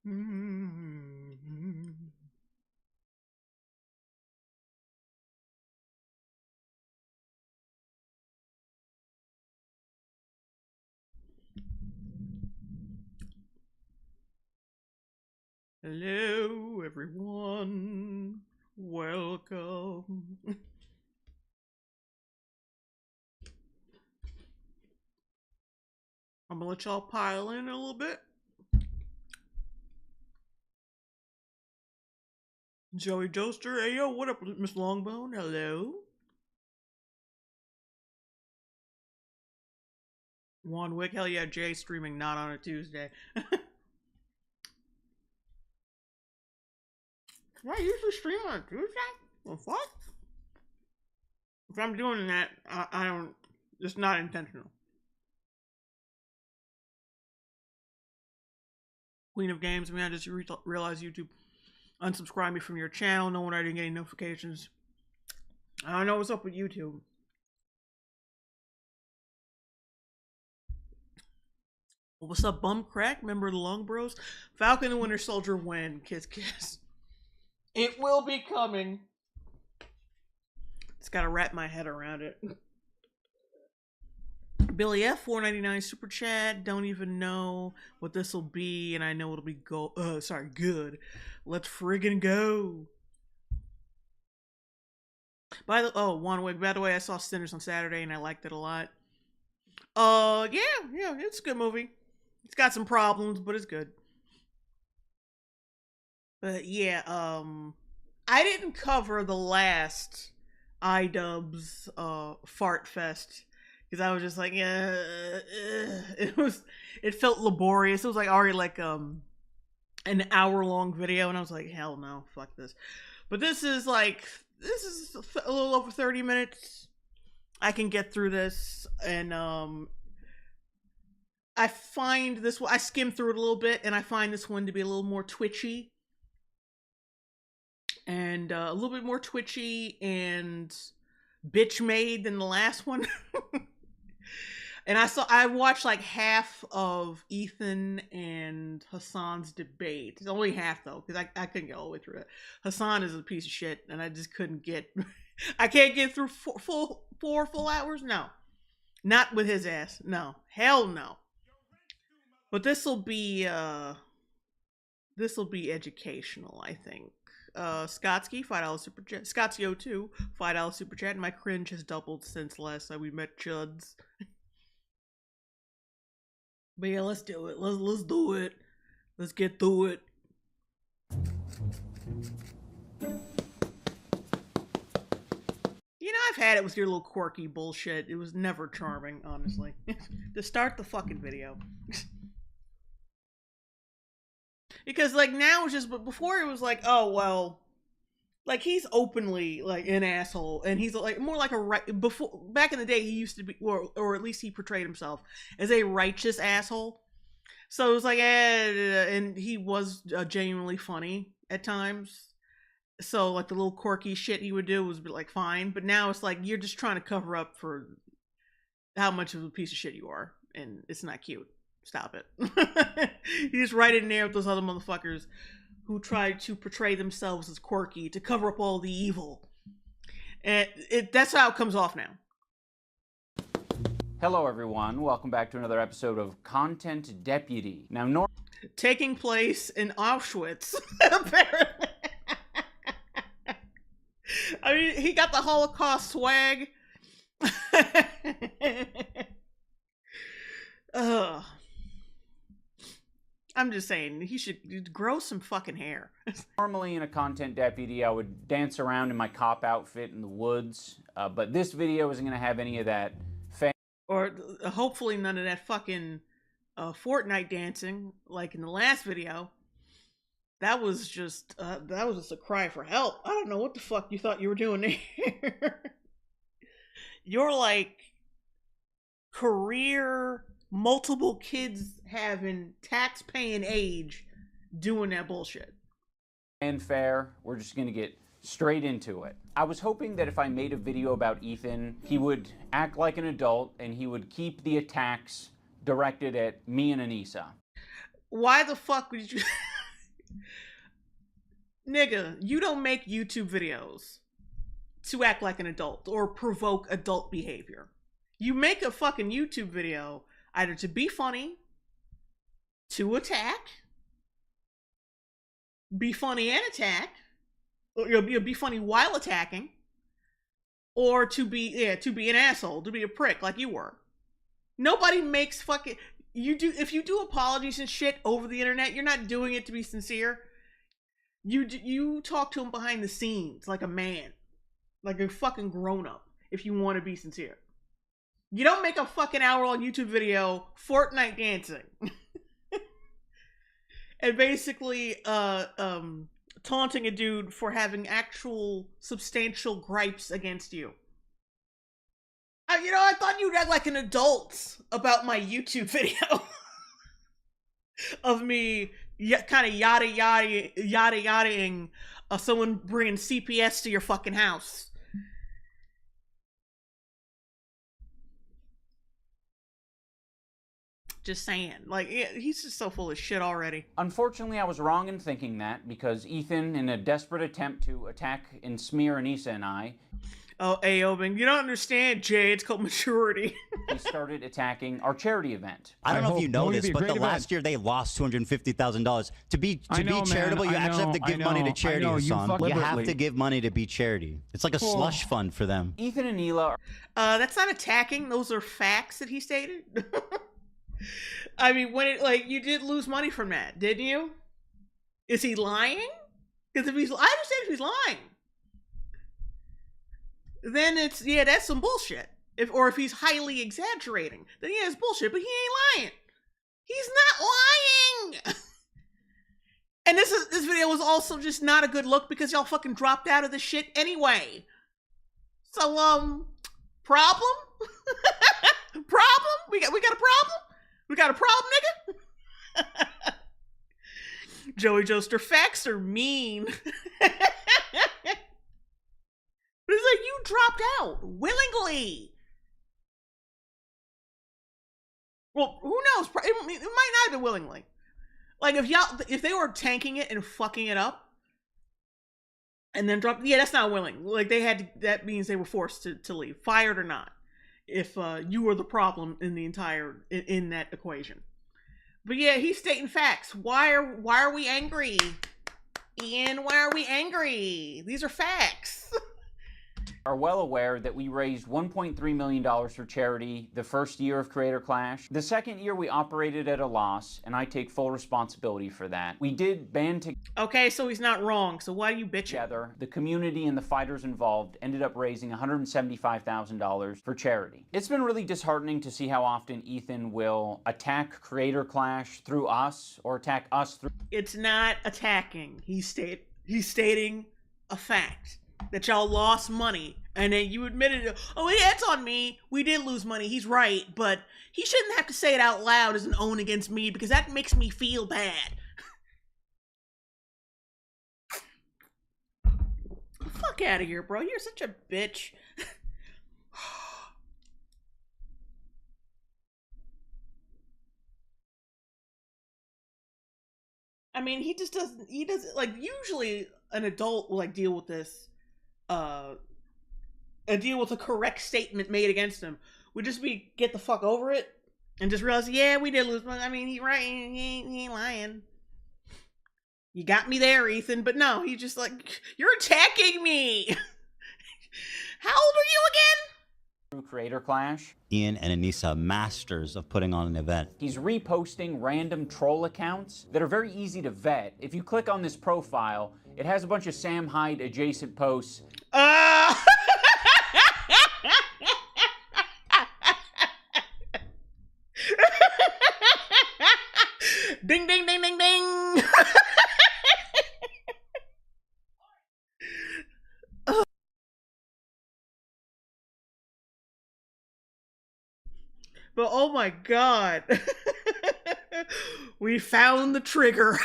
Hello, everyone. Welcome. I'm gonna let y'all pile in a little bit. Joey Joester, hey yo, what up, Miss Longbone? Hello. Juan Wick, hell yeah, Jay streaming not on a Tuesday. I usually stream on a Tuesday? Well, fuck. If I'm doing that, I don't. It's not intentional. Queen of Games, I mean, I just realized YouTube unsubscribed me from your channel. No wonder I didn't get any notifications. I don't know what's up with YouTube. What's up, Bum Crack? Member of the Long Bros? Falcon and Winter Soldier win. Kiss, kiss. It will be coming. Just gotta wrap my head around it. Billy F, $4.99 super chat. Don't even know what this will be, and I know it'll be good. Let's friggin' go. One Wig. By the way, I saw Sinners on Saturday, and I liked it a lot. Yeah, it's a good movie. It's got some problems, but it's good. But yeah, I didn't cover the last iDubbbz Fart Fest because I was just like, yeah, it felt laborious. It was like already like an hour-long video, and I was like, hell no, fuck this. But this is a little over 30 minutes. I can get through this, and I find this. I skimmed through it a little bit, and I find this one to be a little more twitchy, and a little bit more twitchy and bitch made than the last one. And I watched like half of Ethan and Hassan's debate. It's only half though, because I couldn't get all the way through it. Hassan is a piece of shit, and I just couldn't get. I can't get through four full hours. No, not with his ass. No, hell no. But this will be educational, I think. Skotsky, $5 super chat. Scotsy02, $5 super chat. And my cringe has doubled since last time we met Chuds. But yeah, let's do it. Let's do it. Let's get through it. You know, I've had it with your little quirky bullshit. It was never charming, honestly. To start the fucking video. Because like now it's just, but before it was like, oh well, like he's openly like an asshole, and he's like more like a right. Before back in the day, he used to be, or at least he portrayed himself as a righteous asshole. So it was like, and he was genuinely funny at times. So like the little quirky shit he would do was like fine, but now it's like you're just trying to cover up for how much of a piece of shit you are, and it's not cute. Stop it. He's right in there with those other motherfuckers who try to portray themselves as quirky to cover up all the evil. And that's how it comes off now. Hello everyone, welcome back to another episode of Content Deputy. Now, taking place in Auschwitz, apparently. I mean, he got the Holocaust swag. I'm just saying, he should grow some fucking hair. Normally in a Content Deputy, I would dance around in my cop outfit in the woods, but this video isn't going to have any of that. Or hopefully none of that fucking Fortnite dancing, like in the last video. That was just a cry for help. I don't know what the fuck you thought you were doing there. You're like career, multiple kids having, tax-paying age doing that bullshit. Fanfare, we're just gonna get straight into it. I was hoping that if I made a video about Ethan, he would act like an adult and he would keep the attacks directed at me and Anissa. Why the fuck would you... Nigga, you don't make YouTube videos to act like an adult or provoke adult behavior. You make a fucking YouTube video either to be funny, to attack, be funny and attack, or be funny while attacking, or to be an asshole, to be a prick like you were. Nobody makes fucking if you do apologies and shit over the internet, you're not doing it to be sincere. You talk to him behind the scenes like a man, like a fucking grown up. If you want to be sincere, you don't make a fucking hour-long YouTube video Fortnite dancing and basically taunting a dude for having actual substantial gripes against you. I thought you'd act like an adult about my YouTube video of me kind of yada-yadaing someone bringing CPS to your fucking house. Just saying. Like, yeah, he's just so full of shit already. Unfortunately, I was wrong in thinking that, because Ethan, in a desperate attempt to attack and smear Anissa and I... Oh, Aobin, you don't understand, Jay. It's called maturity. He started attacking our charity event. I don't know if you know this, but last year they lost $250,000. To be charitable, you actually have to give money to charity, Hassan. You have to give money to be charity. It's like a slush fund for them. Ethan and Neela... That's not attacking. Those are facts that he stated. I mean, you did lose money from that, didn't you? Is he lying? Because I understand if he's lying, then that's some bullshit. If he's highly exaggerating, then yeah, it's bullshit. But he ain't lying. He's not lying. And this video was also just not a good look because y'all fucking dropped out of the shit anyway. So problem? Problem? We got a problem? We got a problem, nigga? Joey Joester, facts are mean. But it's like, you dropped out willingly. Well, who knows? It might not have been willingly. Like, if they were tanking it and fucking it up, and then dropped, yeah, that's not willing. Like, that means they were forced to leave, fired or not. If you were the problem in in that equation. But yeah, he's stating facts. Why are we angry? Ian, why are we angry? These are facts. Are well aware that we raised $1.3 million for charity the first year of Creator Clash. The second year we operated at a loss, and I take full responsibility for that. We did band together. Okay, so he's not wrong, so why are you bitching? Together, the community and the fighters involved ended up raising $175,000 for charity. It's been really disheartening to see how often Ethan will attack Creator Clash through us, or attack us through... It's not attacking. He's stating a fact. That y'all lost money, and then you admitted, oh yeah, it's on me. We did lose money. He's right, but he shouldn't have to say it out loud as an own against me because that makes me feel bad. Fuck out of here, bro. You're such a bitch. I mean, he doesn't, like, usually an adult will, like, deal with this. Deal with a correct statement made against him would just be get the fuck over it and just realize, yeah, we did lose money. I mean, he ain't lying. You got me there, Ethan. But no, he just like, you're attacking me. How old are you again? Through Creator Clash. Ian and Anissa, masters of putting on an event. He's reposting random troll accounts that are very easy to vet. If you click on this profile, it has a bunch of Sam Hyde adjacent posts. Ding, ding, ding, ding, ding. But oh my god. We found the trigger.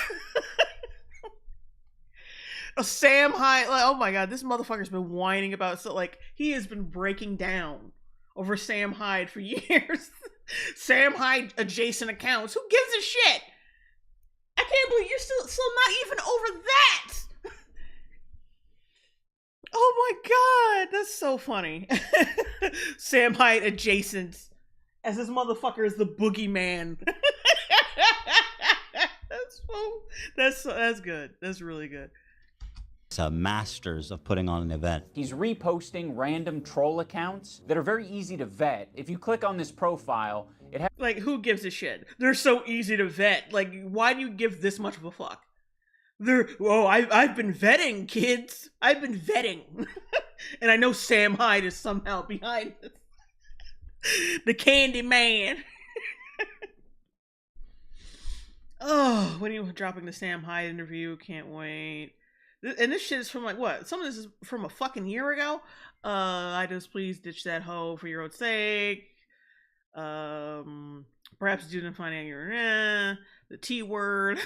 A Sam Hyde, like, oh my god, this motherfucker's been whining about, so like, he has been breaking down over Sam Hyde for years. Sam Hyde adjacent accounts. Who gives a shit? I can't believe you're still not even over that. Oh my god, that's so funny. Sam Hyde adjacent, as this motherfucker is the boogeyman. That's good. That's really good. Masters of putting on an event. He's reposting random troll accounts that are very easy to vet. If you click on this profile, it has like, who gives a shit? They're so easy to vet. Like, why do you give this much of a fuck? I've been vetting, kids. I've been vetting. And I know Sam Hyde is somehow behind this. The Candy Man. Oh, when are you dropping the Sam Hyde interview? Can't wait. And this shit is from like what? Some of this is from a fucking year ago. I just please ditch that hoe for your own sake. Perhaps you didn't find out your the T word.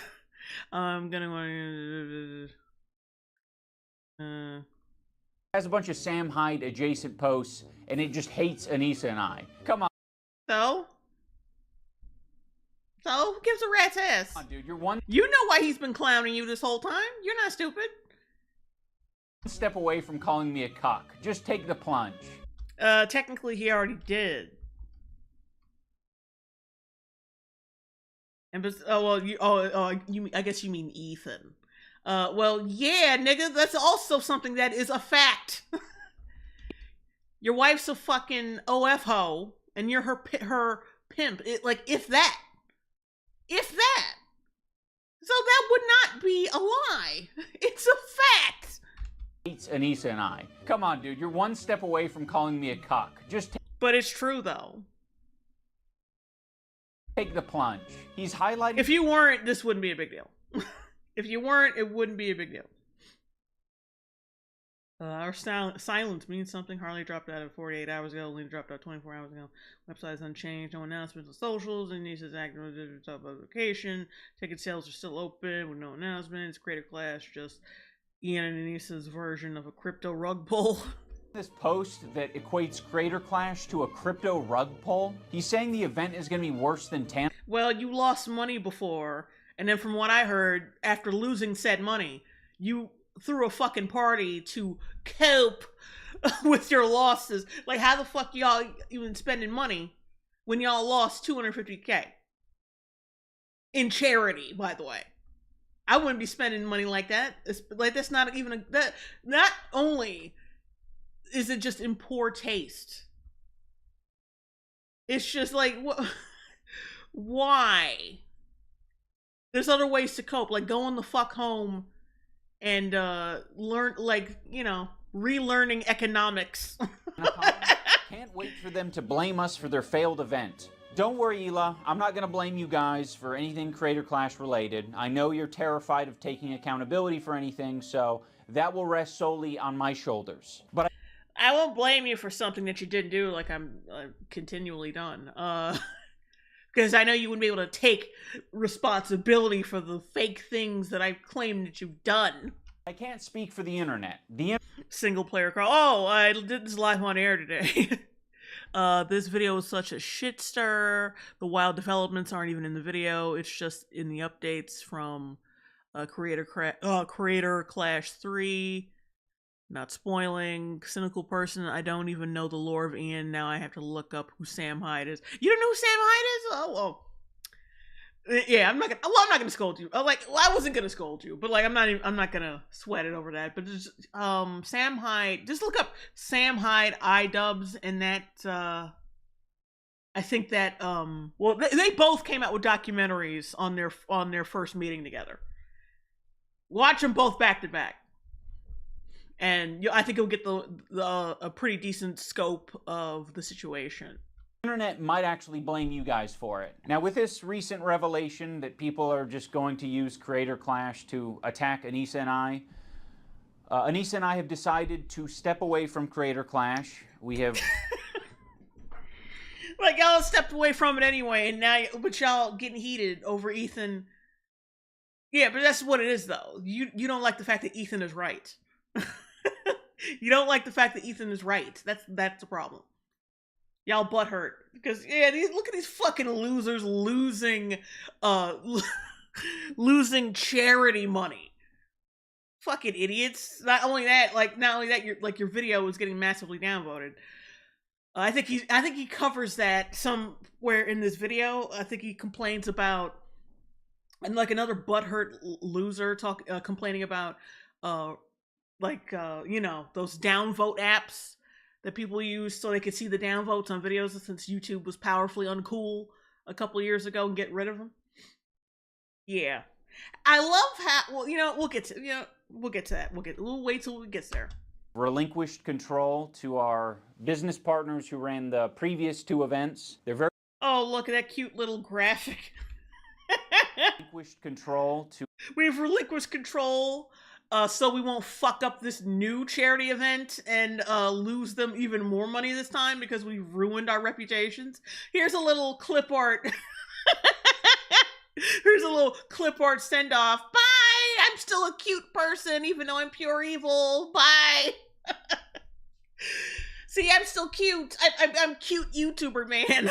I'm gonna has a bunch of Sam Hyde adjacent posts, and it just hates Anissa and I. Come on. So who gives a rat's ass? Come on, dude, you're one. You know why he's been clowning you this whole time. You're not stupid. Step away from calling me a cuck. Just take the plunge. Technically he already did. And I guess you mean Ethan. Well, yeah, nigga, that's also something that is a fact. Your wife's a fucking OF hoe, and you're her pimp. If that. So that would not be a lie. It's a fact. Hates Anissa and I. Come on, dude. You're one step away from calling me a cuck. But it's true, though. Take the plunge. He's highlighting... If you weren't, this wouldn't be a big deal. If you weren't, it wouldn't be a big deal. Our silence means something. Harley dropped out 48 hours ago. Lena dropped out 24 hours ago. Website is unchanged. No announcements on socials. Anissa's active vacation. Ticket sales are still open with no announcements. Creator Clash, just Ian and Anissa's version of a crypto rug pull. This post that equates Creator Clash to a crypto rug pull. He's saying the event is going to be worse than Tan. Well, you lost money before, and then from what I heard, after losing said money, you threw a fucking party to cope with your losses. Like, how the fuck y'all even spending money when y'all lost $250K? In charity, by the way. I wouldn't be spending money like that. That's not even not only is it just in poor taste, it's just like, why? There's other ways to cope, like going the fuck home and learn, relearning economics. Can't wait for them to blame us for their failed event. Don't worry, Hila. I'm not going to blame you guys for anything Creator Clash related. I know you're terrified of taking accountability for anything, so that will rest solely on my shoulders. But I won't blame you for something that you didn't do, like I'm continually done. Because I know you wouldn't be able to take responsibility for the fake things that I claim that you've done. I can't speak for the internet. Single player crawl. Oh, I did this live on air today. This video was such a shit stir. The wild developments aren't even in the video. It's just in the updates from Creator Clash 3. Not spoiling. Cynical person. I don't even know the lore of Ian. Now I have to look up who Sam Hyde is. You don't know who Sam Hyde is? Oh, well. Yeah, I'm not gonna scold you. I wasn't gonna scold you, but I'm not gonna sweat it over that. But just Sam Hyde. Just look up Sam Hyde iDubbbz, and that I think that they both came out with documentaries on their first meeting together. Watch them both back to back, and I think you'll get a pretty decent scope of the situation. Internet might actually blame you guys for it. Now, with this recent revelation that people are just going to use Creator Clash to attack Anissa and I have decided to step away from Creator Clash. We have... y'all stepped away from it anyway, and now but y'all getting heated over Ethan. Yeah, but that's what it is, though. You don't like the fact that Ethan is right. You don't like the fact that Ethan is right. That's the problem. Y'all butthurt because look at these fucking losers losing losing charity money. Fucking idiots. Not only that, your video was getting massively downvoted. I think he covers that somewhere in this video. I think he complains about, and like another butthurt loser complaining about those downvote apps that people use so they could see the downvotes on videos, since YouTube was powerfully uncool a couple of years ago, and get rid of them. Yeah. I love how, we'll get to that. We'll wait till it gets there. Relinquished control to our business partners who ran the previous 2 events. They're very... Oh, look at that cute little graphic. Relinquished control to... We've relinquished control, so we won't fuck up this new charity event and lose them even more money this time because we've ruined our reputations. Here's a little clip art. Here's a little clip art send-off. Bye! I'm still a cute person, even though I'm pure evil. Bye! See, I'm still cute. I'm cute YouTuber, man.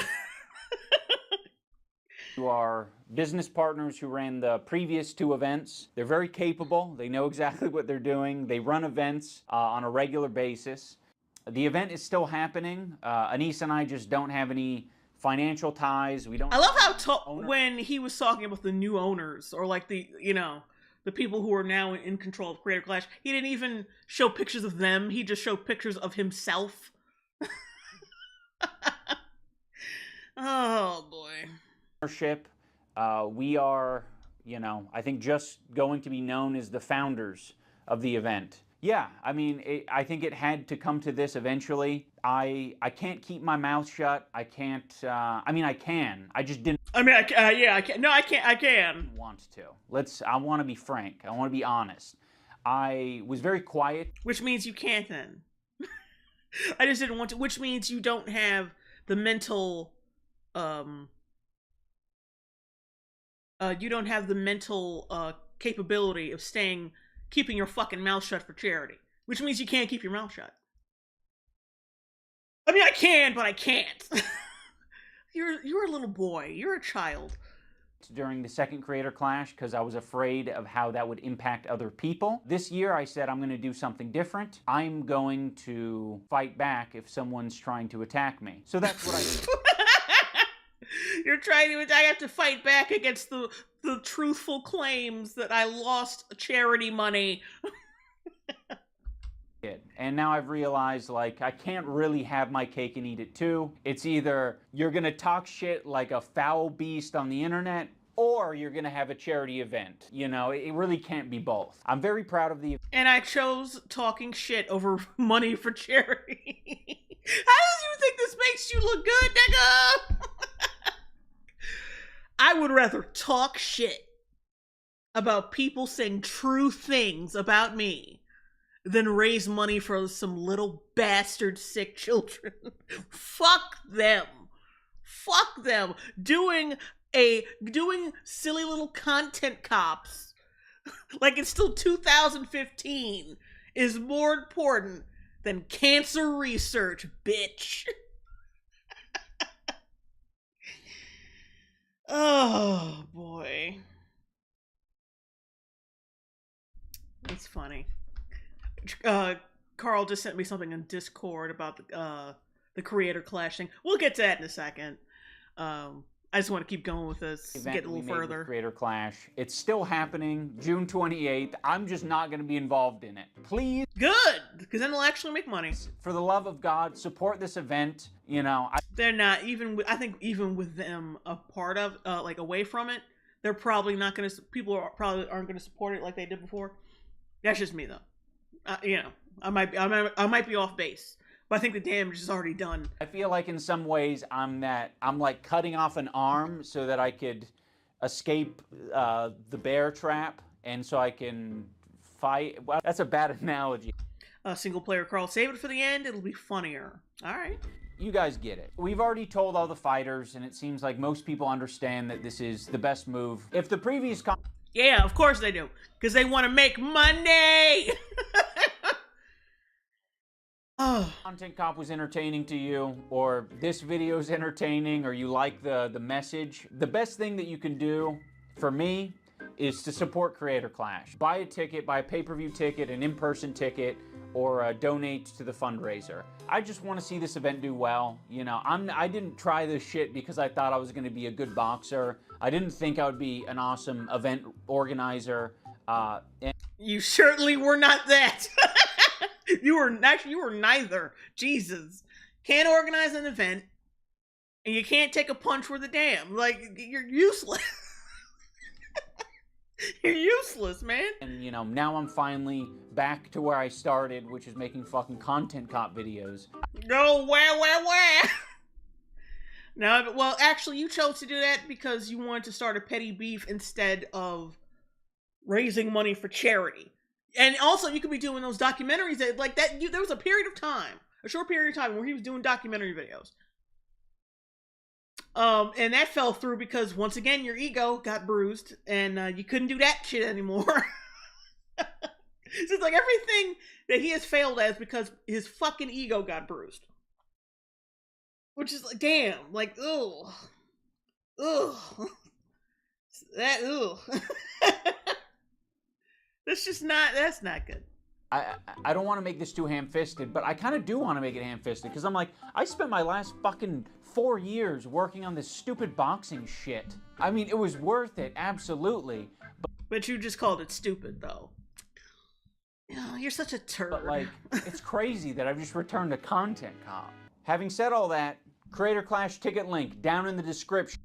To our business partners who ran the previous 2 events. They're very capable. They know exactly what they're doing. They run events on a regular basis. The event is still happening. Anise and I just don't have any financial ties. We don't. I love how when he was talking about the new owners, or like the people who are now in control of Creator Clash, he didn't even show pictures of them. He just showed pictures of himself. Oh boy. Ownership. We are, I think just going to be known as the founders of the event. Yeah, I mean, I think it had to come to this eventually. I can't keep my mouth shut. I can't, I can. I just didn't. I can. No, I can't. I can. Want to. I want to be frank. I want to be honest. I was very quiet. Which means you can't then. I just didn't want to, which means you don't have the mental, capability of keeping your fucking mouth shut for charity, which means you can't keep your mouth shut. I mean, I can, but I can't. You're a little boy. You're a child. During the second Creator Clash, because I was afraid of how that would impact other people. This year I said I'm going to do something different. I'm going to fight back if someone's trying to attack me. So that's what I did. I have to fight back against the truthful claims that I lost charity money. And now I've realized, I can't really have my cake and eat it too. It's either you're gonna talk shit like a foul beast on the internet, or you're gonna have a charity event. It really can't be both. I'm very proud of the... And I chose talking shit over money for charity. How does you think this makes you look good, nigga? I would rather talk shit about people saying true things about me than raise money for some little bastard sick children. Fuck them. Fuck them. Doing silly little content cops like it's still 2015 is more important than cancer research, bitch. Oh boy. That's funny. Carl just sent me something on Discord about the Creator Clash thing. We'll get to that in a second. I just want to keep going with this, get a little further. Creator Clash. It's still happening, June 28th. I'm just not going to be involved in it. Please. Good, because then we'll actually make money. For the love of God, support this event. They're not, I think even with them a part of, away from it, they're probably not going to, probably aren't going to support it like they did before. That's just me though. I might be off base. But I think the damage is already done. I feel like in some ways I'm like cutting off an arm so that I could escape the bear trap, and so I can fight. Well, that's a bad analogy. Single player Carl, save it for the end. It'll be funnier. All right. You guys get it. We've already told all the fighters, and it seems like most people understand that this is the best move. If the previous... Yeah, of course they do. Because they want to make money! Content cop was entertaining to you, or this video is entertaining, or you like the message, the best thing that you can do for me is to support Creator Clash. Buy a ticket, buy a pay-per-view ticket, an in-person ticket, or donate to the fundraiser. I just want to see this event do well. You know, I didn't try this shit because I thought I was going to be a good boxer. I didn't think I would be an awesome event organizer. You certainly were not that. You were neither. Jesus. Can't organize an event, and you can't take a punch worth a damn. Like, you're useless. You're useless, man. And, you know, now I'm finally back to where I started, which is making fucking content cop videos. Go where? No, well, actually, you chose to do that because you wanted to start a petty beef instead of raising money for charity. And also, you could be doing those documentaries that, like, that. There was a period of time, a short period of time, where he was doing documentary videos. And that fell through because, once again, your ego got bruised, and you couldn't do that shit anymore. So it's like everything that he has failed as because his fucking ego got bruised. Which is like, damn, like, ugh. That's not good. I don't want to make this too ham-fisted, but I kind of do want to make it ham-fisted, because I'm like, I spent my last fucking 4 years working on this stupid boxing shit. I mean, it was worth it, absolutely. But you just called it stupid, though. Oh, you're such a turd. But, like, it's crazy that I've just returned to Content Cop. Having said all that, Creator Clash ticket link down in the description.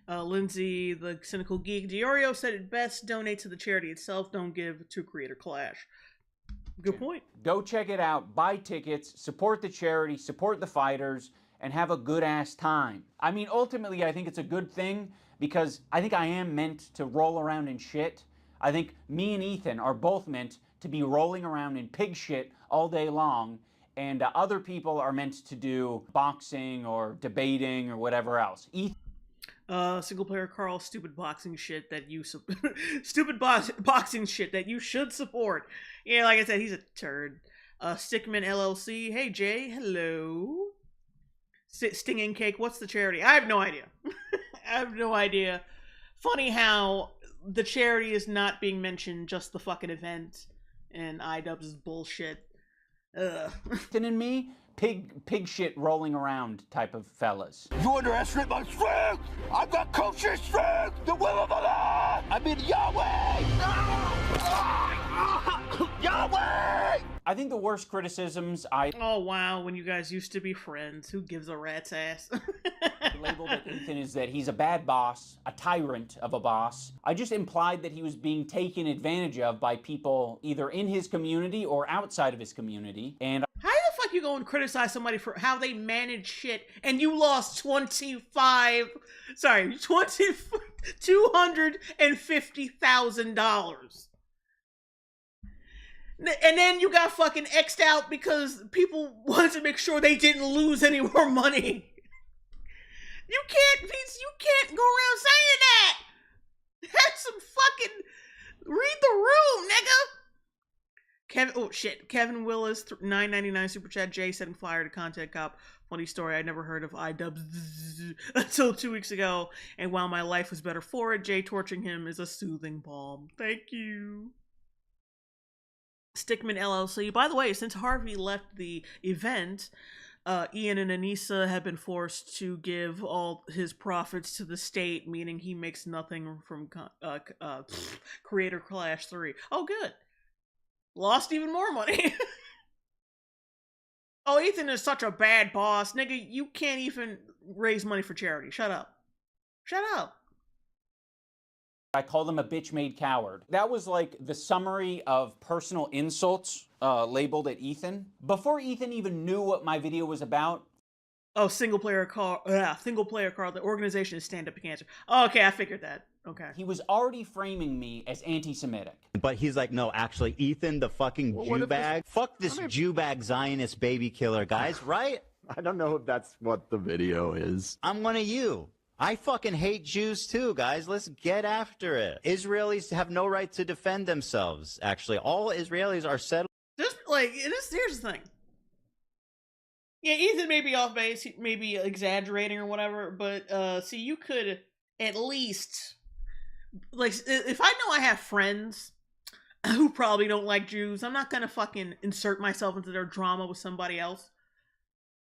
Lindsay, the Cynical Geek, Diorio said it best, donate to the charity itself, don't give to Creator Clash. Good point. Go check it out, buy tickets, support the charity, support the fighters, and have a good-ass time. I mean, ultimately, I think it's a good thing, because I think I am meant to roll around in shit. I think me and Ethan are both meant to be rolling around in pig shit all day long, and other people are meant to do boxing or debating or whatever else. Single player Carl, stupid boxing shit that you boxing shit that you should support. Yeah, like I said, he's a turd. Stickman LLC, hey Jay, hello. Stinging Cake, what's the charity? I have no idea. I have no idea. Funny how the charity is not being mentioned, just the fucking event, and iDubbbz bullshit. Ugh. Ethan and me, pig shit rolling around type of fellas. You underestimate my strength! I've got coach's strength! The will of Allah! I mean Yahweh! Yahweh! I think the worst criticisms Oh wow, when you guys used to be friends, who gives a rat's ass? labeled at Ethan is that he's a bad boss, a tyrant of a boss. I just implied that he was being taken advantage of by people either in hhis community or outside of his community, and how the fuck you go and criticize somebody for how they manage shit and you lost $250,000? And then you got fucking X'd out because people wanted to make sure they didn't lose any more money. You can't go around saying that. Have some fucking read the room, nigga. Kevin Willis, $9.99 super chat. Jay setting flyer to Content Cop. Funny story, I'd never heard of iDubbbz until 2 weeks ago, and while my life was better for it, Jay torching him is a soothing balm. Thank you. Stickman LLC. By the way, since Harvey left the event, Ian and Anissa have been forced to give all his profits to the state, meaning he makes nothing from Creator Clash 3. Oh, good. Lost even more money. Oh, Ethan is such a bad boss. Nigga, you can't even raise money for charity. Shut up. Shut up. I called him a bitch-made coward. That was like the summary of personal insults labeled at Ethan. Before Ethan even knew what my video was about. Oh, single player Carl. The organization is Stand Up to Cancer. Oh, okay, I figured that. Okay. He was already framing me as anti-Semitic. But he's like, no, actually, Ethan, the fucking Jew bag. Fuck this Jew bag Zionist baby killer, guys, right? I don't know if that's what the video is. I'm one of you. I fucking hate Jews too, guys. Let's get after it. Israelis have no right to defend themselves, actually. All Israelis are settled. Just like, here's the thing. Yeah, Ethan may be off base, he may be exaggerating or whatever, but see, you could at least Like, if I know I have friends who probably don't like Jews, I'm not gonna fucking insert myself into their drama with somebody else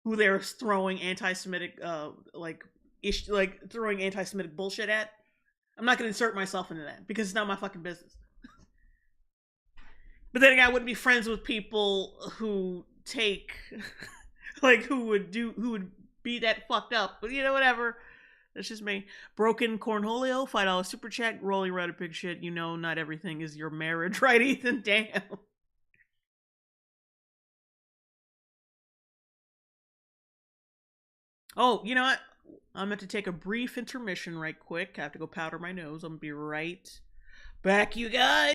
who they're throwing anti-Semitic, throwing anti-Semitic bullshit at. I'm not gonna insert myself into that because it's not my fucking business. But then again, I wouldn't be friends with people who take, who would be that fucked up. But whatever. That's just me. Broken Cornholio, $5 super chat. Rolling Reddit big shit. Not everything is your marriage, right, Ethan? Damn. Oh, you know what? I'm going to take a brief intermission right quick. I have to go powder my nose. I'm going to be right back, you guys.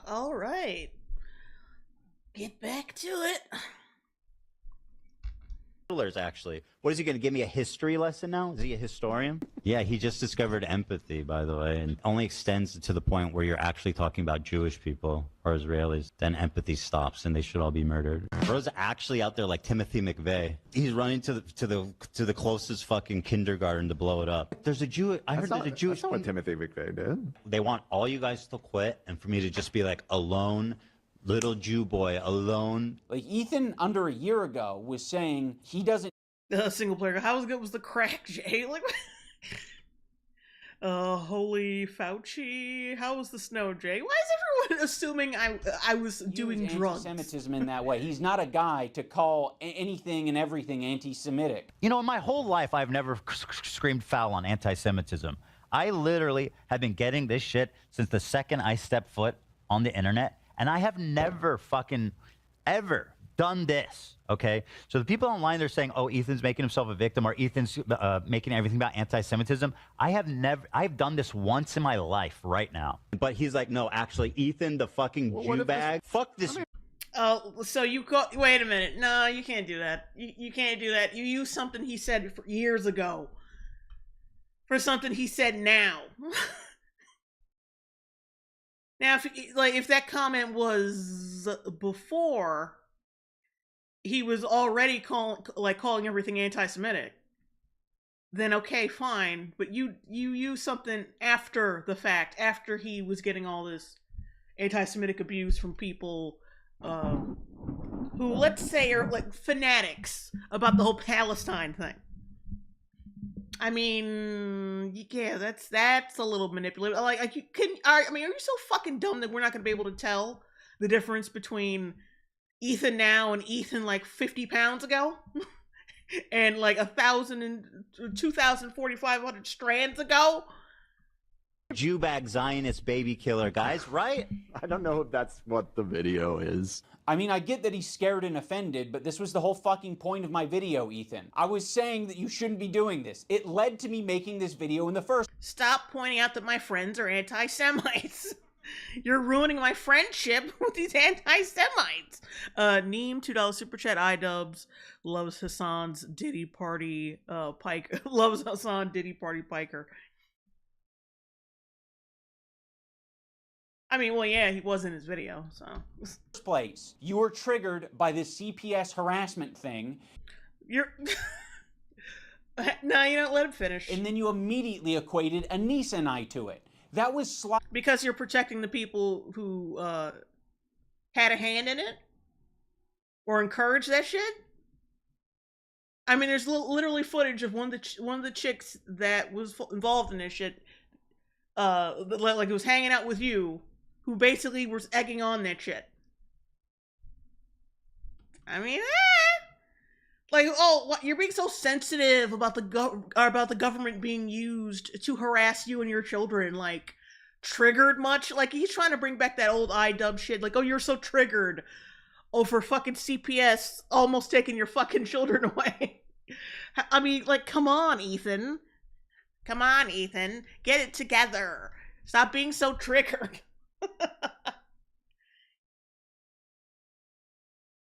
All right. Get back to it. Actually, what is he going to give me a history lesson now? Is he a historian? Yeah, he just discovered empathy, by the way, and only extends to the point where you're actually talking about Jewish people or Israelis. Then empathy stops, and they should all be murdered. Bro's actually out there like Timothy McVeigh. He's running to the closest fucking kindergarten to blow it up. There's a Jew. I heard there's a Jewish. That's not what Timothy McVeigh did. They want all you guys to quit, and for me to just be like alone. Little Jew boy alone. Like Ethan under a year ago was saying he doesn't single player. How good was the crack, Jay? Like holy Fauci. How was the snow, Jay? Why is everyone assuming I was doing drugs? Anti-Semitism in that way. He's not a guy to call anything and everything anti-Semitic. You know, in my whole life I've never screamed foul on anti-Semitism. I literally have been getting this shit since the second I stepped foot on the internet. And I have never fucking ever done this, okay? So the people online, they're saying, oh, Ethan's making himself a victim or Ethan's making everything about anti-Semitism. I've done this once in my life right now. But he's like, no, actually, Ethan, the fucking Jew bag, fuck this. Oh, so you wait a minute. No, you can't do that. You can't do that. You use something he said years ago for something he said now. Now, if that comment was before he was already calling everything anti-Semitic, then okay, fine. But you use something after the fact, after he was getting all this anti-Semitic abuse from people who, let's say, are like fanatics about the whole Palestine thing. I mean, yeah, that's a little manipulative. Like are you so fucking dumb that we're not going to be able to tell the difference between Ethan now and Ethan like 50 pounds ago? And like 1,000 and 2,000, 4,500 strands ago? Jew bag Zionist baby killer, guys, right? I don't know if that's what the video is. I mean, I get that he's scared and offended, but this was the whole fucking point of my video, Ethan. I was saying that you shouldn't be doing this. It led to me making this video in the first. Stop pointing out that my friends are anti-Semites. You're ruining my friendship with these anti-Semites. Neem, $2 super chat, iDubbbz, loves Hassan's Diddy Party, Pike, loves Hassan Diddy Party Piker. I mean, well, yeah, he was in his video, so. First place, you were triggered by this CPS harassment thing. You're... No, you don't let him finish. And then you immediately equated Anissa and I to it. That was because you're protecting the people who had a hand in it? Or encouraged that shit? I mean, there's literally footage of one of the chicks that was involved in this shit, like it was hanging out with you, who basically was egging on that shit. I mean, like, oh, what, you're being so sensitive about the government being used to harass you and your children. Like, triggered much? Like, he's trying to bring back that old iDubbbz shit. Like, oh, you're so triggered over fucking CPS almost taking your fucking children away. I mean, like, come on, Ethan. Come on, Ethan. Get it together. Stop being so triggered.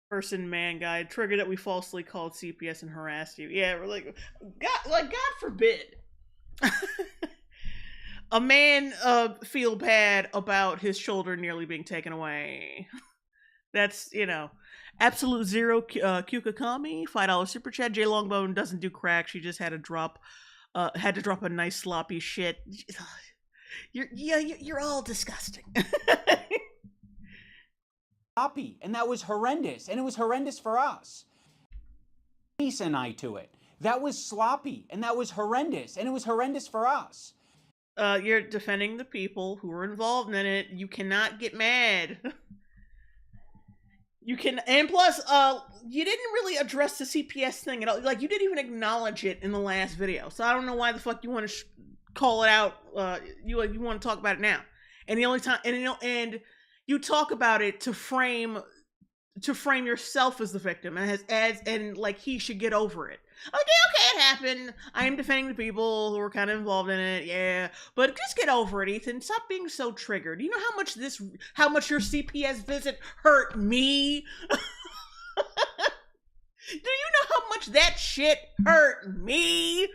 Person man guy, triggered that we falsely called CPS and harassed you. Yeah, we're like, God forbid a man feel bad about his children nearly being taken away. That's, you know, Absolute Zero Kukakami, $5 super chat. Jay Longbone doesn't do crack. She just had to drop a nice sloppy shit. You're all disgusting. Sloppy, and that was horrendous, and it was horrendous for us. Anissa and I to it. That was sloppy, and that was horrendous, and it was horrendous for us. You're defending the people who were involved in it. You cannot get mad. You can, and plus, you didn't really address the CPS thing at all. Like, you didn't even acknowledge it in the last video. So I don't know why the fuck you want to call it out. You want to talk about it now. And the only time, and you talk about it to frame yourself as the victim, and like he should get over it. Okay, it happened. I am defending the people who were kind of involved in it. Yeah, but just get over it, Ethan. Stop being so triggered. You know how much your CPS visit hurt me? Do you know how much that shit hurt me?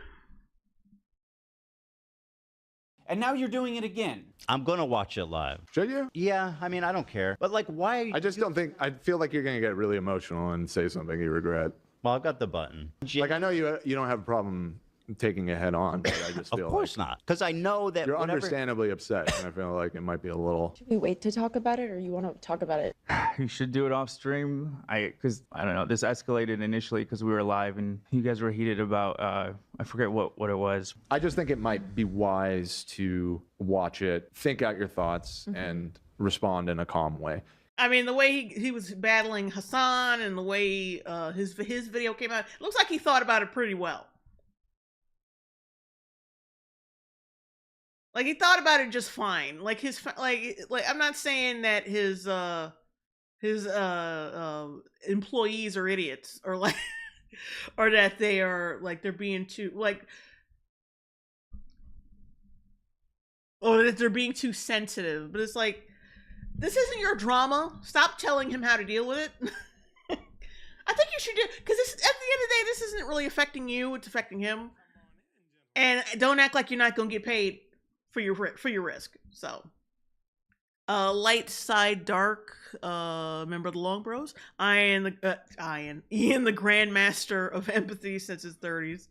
And now you're doing it again. I'm gonna watch it live. Should you? Yeah, I mean, I don't care. But like, why? I just don't think. I feel like you're gonna get really emotional and say something you regret. Well, I've got the button. Like I know you don't have a problem taking it head on, but I just feel Of course not, because I know that you're whatever- understandably upset, and I feel like it might be a little. Should we wait to talk about it, or you want to talk about it? You should do it off stream. Because I don't know. This escalated initially because we were live and you guys were heated about. I forget what it was. I just think it might be wise to watch it, think out your thoughts, and respond in a calm way. I mean, the way he was battling Hassan and the way his video came out, it looks like he thought about it pretty well. Like he thought about it just fine. Like I'm not saying that his employees are idiots or like or that they are like they're being too like or that they're being too sensitive. But it's like, this isn't your drama. Stop telling him how to deal with it. I think you should do, because at the end of the day, this isn't really affecting you. It's affecting him. And don't act like you're not going to get paid for your risk. So, Light Side Dark, member of the Long Bros. Ian, the Grandmaster of Empathy since his 30s.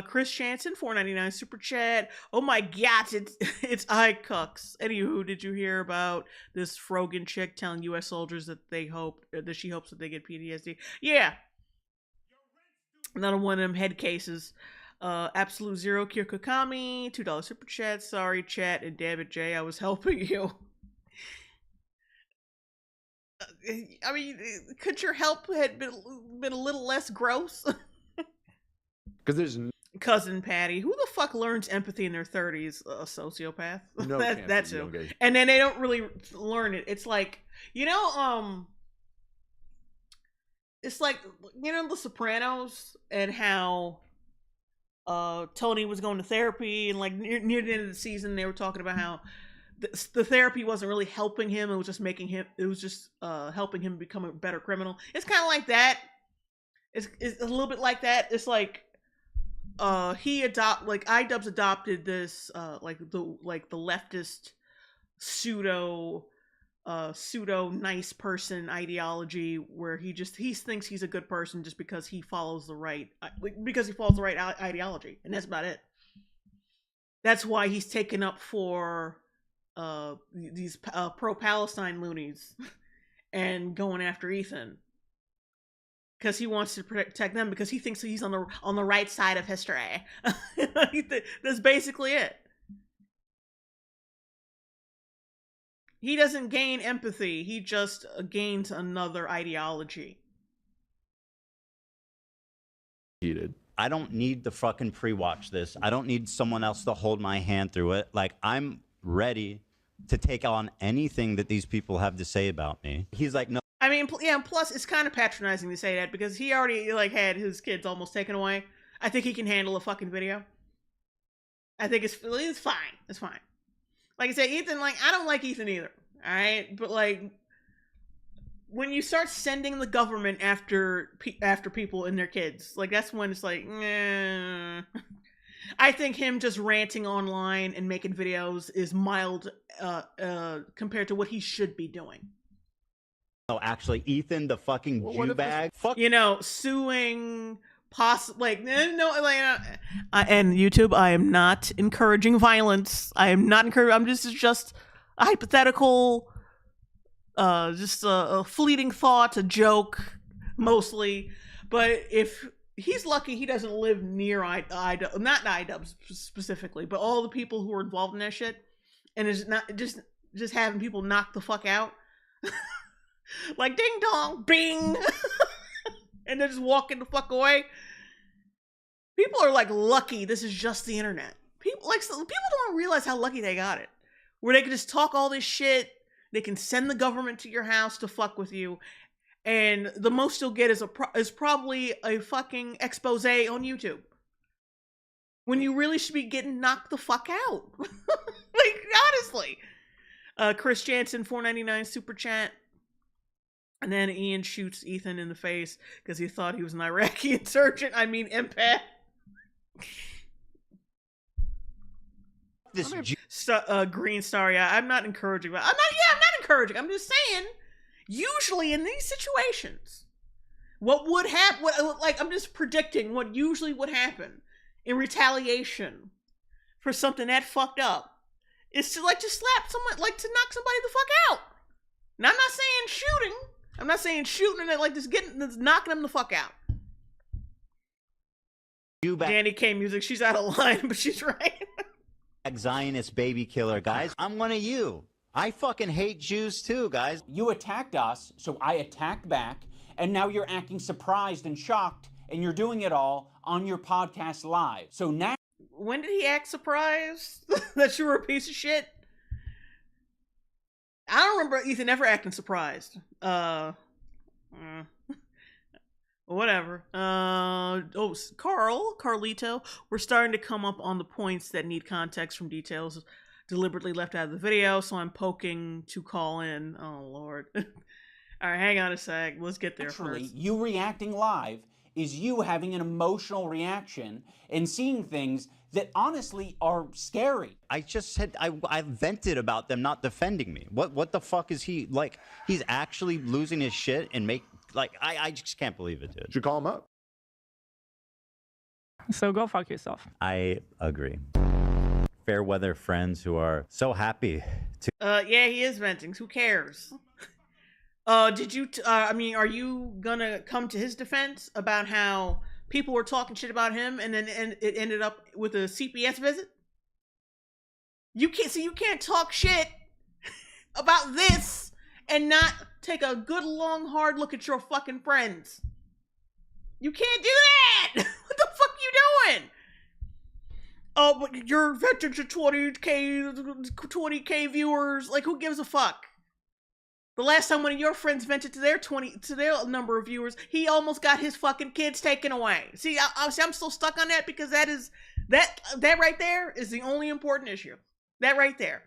Chris Chanson, $4.99 super chat. Oh my God, it's iCucks. Anywho, did you hear about this Frogan chick telling U.S. soldiers that she hopes that they get PTSD? Yeah. Another one of them head cases. Absolute Zero Kirkokami, $2 super chat. Sorry, chat, and David J, I was helping you. I mean, could your help had been a little less gross? Because there's Cousin Patty, who the fuck learns empathy in their 30s? A sociopath. no chance That's that you who. don't get- And then they don't really learn it. It's like, it's like, The Sopranos and how Tony was going to therapy, and like near the end of the season they were talking about how the therapy wasn't really helping him. It was just helping him become a better criminal. It's kind of like that. It's a little bit like that. It's like iDubbbz adopted this the leftist pseudo nice person ideology where he thinks he's a good person just because he follows the right ideology, and that's about it. That's why he's taken up for these pro-Palestine loonies and going after Ethan, because he wants to protect them, because he thinks he's on the right side of history. That's basically it. He doesn't gain empathy. He just gains another ideology. heated. I don't need to fucking pre-watch this. I don't need someone else to hold my hand through it. Like, I'm ready to take on anything that these people have to say about me. He's like, no. I mean, yeah, plus it's kind of patronizing to say that because he already had his kids almost taken away. I think he can handle a fucking video. I think it's fine. It's fine. Like I said, Ethan, I don't like Ethan either. All right, but when you start sending the government after people and their kids, that's when it's like, nah. I think him just ranting online and making videos is mild compared to what he should be doing. No, actually, Ethan, the fucking Jew bag. Fuck. Suing, possibly, and YouTube, I am not encouraging violence. I am not encouraging. I'm just a hypothetical, just a fleeting thought, a joke, mostly. But if he's lucky, he doesn't live near not iDubbbz specifically, but all the people who are involved in that shit, and is not just having people knock the fuck out. Like ding dong, bing, and they're just walking the fuck away. People are lucky. This is just the internet. People don't realize how lucky they got it, where they can just talk all this shit. They can send the government to your house to fuck with you, and the most you'll get is probably a fucking expose on YouTube. when you really should be getting knocked the fuck out. Like, honestly. Chris Jansen, $4.99 super chat. And then Ian shoots Ethan in the face because he thought he was an Iraqi insurgent. I mean, empath. This Green Star, yeah, I'm not encouraging. I'm not encouraging. I'm just saying, usually in these situations, what would happen, like, I'm just predicting what usually would happen in retaliation for something that fucked up is to, like, just slap someone, like, to knock somebody the fuck out. Now, I'm not saying shooting. I'm not saying shooting and, like, just knocking them the fuck out. Danny K music, she's out of line, but she's right. Zionist baby killer, guys. I'm one of you. I fucking hate Jews too, guys. You attacked us, so I attacked back, and now you're acting surprised and shocked, and you're doing it all on your podcast live. So now... When did he act surprised that you were a piece of shit? I don't remember Ethan ever acting surprised. Whatever. Carlito, we're starting to come up on the points that need context from details deliberately left out of the video, so I'm poking to call in. Oh, Lord. All right, hang on a sec. Let's get there first. You reacting live is you having an emotional reaction and seeing things that honestly are scary. I just said I vented about them not defending me. What the fuck is he like? He's actually losing his shit and I just can't believe it, dude. Should call him up. So go fuck yourself. I agree. Fair weather friends who are so happy to. Yeah, he is venting. Who cares? Did you? Are you gonna come to his defense about how people were talking shit about him, and then it ended up with a CPS visit? You can't talk shit about this and not take a good long hard look at your fucking friends. You can't do that. What the fuck you doing? Oh, but you're venting to 20k viewers. Like, who gives a fuck? The last time one of your friends vented to their number of viewers, he almost got his fucking kids taken away. See, I'm still stuck on that because that right there is the only important issue. That right there.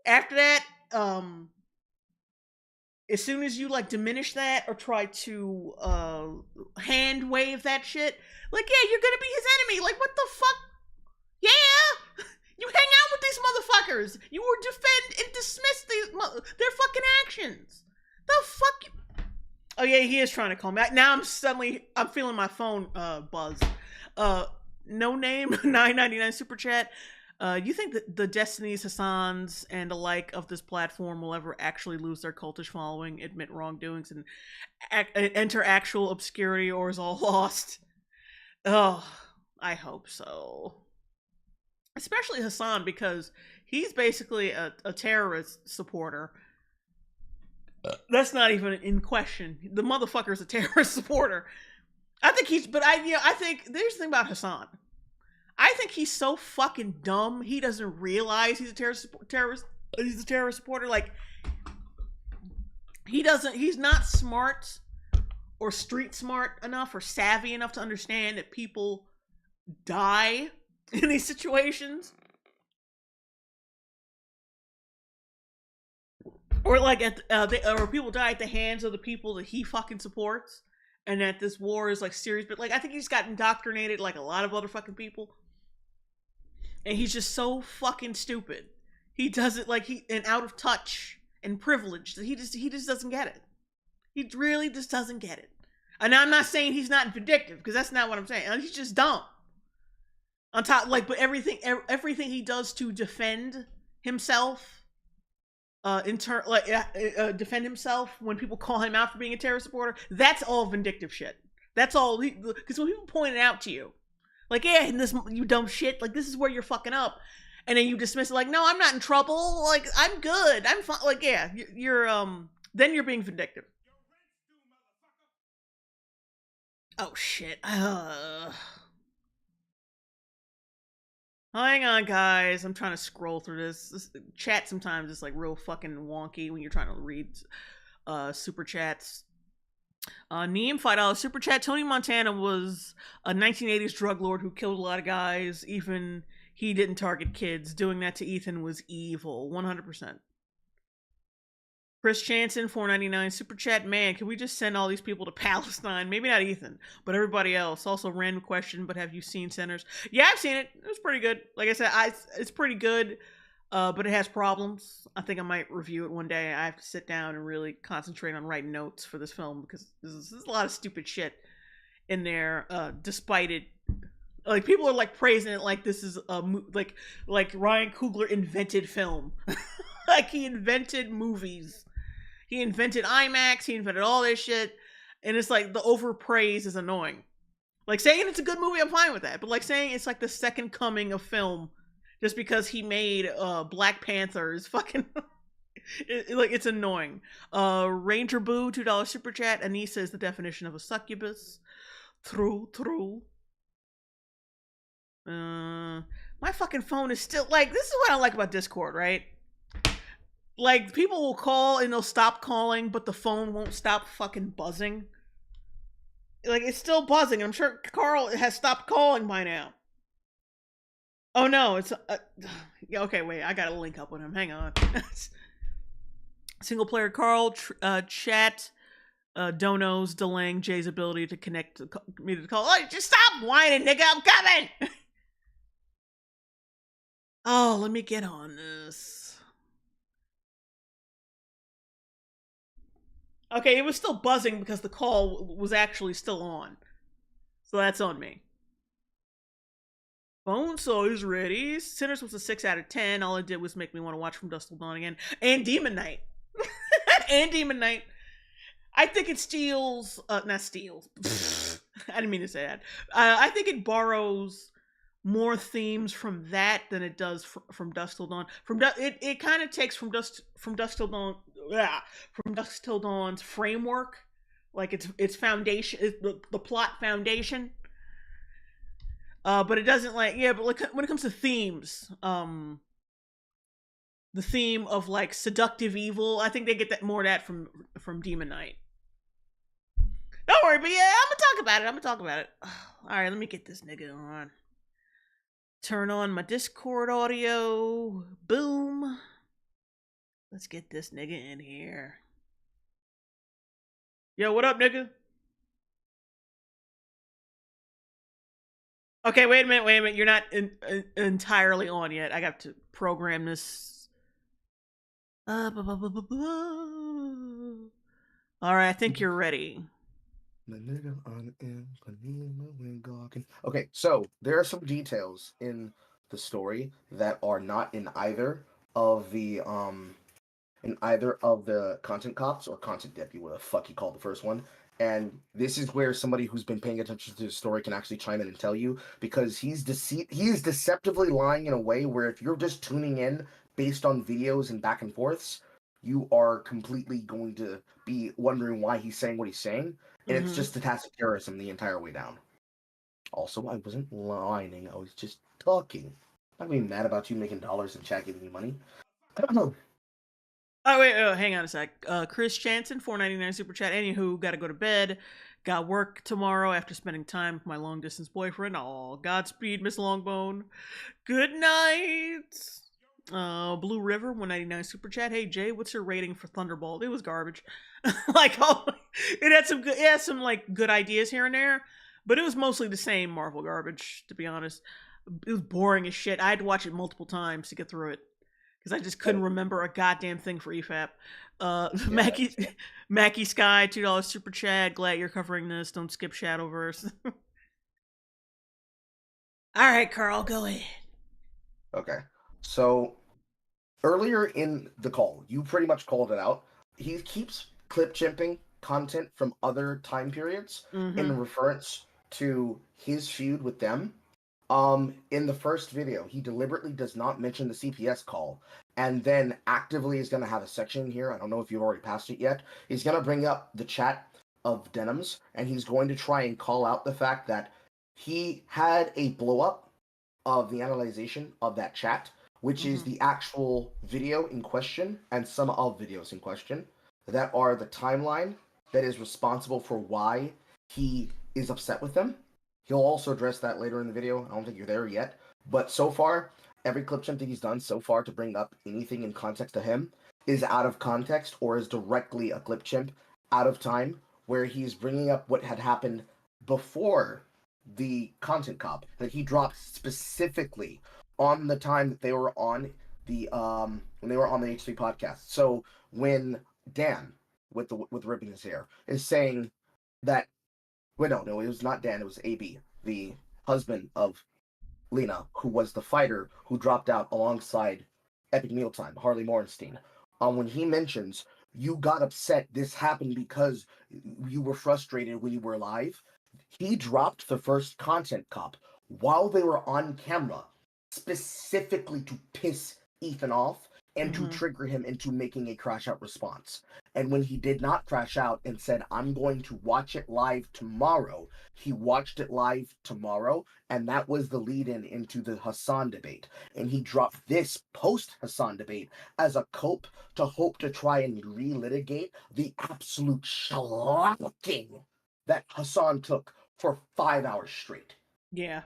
After that, as soon as you like diminish that or try to hand wave that shit, like, yeah, you're gonna be his enemy. Like, what the fuck? Yeah, you hang out with these motherfuckers. You will defend and dismiss their fucking actions. The fuck? Oh yeah, he is trying to call me. Now I'm feeling my phone buzz. No name $9.99 super chat. You think that the Destinies, Hassans, and the like of this platform will ever actually lose their cultish following, admit wrongdoings, and enter actual obscurity, or is all lost? Oh, I hope so. Especially Hassan, because he's basically a terrorist supporter. That's not even in question. The motherfucker's a terrorist supporter. I think I think there's the thing about Hassan. I think he's so fucking dumb. He doesn't realize he's a terrorist. He's a terrorist supporter. Like, he's not smart or street smart enough or savvy enough to understand that people die in these situations. Or like or people die at the hands of the people that he fucking supports, and that this war is like serious. But like, I think he's got indoctrinated like a lot of other fucking people, and he's just so fucking stupid. He does it like and out of touch and privileged that he just doesn't get it. He really just doesn't get it. And I'm not saying he's not vindictive, because that's not what I'm saying. He's just dumb. On top, like, but everything he does to defend himself, defend himself when people call him out for being a terrorist supporter, that's all vindictive shit. That's all, because when people point it out to you, like, yeah, and this, you dumb shit, like, this is where you're fucking up, and then you dismiss it, like, no, I'm not in trouble, like, I'm good, I'm fine, like, yeah, then you're being vindictive. Oh, shit. Hang on, guys. I'm trying to scroll through this. Chat sometimes is like real fucking wonky when you're trying to read super chats. Neem, $5 super chat. Tony Montana was a 1980s drug lord who killed a lot of guys. Even he didn't target kids. Doing that to Ethan was evil. 100%. Chris Chanson, $4.99 super chat. Man, can we just send all these people to Palestine? Maybe not Ethan, but everybody else. Also, random question, but have you seen Sinners? Yeah, I've seen it. It was pretty good. Like I said, it's pretty good, but it has problems. I think I might review it one day. I have to sit down and really concentrate on writing notes for this film because there's a lot of stupid shit in there, despite it. Like, people are, like, praising it like this is a like Ryan Coogler invented film. Like, he invented movies. He invented IMAX, he invented all this shit, and it's like the overpraise is annoying. Like, saying it's a good movie, I'm fine with that, but like saying it's like the second coming of film just because he made Black Panther is fucking it's annoying. Ranger Boo, $2 super chat. Anissa is the definition of a succubus. True. My fucking phone is still like, this is what I like about Discord, right? Like, people will call and they'll stop calling, but the phone won't stop fucking buzzing. Like, it's still buzzing. I'm sure Carl has stopped calling by now. Oh no, it's okay. Wait, I gotta link up with him. Hang on. Single player Carl, chat, Donos delaying Jay's ability to connect me to the call. Oh, just stop whining, nigga. I'm coming. Oh, let me get on this. Okay, it was still buzzing because the call was actually still on. So that's on me. Phone size ready. Sinners was a 6 out of 10. All it did was make me want to watch From Dusk Till Dawn again. And Demon Knight. And Demon Knight. I think it steals... not steals. I didn't mean to say that. I think it borrows more themes from that than it does from Dusk Till Dawn. It kind of takes From Dusk Till Dawn... From Dusk Till Dawn's framework, like its foundation, the plot foundation, but it doesn't but like when it comes to themes, the theme of like seductive evil, I think they get that more of that from Demon Knight. Don't worry, but yeah, I'm gonna talk about it. All right, let me get this nigga on. Turn on my Discord audio. Boom. Let's get this nigga in here. Yo, what up, nigga? Okay, wait a minute. You're not entirely on yet. I got to program this. All right, I think you're ready. Okay, so there are some details in the story that are not in either of the content cops or content deputy, whatever the fuck you call the first one. And this is where somebody who's been paying attention to the story can actually chime in and tell you, because he is deceptively lying in a way where if you're just tuning in based on videos and back and forths, you are completely going to be wondering why he's saying what he's saying. And it's just a tacit terrorism the entire way down. Also, I wasn't lying. I was just talking. I'm not being mad about you making dollars and chat giving you money. I don't know. Oh, wait, hang on a sec. Chris Chanson, $4.99 super chat. Anywho, gotta go to bed. Got work tomorrow after spending time with my long-distance boyfriend. Aw, Godspeed, Miss Longbone. Good night. Blue River, $1.99 super chat. Hey, Jay, what's your rating for Thunderbolt? It was garbage. It had some like good ideas here and there, but it was mostly the same Marvel garbage, to be honest. It was boring as shit. I had to watch it multiple times to get through it, because I just couldn't remember a goddamn thing for EFAP. Mackie Sky, $2 super chat. Glad you're covering this. Don't skip Shadowverse. All right, Carl, go ahead. Okay. So, earlier in the call, you pretty much called it out. He keeps clip-chimping content from other time periods in reference to his feud with them. In the first video, he deliberately does not mention the CPS call, and then actively is going to have a section here. I don't know if you've already passed it yet. He's going to bring up the chat of Denims, and he's going to try and call out the fact that he had a blow-up of the analyzation of that chat, which is the actual video in question, and some of videos in question, that are the timeline that is responsible for why he is upset with them. He'll also address that later in the video. I don't think you're there yet. But so far, every clip chimp that he's done so far to bring up anything in context to him is out of context or is directly a clip chimp out of time, where he's bringing up what had happened before the content cop that he dropped specifically on the time that they were on the when they were on the H3 podcast. So when Dan with ribbon in his hair is saying that, wait, no, it was not Dan, it was AB, the husband of Lena, who was the fighter who dropped out alongside Epic Mealtime, Harley Morenstein. When he mentions you got upset, this happened because you were frustrated when you were live, he dropped the first content cop while they were on camera, specifically to piss Ethan off and to trigger him into making a crash out response. And when he did not crash out and said, I'm going to watch it live tomorrow, he watched it live tomorrow, and that was the lead-in into the Hassan debate. And he dropped this post-Hassan debate as a cope to hope to try and relitigate the absolute shellacking that Hassan took for 5 hours straight. Yeah.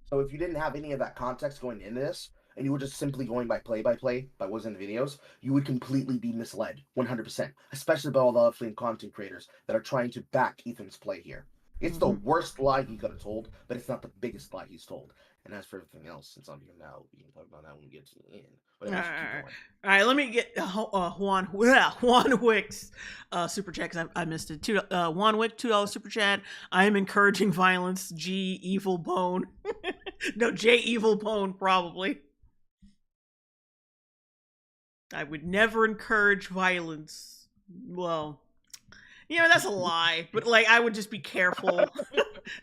So if you didn't have any of that context going into this, and you were just simply going by play-by-play, by what's in the videos, you would completely be misled, 100%. Especially by all the Flame content creators that are trying to back Ethan's play here. It's the worst lie he could have told, but it's not the biggest lie he's told. And as for everything else, since I'm here now, we can talk about that when we get to the end. But All right, let me get Juan Wick's super chat, because I missed it. Juan Wick, $2 super chat. I am encouraging violence. G Evil Bone. No, J Evil Bone, probably. I would never encourage violence. Well, that's a lie. But I would just be careful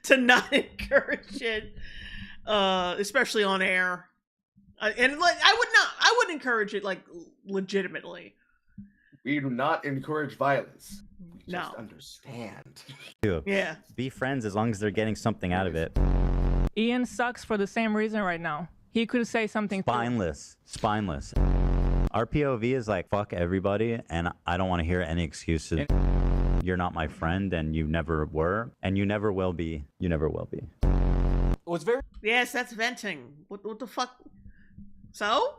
to not encourage it, especially on air. And I wouldn't encourage it legitimately. We do not encourage violence. We No. just understand. Yeah. Be friends as long as they're getting something out of it. Ian sucks for the same reason right now. He could say something. Spineless. Our POV is fuck everybody, and I don't want to hear any excuses. You're not my friend, and you never were, and you never will be. You never will be. It was very... Yes, that's venting. What the fuck? So?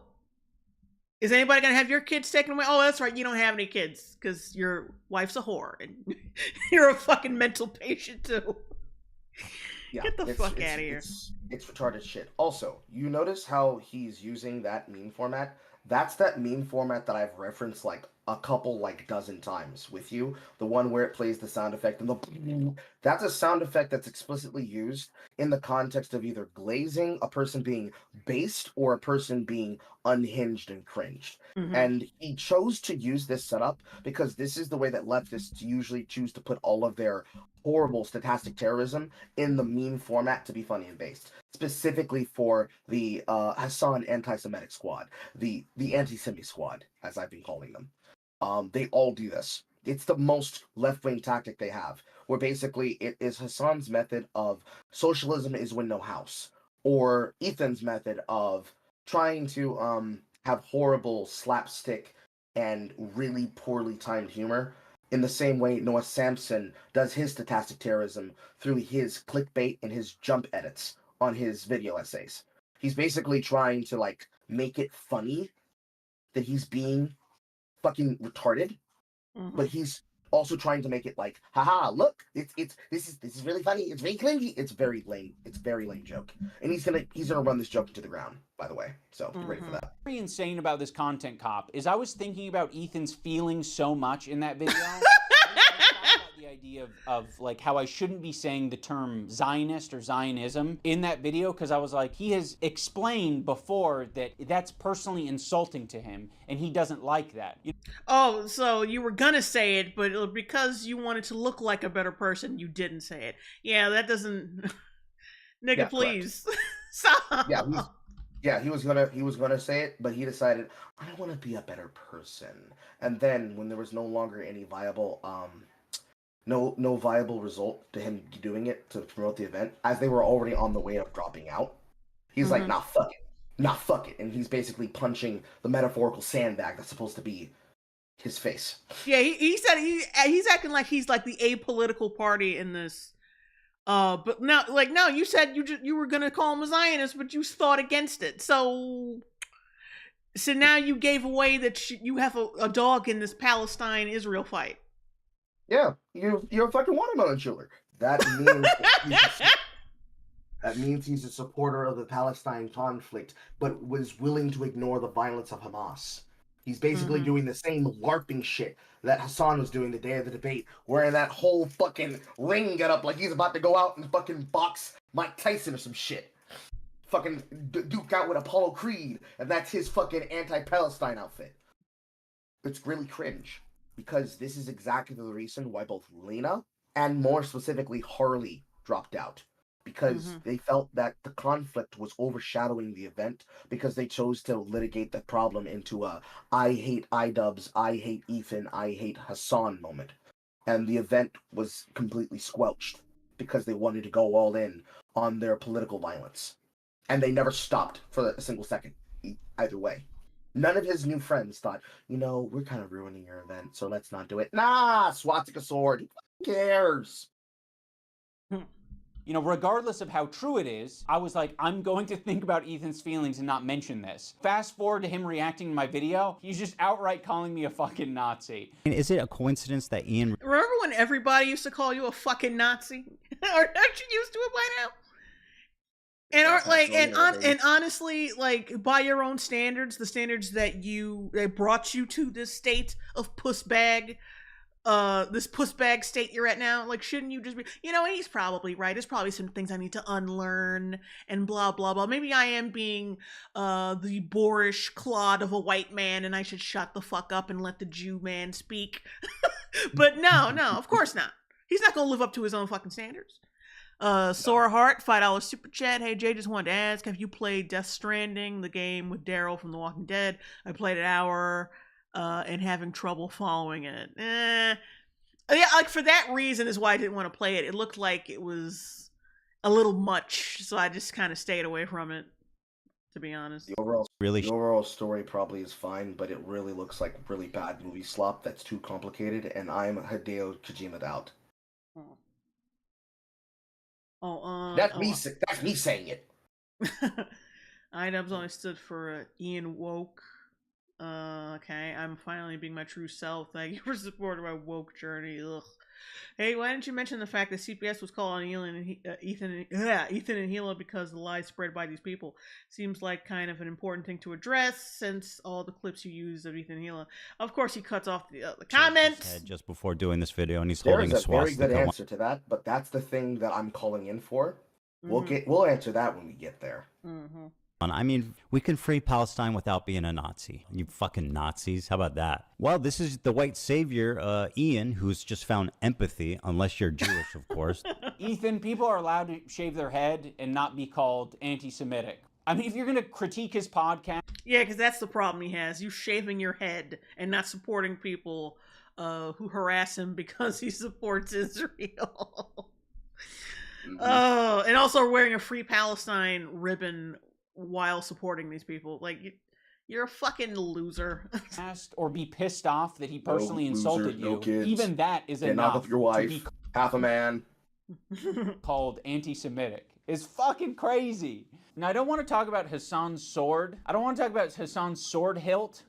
Is anybody gonna have your kids taken away? Oh, that's right, you don't have any kids, because your wife's a whore, and you're a fucking mental patient, too. Yeah, Get the fuck out of here. It's retarded shit. Also, you notice how he's using that meme format? That's that meme format that I've referenced a couple dozen times with you. The one where it plays the sound effect and the that's a sound effect that's explicitly used in the context of either glazing a person being based or a person being unhinged and cringed. And he chose to use this setup because this is the way that leftists usually choose to put all of their horrible stochastic terrorism in the meme format to be funny and based, specifically for the Hassan anti-Semitic squad, the anti-Semi squad, as I've been calling them. They all do this. It's the most left-wing tactic they have, where basically it is Hassan's method of socialism is win no house, or Ethan's method of trying to have horrible slapstick and really poorly timed humor, in the same way Noah Sampson does his stochastic terrorism through his clickbait and his jump edits on his video essays. He's basically trying to make it funny that he's being fucking retarded, but he's also trying to make it haha, look, this is really funny, it's very cringy, it's very lame joke, and he's gonna run this joke into the ground, by the way, so get ready for that. Very insane about this content cop is I was thinking about Ethan's feelings so much in that video. The idea of how I shouldn't be saying the term Zionist or Zionism in that video, because I was he has explained before that that's personally insulting to him and he doesn't like that. Oh, so you were gonna say it, but because you wanted to look like a better person, you didn't say it. Yeah, that doesn't... Nigga, Yeah, please. Stop. Yeah, he was gonna say it, but he decided, I want to be a better person. And then when there was no longer any viable no viable result to him doing it to promote the event, as they were already on the way of dropping out, he's like, nah, fuck it. And he's basically punching the metaphorical sandbag that's supposed to be his face. Yeah, he said he's acting like he's like the apolitical party in this. But now, like, no, you said you were gonna call him a Zionist, but you thought against it. So now you gave away that you have a dog in this Palestine-Israel fight. Yeah, you're a fucking watermelon chiller. That means he's a supporter of the Palestine conflict, but was willing to ignore the violence of Hamas. He's basically doing the same LARPing shit that Hassan was doing the day of the debate, wearing that whole fucking ring get up like he's about to go out and fucking box Mike Tyson or some shit. Fucking duke out with Apollo Creed, and that's his fucking anti-Palestine outfit. It's really cringe, because this is exactly the reason why both Lena and more specifically Harley dropped out. Because they felt that the conflict was overshadowing the event, because they chose to litigate the problem into a I hate iDubbbz, I hate Ethan, I hate Hassan moment. And the event was completely squelched because they wanted to go all in on their political violence. And they never stopped for a single second, either way. None of his new friends thought, we're kind of ruining your event, so let's not do it. Nah, swastika sword. Who cares? Regardless of how true it is, I was like, I'm going to think about Ethan's feelings and not mention this. Fast forward to him reacting to my video, he's just outright calling me a fucking Nazi. Is it a coincidence that Ian... Remember when everybody used to call you a fucking Nazi? Aren't you used to it by now? And honestly, like, by your own standards, the standards that brought you to this state of pussbag, this pussbag state you're at now, like, shouldn't you just be, and he's probably right. There's probably some things I need to unlearn and blah, blah, blah. Maybe I am being the boorish clod of a white man and I should shut the fuck up and let the Jew man speak. But no, of course not. He's not going to live up to his own fucking standards. Sora Hart, $5 super chat. Hey Jay, just wanted to ask, have you played Death Stranding, the game with Daryl from The Walking Dead? I played an hour and having trouble following it. Yeah, like for that reason is why I didn't want to play it. It looked like it was a little much, so I just kind of stayed away from it, to be honest. The overall story probably is fine, but it really looks like really bad movie slop that's too complicated, and I'm Hideo Kojima'd out. That's me saying it. iDubbbz only stood for Ian Woke. Okay, I'm finally being my true self. Thank you for supporting my woke journey. Ugh. Hey, why didn't you mention the fact that CPS was called on Ethan and Hila because the lies spread by these people? Seems like kind of an important thing to address since all the clips you use of Ethan and Hila. Of course, he cuts off the comments just before doing this video, and he's holding a swastika. Very good answer to that, but that's the thing that I'm calling in for. We'll answer that when we get there. I mean, we can free Palestine without being a Nazi. You fucking Nazis. How about that? Well, this is the white savior, Ian, who's just found empathy, unless you're Jewish, of course. Ethan, people are allowed to shave their head and not be called anti-Semitic. I mean, if you're going to critique his podcast... Yeah, because that's the problem he has. You shaving your head and not supporting people who harass him because he supports Israel. Oh, and also wearing a Free Palestine ribbon while supporting these people. Like, you're a fucking loser. Or be pissed off that he personally insulted you. Kids. Even that is enough. Knock up your wife. Half a man. Called anti-Semitic. It's fucking crazy. Now, I don't want to talk about Hassan's sword. I don't want to talk about Hassan's sword hilt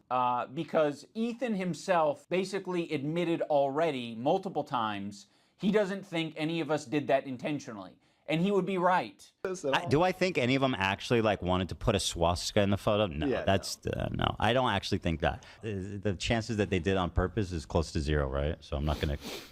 because Ethan himself basically admitted already multiple times he doesn't think any of us did that intentionally. And he would be right. Do I think any of them actually wanted to put a swastika in the photo? No, no. I don't actually think that. The chances that they did on purpose is close to zero, right? So I'm not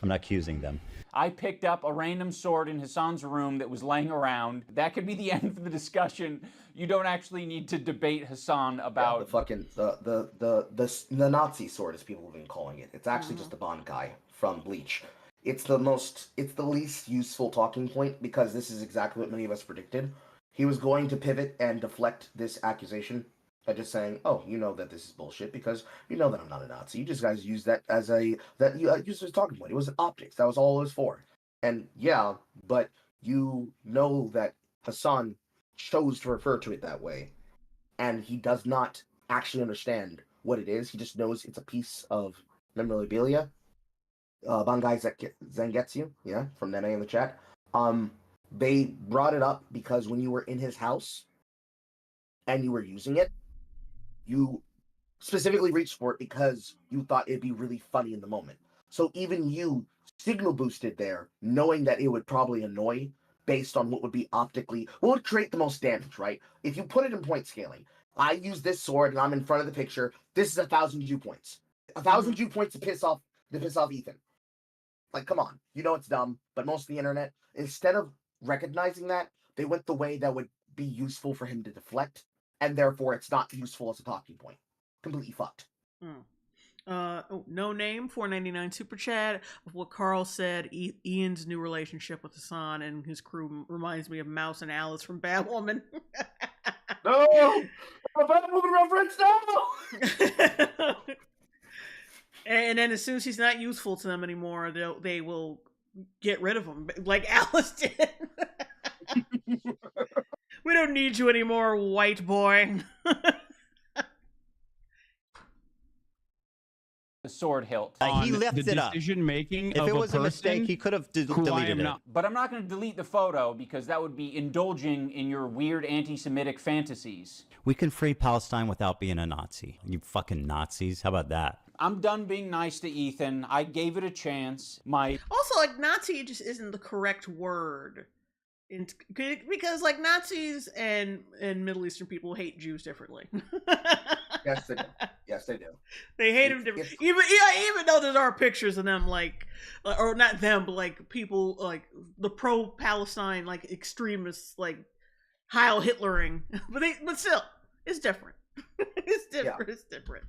accusing them. I picked up a random sword in Hassan's room that was laying around. That could be the end of the discussion. You don't actually need to debate Hassan about the Nazi sword, as people have been calling it. It's actually just a Bankai from Bleach. It's the least useful talking point because this is exactly what many of us predicted. He was going to pivot and deflect this accusation by just saying, "Oh, you know that this is bullshit because you know that I'm not a Nazi. You just guys use that as use as a talking point. It was optics. That was all it was for." And yeah, but you know that Hassan chose to refer to it that way, and he does not actually understand what it is. He just knows it's a piece of memorabilia. Bangai Zangetsu, yeah, from Nene in the chat. They brought it up because when you were in his house and you were using it, you specifically reached for it because you thought it'd be really funny in the moment. So even you signal boosted there, knowing that it would probably annoy based on what would be optically, what would create the most damage, right? If you put it in point scaling, I use this sword and I'm in front of the picture. This is 1,000 Jew points. 1,000 Jew points to piss off Ethan. Like, come on, you know it's dumb, but most of the internet, instead of recognizing that, they went the way that would be useful for him to deflect, and therefore it's not useful as a talking point. Completely fucked. No name, $4.99 super chat of what Carl said. Ian's new relationship with Hassan and his crew reminds me of Mouse and Alice from Batwoman. No, a Batwoman reference, no. And then as soon as he's not useful to them anymore, they will get rid of him, like Alice did. We don't need you anymore, white boy. The sword hilt. He left the it up. decision making If of it was a person mistake, he could have who I deleted am it. not. But I'm not going to delete the photo because that would be indulging in your weird anti-Semitic fantasies. We can free Palestine without being a Nazi. You fucking Nazis. How about that? I'm done being nice to Ethan. I gave it a chance. Also, like, Nazi just isn't the correct word. Because, like, Nazis and Middle Eastern people hate Jews differently. Yes, they do. Yes, they do. They hate them differently. Even though there are pictures of them, like, or not them, but, like, people, like, the pro-Palestine, like, extremists, like, Heil Hitlering. But still, it's different. It's different. Yeah. It's different.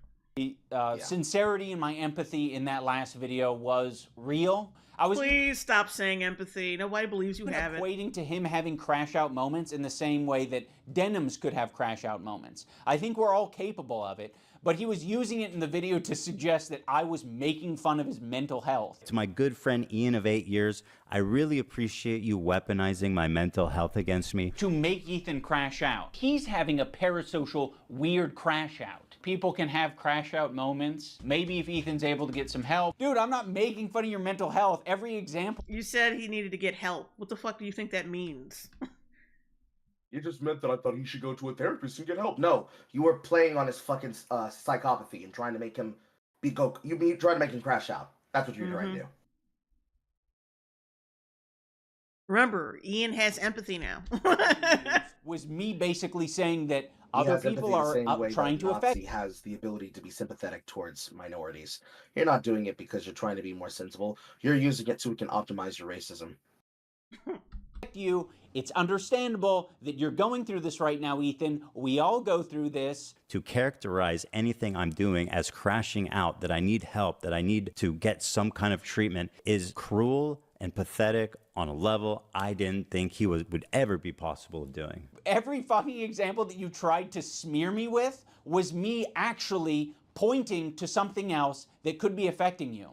Sincerity and my empathy in that last video was real. Please stop saying empathy. Nobody believes you have it. Equating to him having crash out moments in the same way that denims could have crash out moments. I think we're all capable of it, but he was using it in the video to suggest that I was making fun of his mental health. To my good friend Ian of 8 years, I really appreciate you weaponizing my mental health against me. To make Ethan crash out. He's having a parasocial weird crash out. People can have crash out moments. Maybe if Ethan's able to get some help. Dude, I'm not making fun of your mental health. Every example. You said he needed to get help. What the fuck do you think that means? You just meant that I thought he should go to a therapist and get help. No, you were playing on his fucking psychopathy and trying to make him trying to make him crash out. That's what you were trying to do. Remember, Ian has empathy now. Was me basically saying that other people are trying to affect. He has the ability to be sympathetic towards minorities. You're not doing it because you're trying to be more sensible. You're using it so we can optimize your racism. It's understandable that you're going through this right now, Ethan. We all go through this. To characterize anything I'm doing as crashing out, that I need help, that I need to get some kind of treatment, is cruel and pathetic on a level I didn't think he would ever be possible of doing. Every fucking example that you tried to smear me with was me actually pointing to something else that could be affecting you.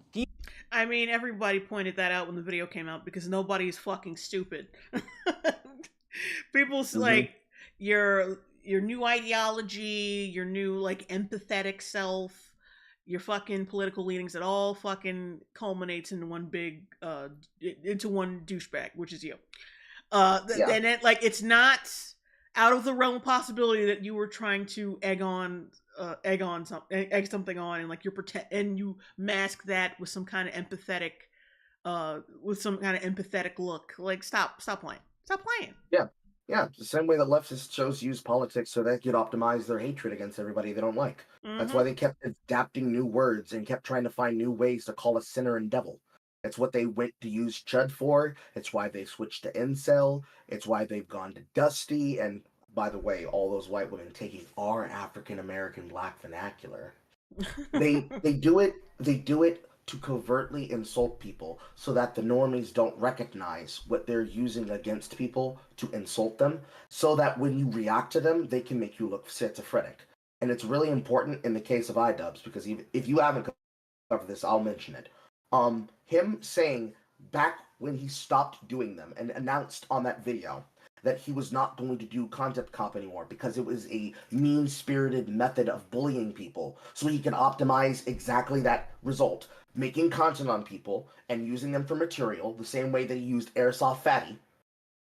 I mean, everybody pointed that out when the video came out because nobody's fucking stupid. People's like your new ideology, your new like empathetic self, your fucking political leanings, it all fucking culminates into one big into one douchebag, which is you. And it, like, it's not out of the realm of possibility that you were trying to egg something on, and like you mask that with some kind of empathetic look. Like, stop playing. Yeah, the same way that leftist shows use politics so they could optimize their hatred against everybody they don't like. That's why they kept adapting new words and kept trying to find new ways to call a sinner and devil. It's what they went to use Chud for. It's why they switched to incel. It's why they've gone to Dusty. And by the way, all those white women taking our African-American black vernacular. They do it to covertly insult people so that the normies don't recognize what they're using against people to insult them, so that when you react to them, they can make you look schizophrenic. And it's really important in the case of iDubbbz, because if you haven't covered this, I'll mention it. Him saying back when he stopped doing them and announced on that video that he was not going to do content cop anymore because it was a mean-spirited method of bullying people. So he can optimize exactly that result, making content on people and using them for material the same way that he used Airsoft Fatty.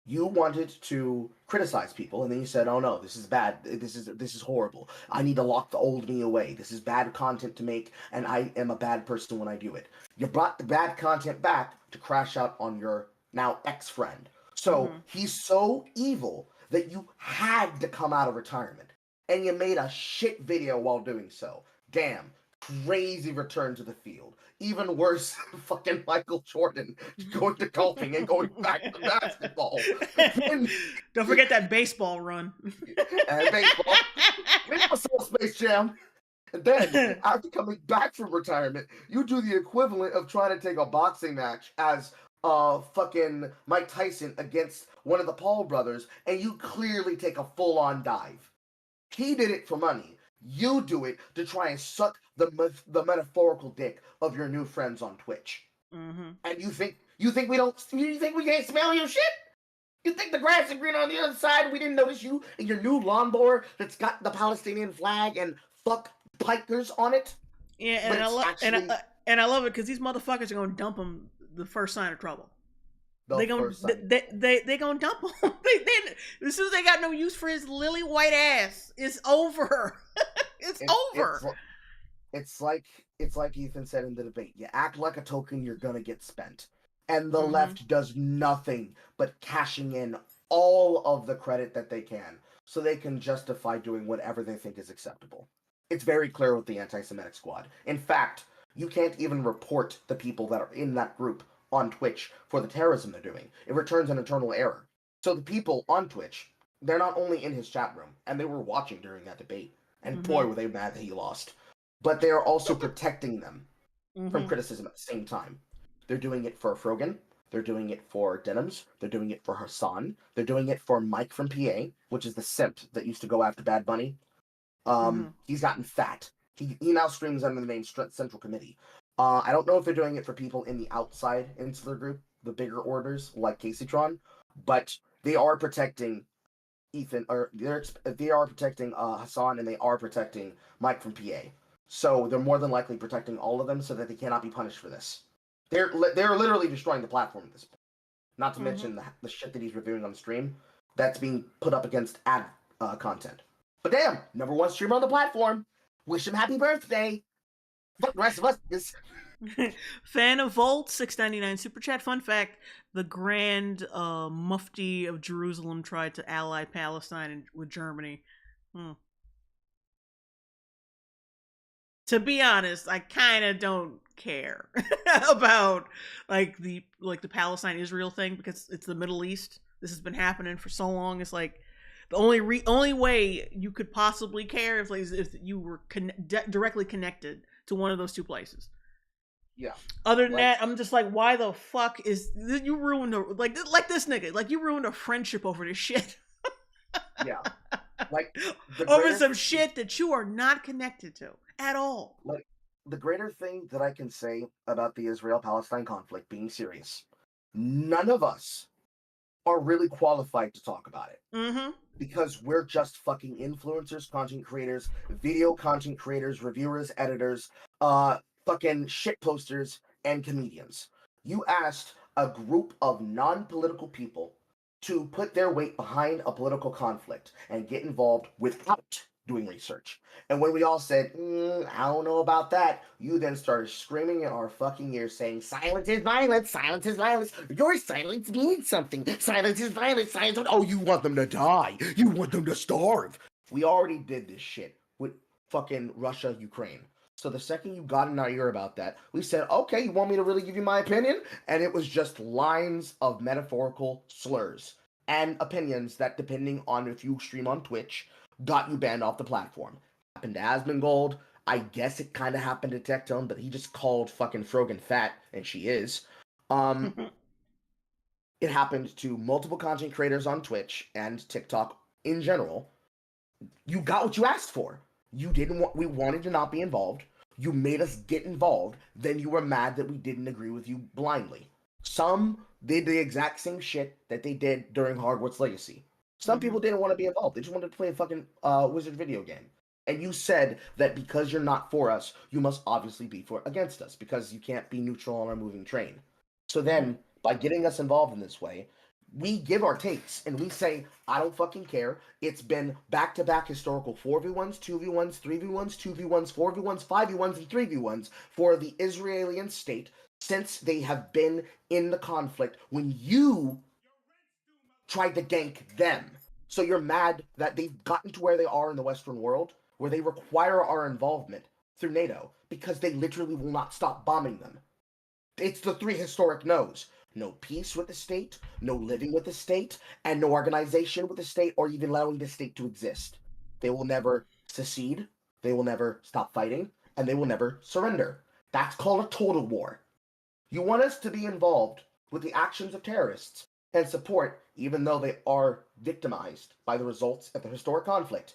You wanted to criticize people, and then you said, "Oh no, this is bad. This is horrible. I need to lock the old me away. This is bad content to make, and I am a bad person when I do it." You brought the bad content back to crash out on your now ex-friend. So he's so evil that you had to come out of retirement, and you made a shit video while doing so. Damn, crazy return to the field. Even worse, fucking Michael Jordan going to golfing and going back to basketball. Don't forget that baseball run. And baseball. Maybe I saw Space Jam. And then, after coming back from retirement, you do the equivalent of trying to take a boxing match as fucking Mike Tyson against one of the Paul brothers, and you clearly take a full-on dive. He did it for money. You do it to try and suck the metaphorical dick of your new friends on Twitch. And you think we can't smell your shit? You think the grass is green on the other side? We didn't notice you and your new lawnmower that's got the Palestinian flag and fuck pikers on it? Yeah, and I love it because these motherfuckers are gonna dump him the first sign of trouble. They gonna dump him. As soon as they got no use for his lily white ass, it's over. It's over. It's like Ethan said in the debate. You act like a token, you're gonna get spent. And the left does nothing but cashing in all of the credit that they can, so they can justify doing whatever they think is acceptable. It's very clear with the anti-Semitic squad. In fact, you can't even report the people that are in that group on Twitch for the terrorism they're doing. It returns an eternal error. So the people on Twitch, they're not only in his chat room, and they were watching during that debate, and boy were they mad that he lost, but they are also protecting them from criticism at the same time. They're doing it for Frogan, they're doing it for Denims, they're doing it for Hassan, they're doing it for Mike from PA, which is the simp that used to go after Bad Bunny. He's gotten fat. He now streams under the name Central Committee. I don't know if they're doing it for people in the outside Insular group, the bigger orders like Caseytron, but they are protecting Ethan, or they are protecting Hassan, and they are protecting Mike from PA. So they're more than likely protecting all of them so that they cannot be punished for this. They're literally destroying the platform at this point. Not to mention the shit that he's reviewing on the stream that's being put up against ad content. But damn, number one streamer on the platform. Wish him happy birthday. Fuck the rest of us. Fan of Volt, $6.99 super chat. Fun fact: the Grand Mufti of Jerusalem tried to ally Palestine with Germany. To be honest, I kind of don't care about the Palestine-Israel thing because it's the Middle East. This has been happening for so long. It's like the only way you could possibly care if you were directly connected to one of those two places. Yeah. Other than that, I'm just like, why the fuck is you ruined like this nigga? Like, you ruined a friendship over this shit. Yeah. Like over some shit that you are not connected to at all. Like, the greater thing that I can say about the Israel-Palestine conflict being serious, none of us are really qualified to talk about it. Because we're just fucking influencers, content creators, video content creators, reviewers, editors, fucking shit posters, and comedians. You asked a group of non-political people to put their weight behind a political conflict and get involved without doing research. And when we all said, I don't know about that, you then started screaming in our fucking ears saying, silence is violence, silence is violence, your silence means something, silence is violence, silence is... Oh, you want them to die, you want them to starve. We already did this shit with fucking Russia, Ukraine. So the second you got in our ear about that, we said, okay, you want me to really give you my opinion? And it was just lines of metaphorical slurs and opinions that, depending on if you stream on Twitch, got you banned off the platform. Happened to Asmongold. I guess it kind of happened to Tectone, but he just called fucking Frogan fat, and she is. It happened to multiple content creators on Twitch and TikTok in general. You got what you asked for. You didn't want, we wanted to not be involved. You made us get involved. Then you were mad that we didn't agree with you blindly. Some did the exact same shit that they did during Hogwarts Legacy. Some people didn't want to be involved. They just wanted to play a fucking Wizard video game. And you said that because you're not for us, you must obviously be against us because you can't be neutral on our moving train. So then, by getting us involved in this way, we give our takes and we say, I don't fucking care. It's been back-to-back historical 4v1s, 2v1s, 3v1s, 2v1s, 4v1s, 5v1s, and 3v1s for the Israeli state since they have been in the conflict when you tried to gank them. So you're mad that they've gotten to where they are in the Western world, where they require our involvement through NATO, because they literally will not stop bombing them. It's the 3 historic no's. No peace with the state, no living with the state, and no organization with the state, or even allowing the state to exist. They will never secede, they will never stop fighting, and they will never surrender. That's called a total war. You want us to be involved with the actions of terrorists and support, even though they are victimized by the results of the historic conflict,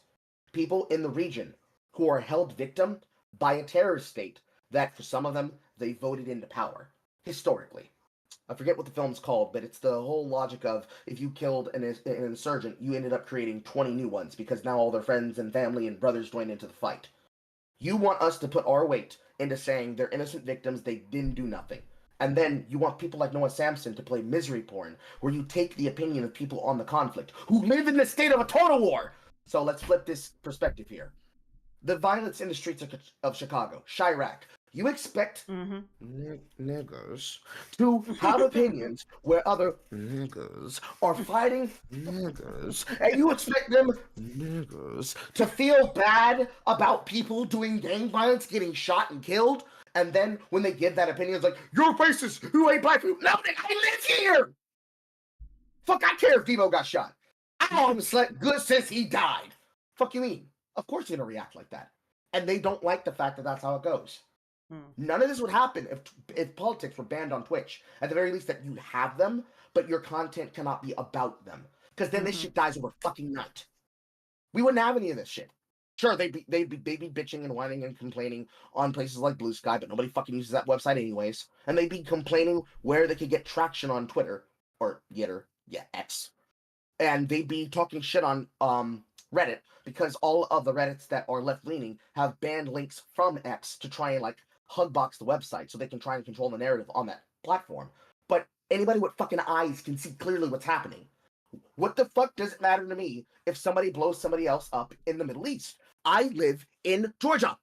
people in the region who are held victim by a terrorist state that, for some of them, they voted into power, historically. I forget what the film's called, but it's the whole logic of if you killed an insurgent, you ended up creating 20 new ones because now all their friends and family and brothers joined into the fight. You want us to put our weight into saying they're innocent victims, they didn't do nothing. And then you want people like Noah Samson to play misery porn, where you take the opinion of people on the conflict who live in the state of a total war. So let's flip this perspective here. The violence in the streets of Chicago, Chirac. You expect niggers to have opinions where other niggers are fighting niggers, and you expect them niggers to feel bad about people doing gang violence, getting shot and killed, and then when they give that opinion, it's like, you're racist, you ain't black people. No, I live here! Fuck, I care if Devo got shot. I haven't slept good since he died. Fuck you mean? Of course you're gonna react like that. And they don't like the fact that that's how it goes. None of this would happen if politics were banned on Twitch. At the very least, that you have them, but your content cannot be about them. Because then this shit dies over fucking night. We wouldn't have any of this shit. Sure, they'd be bitching and whining and complaining on places like Blue Sky, but nobody fucking uses that website anyways. And they'd be complaining where they could get traction on Twitter, or X. And they'd be talking shit on Reddit, because all of the Reddits that are left-leaning have banned links from X to try and, like, hugbox the website so they can try and control the narrative on that platform. But anybody with fucking eyes can see clearly what's happening. What the fuck does it matter to me if somebody blows somebody else up in the Middle East? I live in Georgia.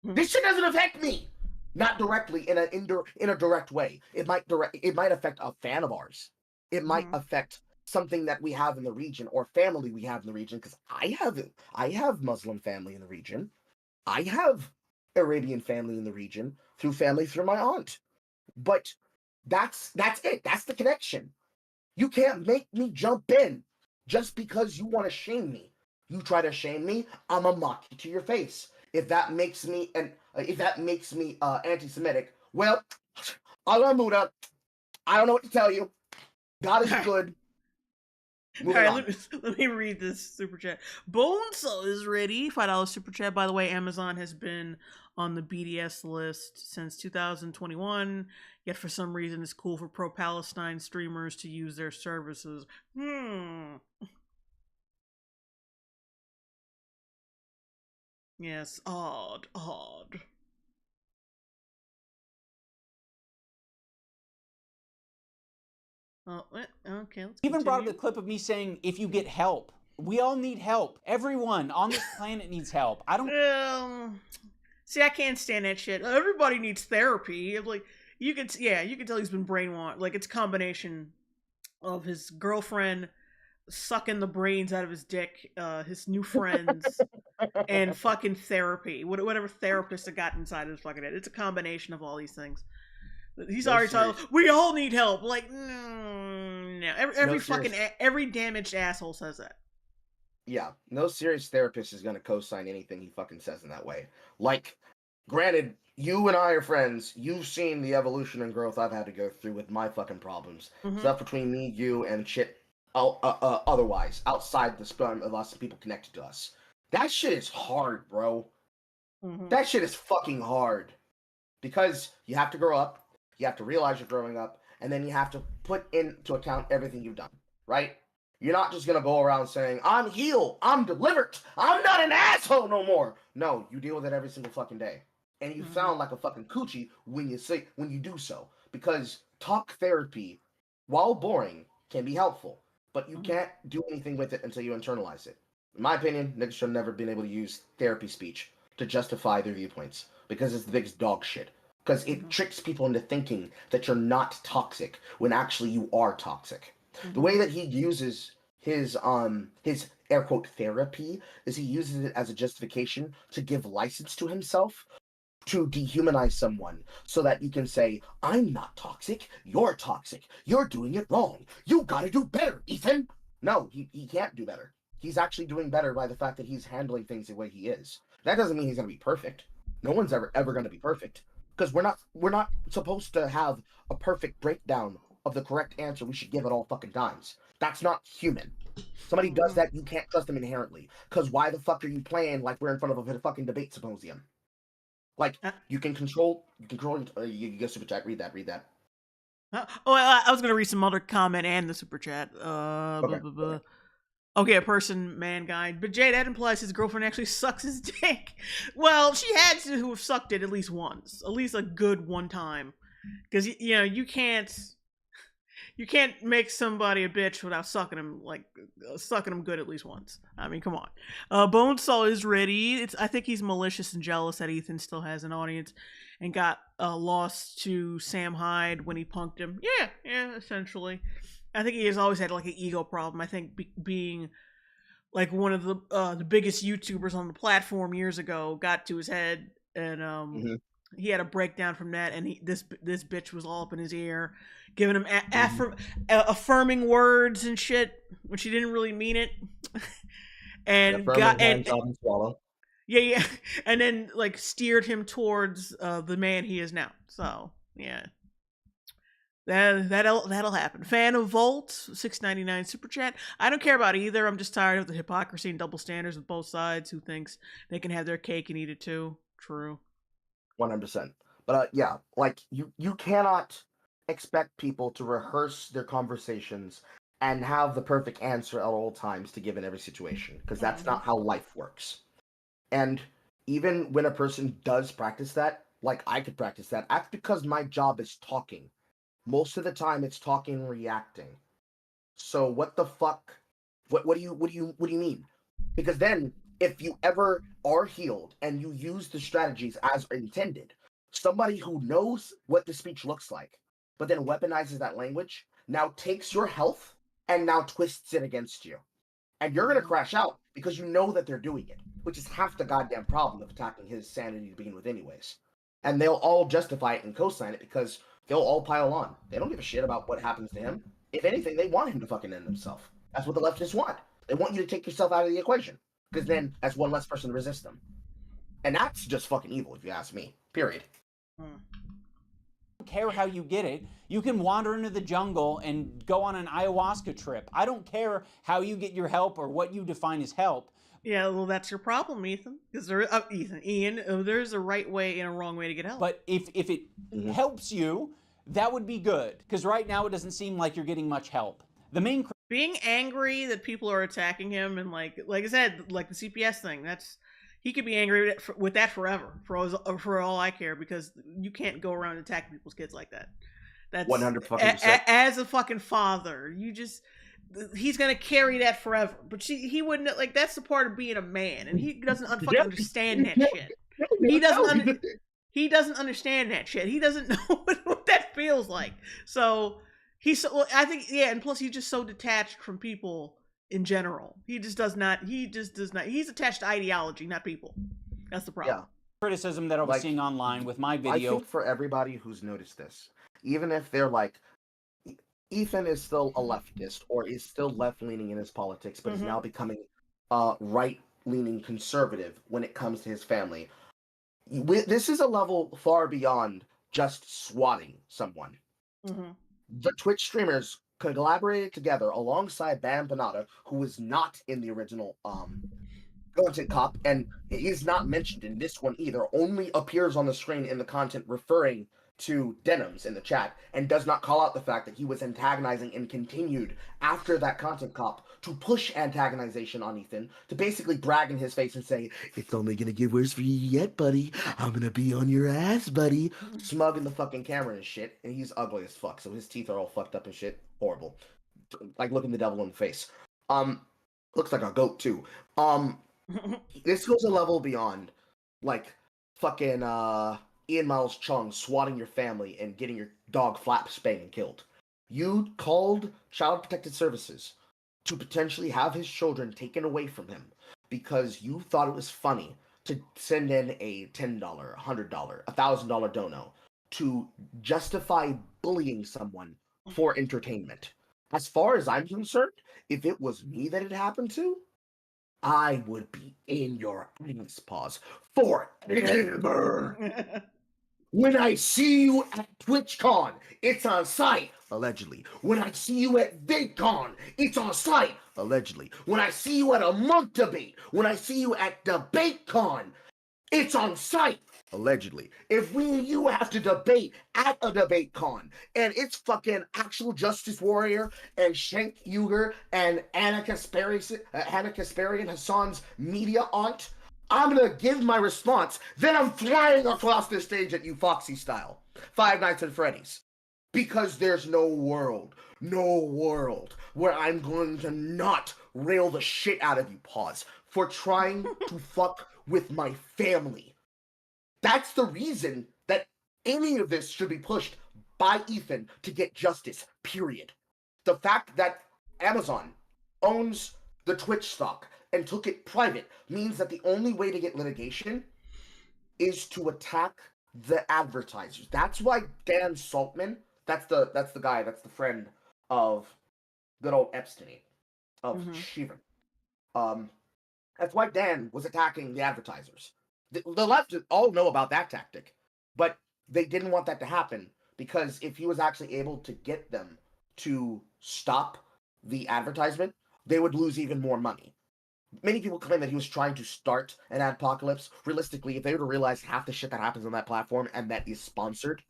This shit doesn't affect me. Not directly, in a direct way. It might affect a fan of ours. It might affect something that we have in the region, or family we have in the region, because I have Muslim family in the region. I have Arabian family in the region through my aunt. But that's it. That's the connection. You can't make me jump in just because you want to shame me. You try to shame me, I'ma mock you to your face. If that makes me anti-Semitic, well, Allah Muda, I don't know what to tell you. God is good. All right, let me read this super chat. Bonesaw is ready. $5 super chat. By the way, Amazon has been on the BDS list since 2021. Yet for some reason, it's cool for pro-Palestine streamers to use their services. Yes, odd. Oh, okay. Let's Even brought up continue. the clip of me saying, if you get help. We all need help. Everyone on this planet needs help. I don't... See, I can't stand that shit. Everybody needs therapy. Like, you can tell he's been brainwashed. Like, it's a combination of his girlfriend sucking the brains out of his dick, his new friends, and fucking therapy. Whatever therapist that got inside his fucking head. It's a combination of all these things. He's already told, we all need help. Like, no. Every damaged asshole says that. Yeah, no serious therapist is going to co-sign anything he fucking says in that way. Like, granted, you and I are friends. You've seen the evolution and growth I've had to go through with my fucking problems. Stuff between me, you, and shit otherwise, outside the span of us and people connected to us. That shit is hard, bro. That shit is fucking hard. Because you have to grow up, you have to realize you're growing up, and then you have to put into account everything you've done, right? You're not just gonna go around saying, I'm healed, I'm delivered, I'm not an asshole no more. No, you deal with it every single fucking day. And you sound like a fucking coochie when you do so. Because talk therapy, while boring, can be helpful. But you can't do anything with it until you internalize it. In my opinion, niggas should have never been able to use therapy speech to justify their viewpoints. Because it's the biggest dog shit. Because it tricks people into thinking that you're not toxic when actually you are toxic. The way that he uses his air quote therapy is he uses it as a justification to give license to himself to dehumanize someone so that you can say, I'm not toxic, you're toxic, you're doing it wrong, you gotta do better, Ethan. No, he can't do better. He's actually doing better by the fact that he's handling things the way he is. That doesn't mean he's gonna be perfect. No one's ever gonna be perfect. Because we're not supposed to have a perfect breakdown of the correct answer we should give at all fucking times. That's not human. Somebody does that, you can't trust them inherently. Because why the fuck are you playing like we're in front of a fucking debate symposium? Like, you can control, you get super chat, read that. I was going to read some other comment and the super chat. Okay, a person, man guide. But Jay, that implies his girlfriend actually sucks his dick. Well, she had to have sucked it at least once. At least a good one time. Because, you know, you can't make somebody a bitch without sucking him good at least once. I mean, come on. Bonesaw is ready. I think he's malicious and jealous that Ethan still has an audience and got lost to Sam Hyde when he punked him. Yeah, essentially. I think he has always had like an ego problem. I think being like one of the biggest YouTubers on the platform years ago got to his head, and he had a breakdown from that. And this bitch was all up in his ear, giving him affirming words and shit when she didn't really mean it, and yeah, and then like steered him towards the man he is now. So yeah. That'll happen. Fan of Volt, $6.99 super chat. I don't care about either. I'm just tired of the hypocrisy and double standards with both sides. Who thinks they can have their cake and eat it too? True. 100%. But yeah, like you cannot expect people to rehearse their conversations and have the perfect answer at all times to give in every situation, because that's not how life works. And even when a person does practice that, like I could practice that, that's because my job is talking. Most of the time, it's talking and reacting. So what the fuck? What do you mean? Because then, if you ever are healed and you use the strategies as intended, somebody who knows what the speech looks like, but then weaponizes that language, now takes your health and now twists it against you, and you're gonna crash out because you know that they're doing it, which is half the goddamn problem of attacking his sanity to begin with, anyways. And they'll all justify it and co-sign it because they'll all pile on. They don't give a shit about what happens to him. If anything, they want him to fucking end himself. That's what the leftists want. They want you to take yourself out of the equation. Because then that's one less person to resist them. And that's just fucking evil, if you ask me. Period. I don't care how you get it. You can wander into the jungle and go on an ayahuasca trip. I don't care how you get your help or what you define as help. Yeah, well, that's your problem, Ethan. Because Ian, there's a right way and a wrong way to get help. But if it helps you, that would be good. Because right now it doesn't seem like you're getting much help. The main being angry that people are attacking him, and like I said, like the CPS thing, he could be angry with that forever, for all I care, because you can't go around attacking people's kids like that. That's 100%. As a fucking father, he's gonna carry that forever. But he wouldn't, like, that's the part of being a man, and he doesn't fucking understand that shit. He doesn't understand that shit. He doesn't know what that feels like. So I think, yeah, and plus he's just so detached from people in general. He just does not. He's attached to ideology, not people. That's the problem. Yeah. Criticism that I was seeing online with my video. I think for everybody who's noticed this, even if they're like, Ethan is still a leftist or is still left-leaning in his politics, but is now becoming right-leaning conservative when it comes to his family. This is a level far beyond just swatting someone. The Twitch streamers collaborated together alongside Bam Panada, who was not in the original content cop, and he's not mentioned in this one either, only appears on the screen in the content referring to Denims in the chat and does not call out the fact that he was antagonizing and continued after that content cop to push antagonization on Ethan, to basically brag in his face and say, "It's only gonna get worse for you yet, buddy. I'm gonna be on your ass, buddy." Smug in the fucking camera and shit, and he's ugly as fuck, so his teeth are all fucked up and shit. Horrible. Like looking the devil in the face. Looks like a goat too. This goes a level beyond, like, fucking, Ian Miles Chung swatting your family and getting your dog Flap spayed and killed. You called Child Protective Services to potentially have his children taken away from him because you thought it was funny to send in a $10, $100, $1,000 dono to justify bullying someone for entertainment. As far as I'm concerned, if it was me that it happened to, I would be in your ass, pause, forever. When I see you at TwitchCon, it's on site, allegedly. When I see you at VidCon, it's on site, allegedly. When I see you at a monk debate, when I see you at DebateCon, it's on site, allegedly. If we and you have to debate at a DebateCon, and it's fucking Actual Justice Warrior and Shank Uger and Anna Kasparian Hassan's media aunt, I'm gonna give my response, then I'm flying across the stage at you Foxy style. Five Nights at Freddy's. Because there's no world where I'm going to not rail the shit out of you, pause, for trying to fuck with my family. That's the reason that any of this should be pushed by Ethan to get justice, period. The fact that Amazon owns the Twitch stock and took it private means that the only way to get litigation is to attack the advertisers. That's why Dan Saltman, that's the guy, that's the friend of good old Epstein, of Shiva. That's why Dan was attacking the advertisers. The left all know about that tactic, but they didn't want that to happen because if he was actually able to get them to stop the advertisement, they would lose even more money. Many people claim that he was trying to start an adpocalypse. Realistically, if they were to realize half the shit that happens on that platform and that is sponsored,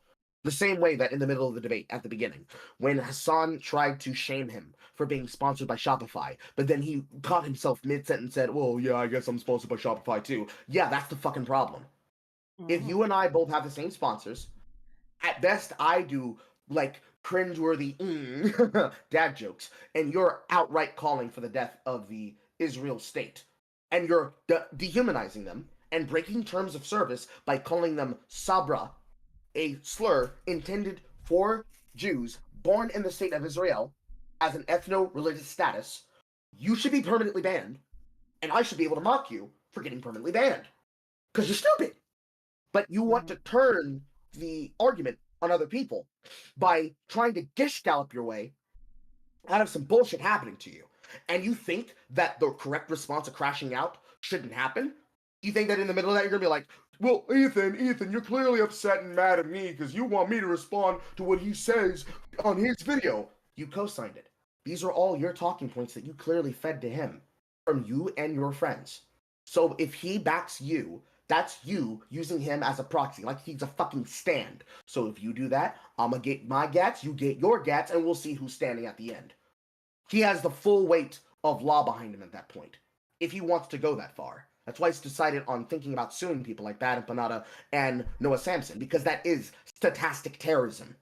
the same way that in the middle of the debate at the beginning, when Hassan tried to shame him for being sponsored by Shopify, but then he caught himself mid-sentence and said, "Well, yeah, I guess I'm sponsored by Shopify too." Yeah, that's the fucking problem. If you and I both have the same sponsors, at best I do, like, cringeworthy dad jokes, and you're outright calling for the death of the Israel state, and you're dehumanizing them and breaking terms of service by calling them Sabra, a slur intended for Jews born in the state of Israel as an ethno-religious status, you should be permanently banned, and I should be able to mock you for getting permanently banned. Because you're stupid. But you want to turn the argument on other people by trying to gish-gallop your way out of some bullshit happening to you. And you think that the correct response of crashing out shouldn't happen? You think that in the middle of that you're going to be like, "Well, Ethan, you're clearly upset and mad at me because you want me to respond to what he says on his video." You co-signed it. These are all your talking points that you clearly fed to him from you and your friends. So if he backs you, that's you using him as a proxy, like he's a fucking stand. So if you do that, I'm going to get my gats, you get your gats, and we'll see who's standing at the end. He has the full weight of law behind him at that point, if he wants to go that far. That's why he's decided on thinking about suing people like Bad Empanada and Noah Samson, because that is stochastic terrorism.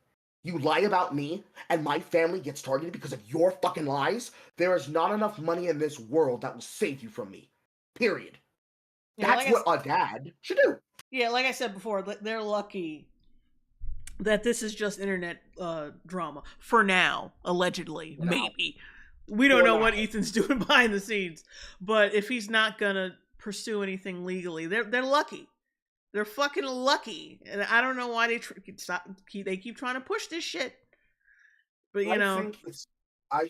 You lie about me, and my family gets targeted because of your fucking lies? There is not enough money in this world that will save you from me. Period. Yeah, That's like what a dad should do. Yeah, like I said before, they're lucky that this is just internet drama. For now, allegedly, maybe. We don't know what Ethan's doing behind the scenes. But if he's not gonna pursue anything legally, they're lucky. They're fucking lucky. And I don't know why they keep trying to push this shit. But you know,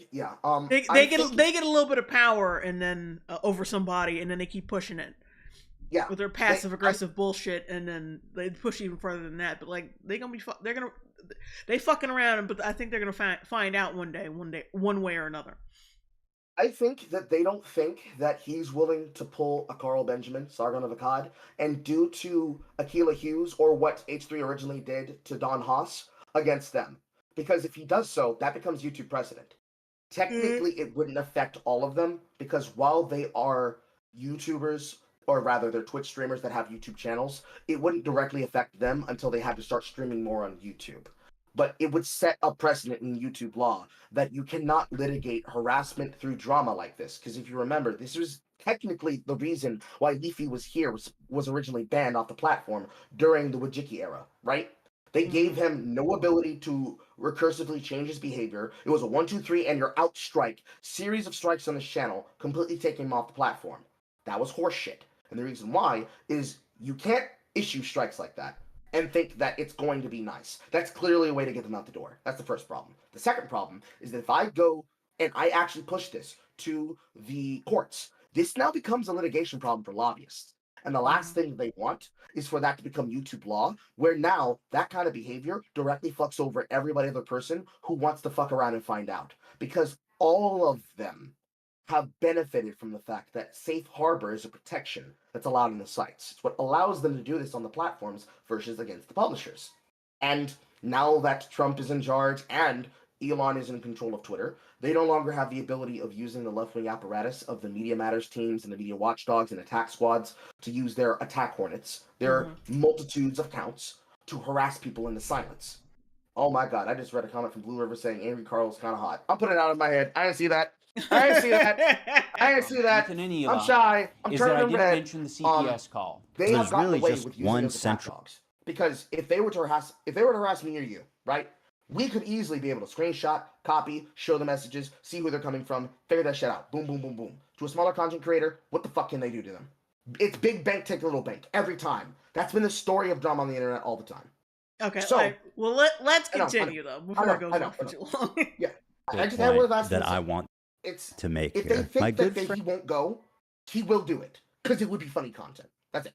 they get a little bit of power and then over somebody, and then they keep pushing it. Yeah, with their passive aggressive bullshit, and then they push even further than that. But like they fucking around, but I think they're gonna find out one day, one way or another. I think that they don't think that he's willing to pull a Carl Benjamin, Sargon of Akkad, and due to Aquila Hughes or what H3 originally did to Don Haas against them. Because if he does so, that becomes YouTube precedent. Technically, it wouldn't affect all of them because while they are YouTubers, or rather they're Twitch streamers that have YouTube channels, it wouldn't directly affect them until they had to start streaming more on YouTube. But it would set a precedent in YouTube law that you cannot litigate harassment through drama like this. Because if you remember, this was technically the reason why Leafy was here, was originally banned off the platform during the Wajiki era, right? They gave him no ability to recursively change his behavior. It was a 1, 2, 3, and you're out strike. Series of strikes on this channel, completely taking him off the platform. That was horseshit. And the reason why is you can't issue strikes like that and think that it's going to be nice. That's clearly a way to get them out the door. That's the first problem. The second problem is that if I go and I actually push this to the courts, this now becomes a litigation problem for lobbyists. And the last thing they want is for that to become YouTube law, where now that kind of behavior directly fucks over every other person who wants to fuck around and find out. Because all of them have benefited from the fact that safe harbor is a protection that's allowed in the sites. It's what allows them to do this on the platforms versus against the publishers. And now that Trump is in charge and Elon is in control of Twitter, they no longer have the ability of using the left-wing apparatus of the Media Matters teams and the media watchdogs and attack squads to use their attack hornets, their multitudes of accounts, to harass people into silence. Oh my god, I just read a comment from Blue River saying Angry Carl is kind of hot. I'm putting it out of my head. I didn't see that. I didn't see that. I didn't see that. I'm shy. I'm is that I turning didn't red. mention the CPS call. They have There's gotten really away just with using one those attack central. dogs. Because if they were to harass me or you, right? We could easily be able to screenshot, copy, show the messages, see who they're coming from, figure that shit out. Boom, boom, boom, boom. To a smaller content creator, what the fuck can they do to them? It's big bank take little bank every time. That's been the story of drama on the internet all the time. Okay, So well, let's I know, continue though before it goes on for too long. Yeah, Good I just had one point last that thing I to say. want It's to make if they here. think My that good he friend won't go, he will do it because it would be funny content. That's it.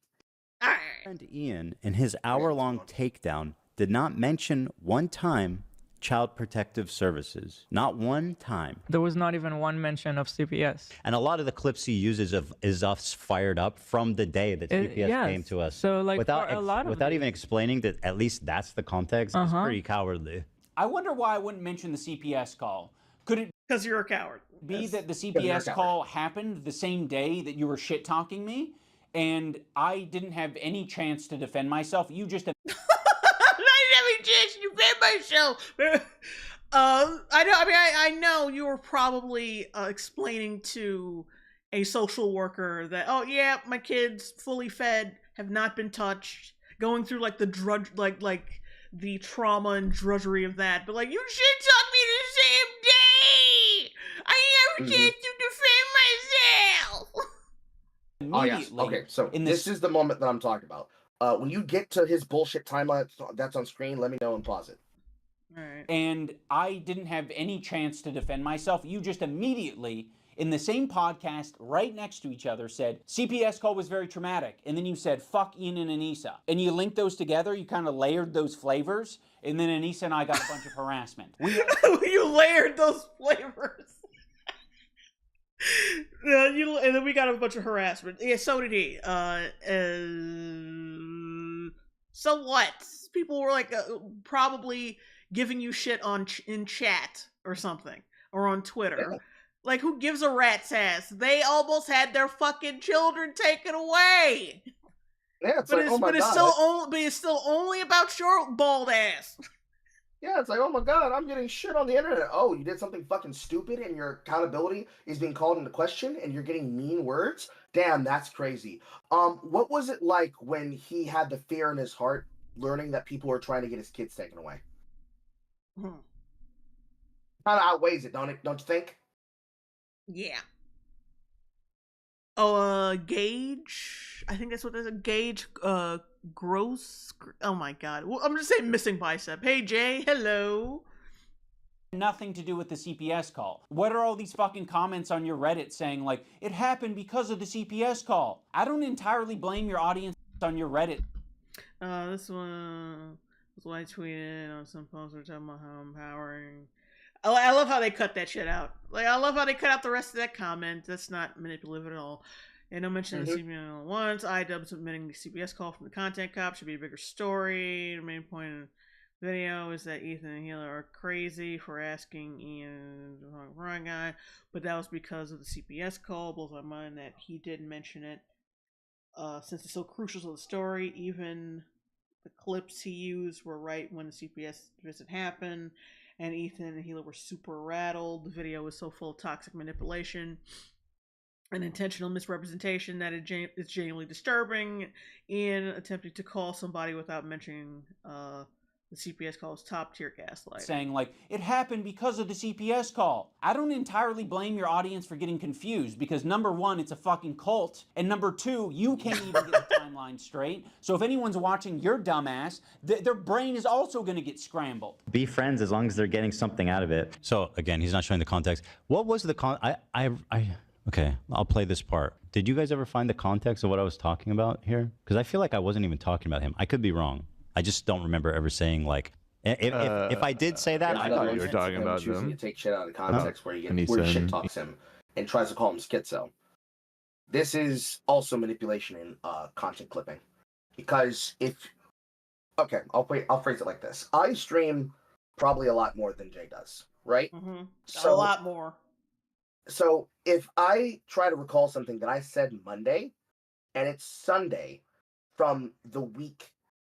Ian, in his hour-long takedown, did not mention one time Child Protective Services. Not one time. There was not even one mention of CPS. And a lot of the clips he uses is us fired up from the day that CPS yes. came to us. So, like, without for a lot of without even explaining that at least that's the context, it's pretty cowardly. I wonder why I wouldn't mention the CPS call. Could it Because you're a coward. be that the you're a CPS coward. call happened the same day that you were shit-talking me, and I didn't have any chance to defend myself? You just I'm not having a chance to defend myself. I know you were probably explaining to a social worker that, oh yeah, my kids fully fed, have not been touched, going through like the like the trauma and drudgery of that. But like, you shit talk me the same day. I never chance to defend myself. Oh yes. immediately Okay, so in this is the moment that I'm talking about. When you get to his bullshit timeline that's on screen, let me know and pause it. All right. and I didn't have any chance to defend myself. You just immediately, in the same podcast, right next to each other, said, CPS call was very traumatic. And then you said, fuck Ian and Anissa. And you linked those together, you kind of layered those flavors, and then Anissa and I got a bunch of harassment. You layered those flavors. And then we got a bunch of harassment. Yeah, so did he. So what? People were like probably giving you shit in chat or something, or on Twitter. Like, who gives a rat's ass? They almost had their fucking children taken away. Yeah, it's like, oh my god. But it's still only about your bald ass. Yeah, it's like, oh my god, I'm getting shit on the internet. Oh, you did something fucking stupid and your accountability is being called into question and you're getting mean words? Damn, that's crazy. What was it like when he had the fear in his heart, learning that people were trying to get his kids taken away? Kind of outweighs it, don't you think? Yeah. Oh, Gage? I think that's what that's Gage, Gross? Oh my god. Well, I'm just saying missing bicep. Hey, Jay, hello. Nothing to do with the CPS call. What are all these fucking comments on your Reddit saying, like, it happened because of the CPS call? I don't entirely blame your audience on your Reddit. This one was what I tweeted on some poster talking about how empowering. I love how they cut that shit out. Like, I love how they cut out the rest of that comment. That's not manipulative at all. And no mention of the CBS once. iDub submitting the CBS call from the content cop should be a bigger story. The main point of the video is that Ethan and Hila are crazy for asking Ian the wrong guy, but that was because of the CPS call. Blows my mind that he didn't mention it. Since it's so crucial to the story, even the clips he used were right when the CPS visit happened, and Ethan and Hila were super rattled. The video was so full of toxic manipulation and intentional misrepresentation that it's genuinely disturbing. Ian attempting to call somebody without mentioning the CPS call is top tier gaslighting. Saying like, it happened because of the CPS call. I don't entirely blame your audience for getting confused because number one, it's a fucking cult. And number two, you can't even get the timeline straight. So if anyone's watching your dumbass, their brain is also going to get scrambled. Be friends as long as they're getting something out of it. So again, he's not showing the context. What was the okay, I'll play this part. Did you guys ever find the context of what I was talking about here? Because I feel like I wasn't even talking about him. I could be wrong. I just don't remember ever saying like, if I did say that, I thought you were talking about choosing them. to take shit out of context where he shit talks him and tries to call him schizo. This is also manipulation in content clipping, because I'll phrase it like this: I stream probably a lot more than Jay does, right? Mm-hmm. So, a lot more. So if I try to recall something that I said Monday, and it's Sunday from the week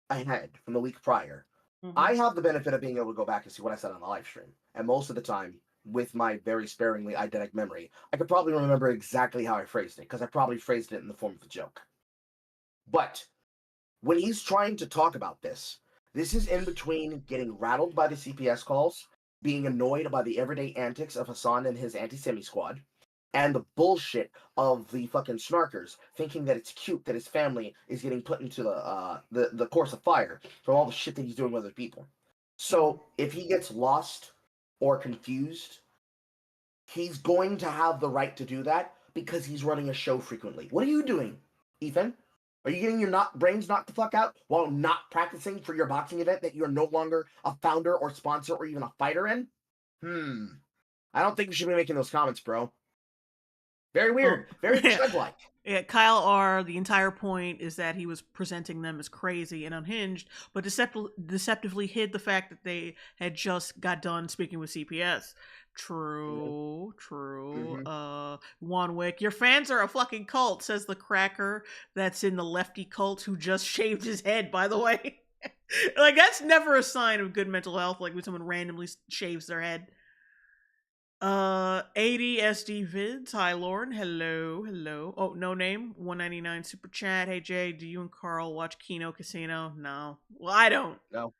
ahead, from the week prior, I have the benefit of being able to go back and see what I said on the live stream. And most of the time, with my very sparingly eidetic memory, I could probably remember exactly how I phrased it, because I probably phrased it in the form of a joke. But when he's trying to talk about this is in between getting rattled by the CPS calls, being annoyed by the everyday antics of Hassan and his anti-semi squad, and the bullshit of the fucking snarkers thinking that it's cute that his family is getting put into the course of fire from all the shit that he's doing with other people. So if he gets lost or confused, he's going to have the right to do that because he's running a show frequently. What are you doing, Ethan? Are you getting your brains knocked the fuck out while not practicing for your boxing event that you're no longer a founder or sponsor or even a fighter in? I don't think you should be making those comments, bro. Very weird. Very chud-like. Yeah, Kyle R., the entire point is that he was presenting them as crazy and unhinged, but deceptively hid the fact that they had just got done speaking with CPS. True. Wanwick, your fans are a fucking cult, says the cracker that's in the lefty cult who just shaved his head, by the way. Like, that's never a sign of good mental health, like when someone randomly shaves their head. 80 SD vids. Hi, Lauren. Hello. Oh, no name. 199 super chat. Hey, Jay, do you and Carl watch Kino Casino? No. Well, I don't. No.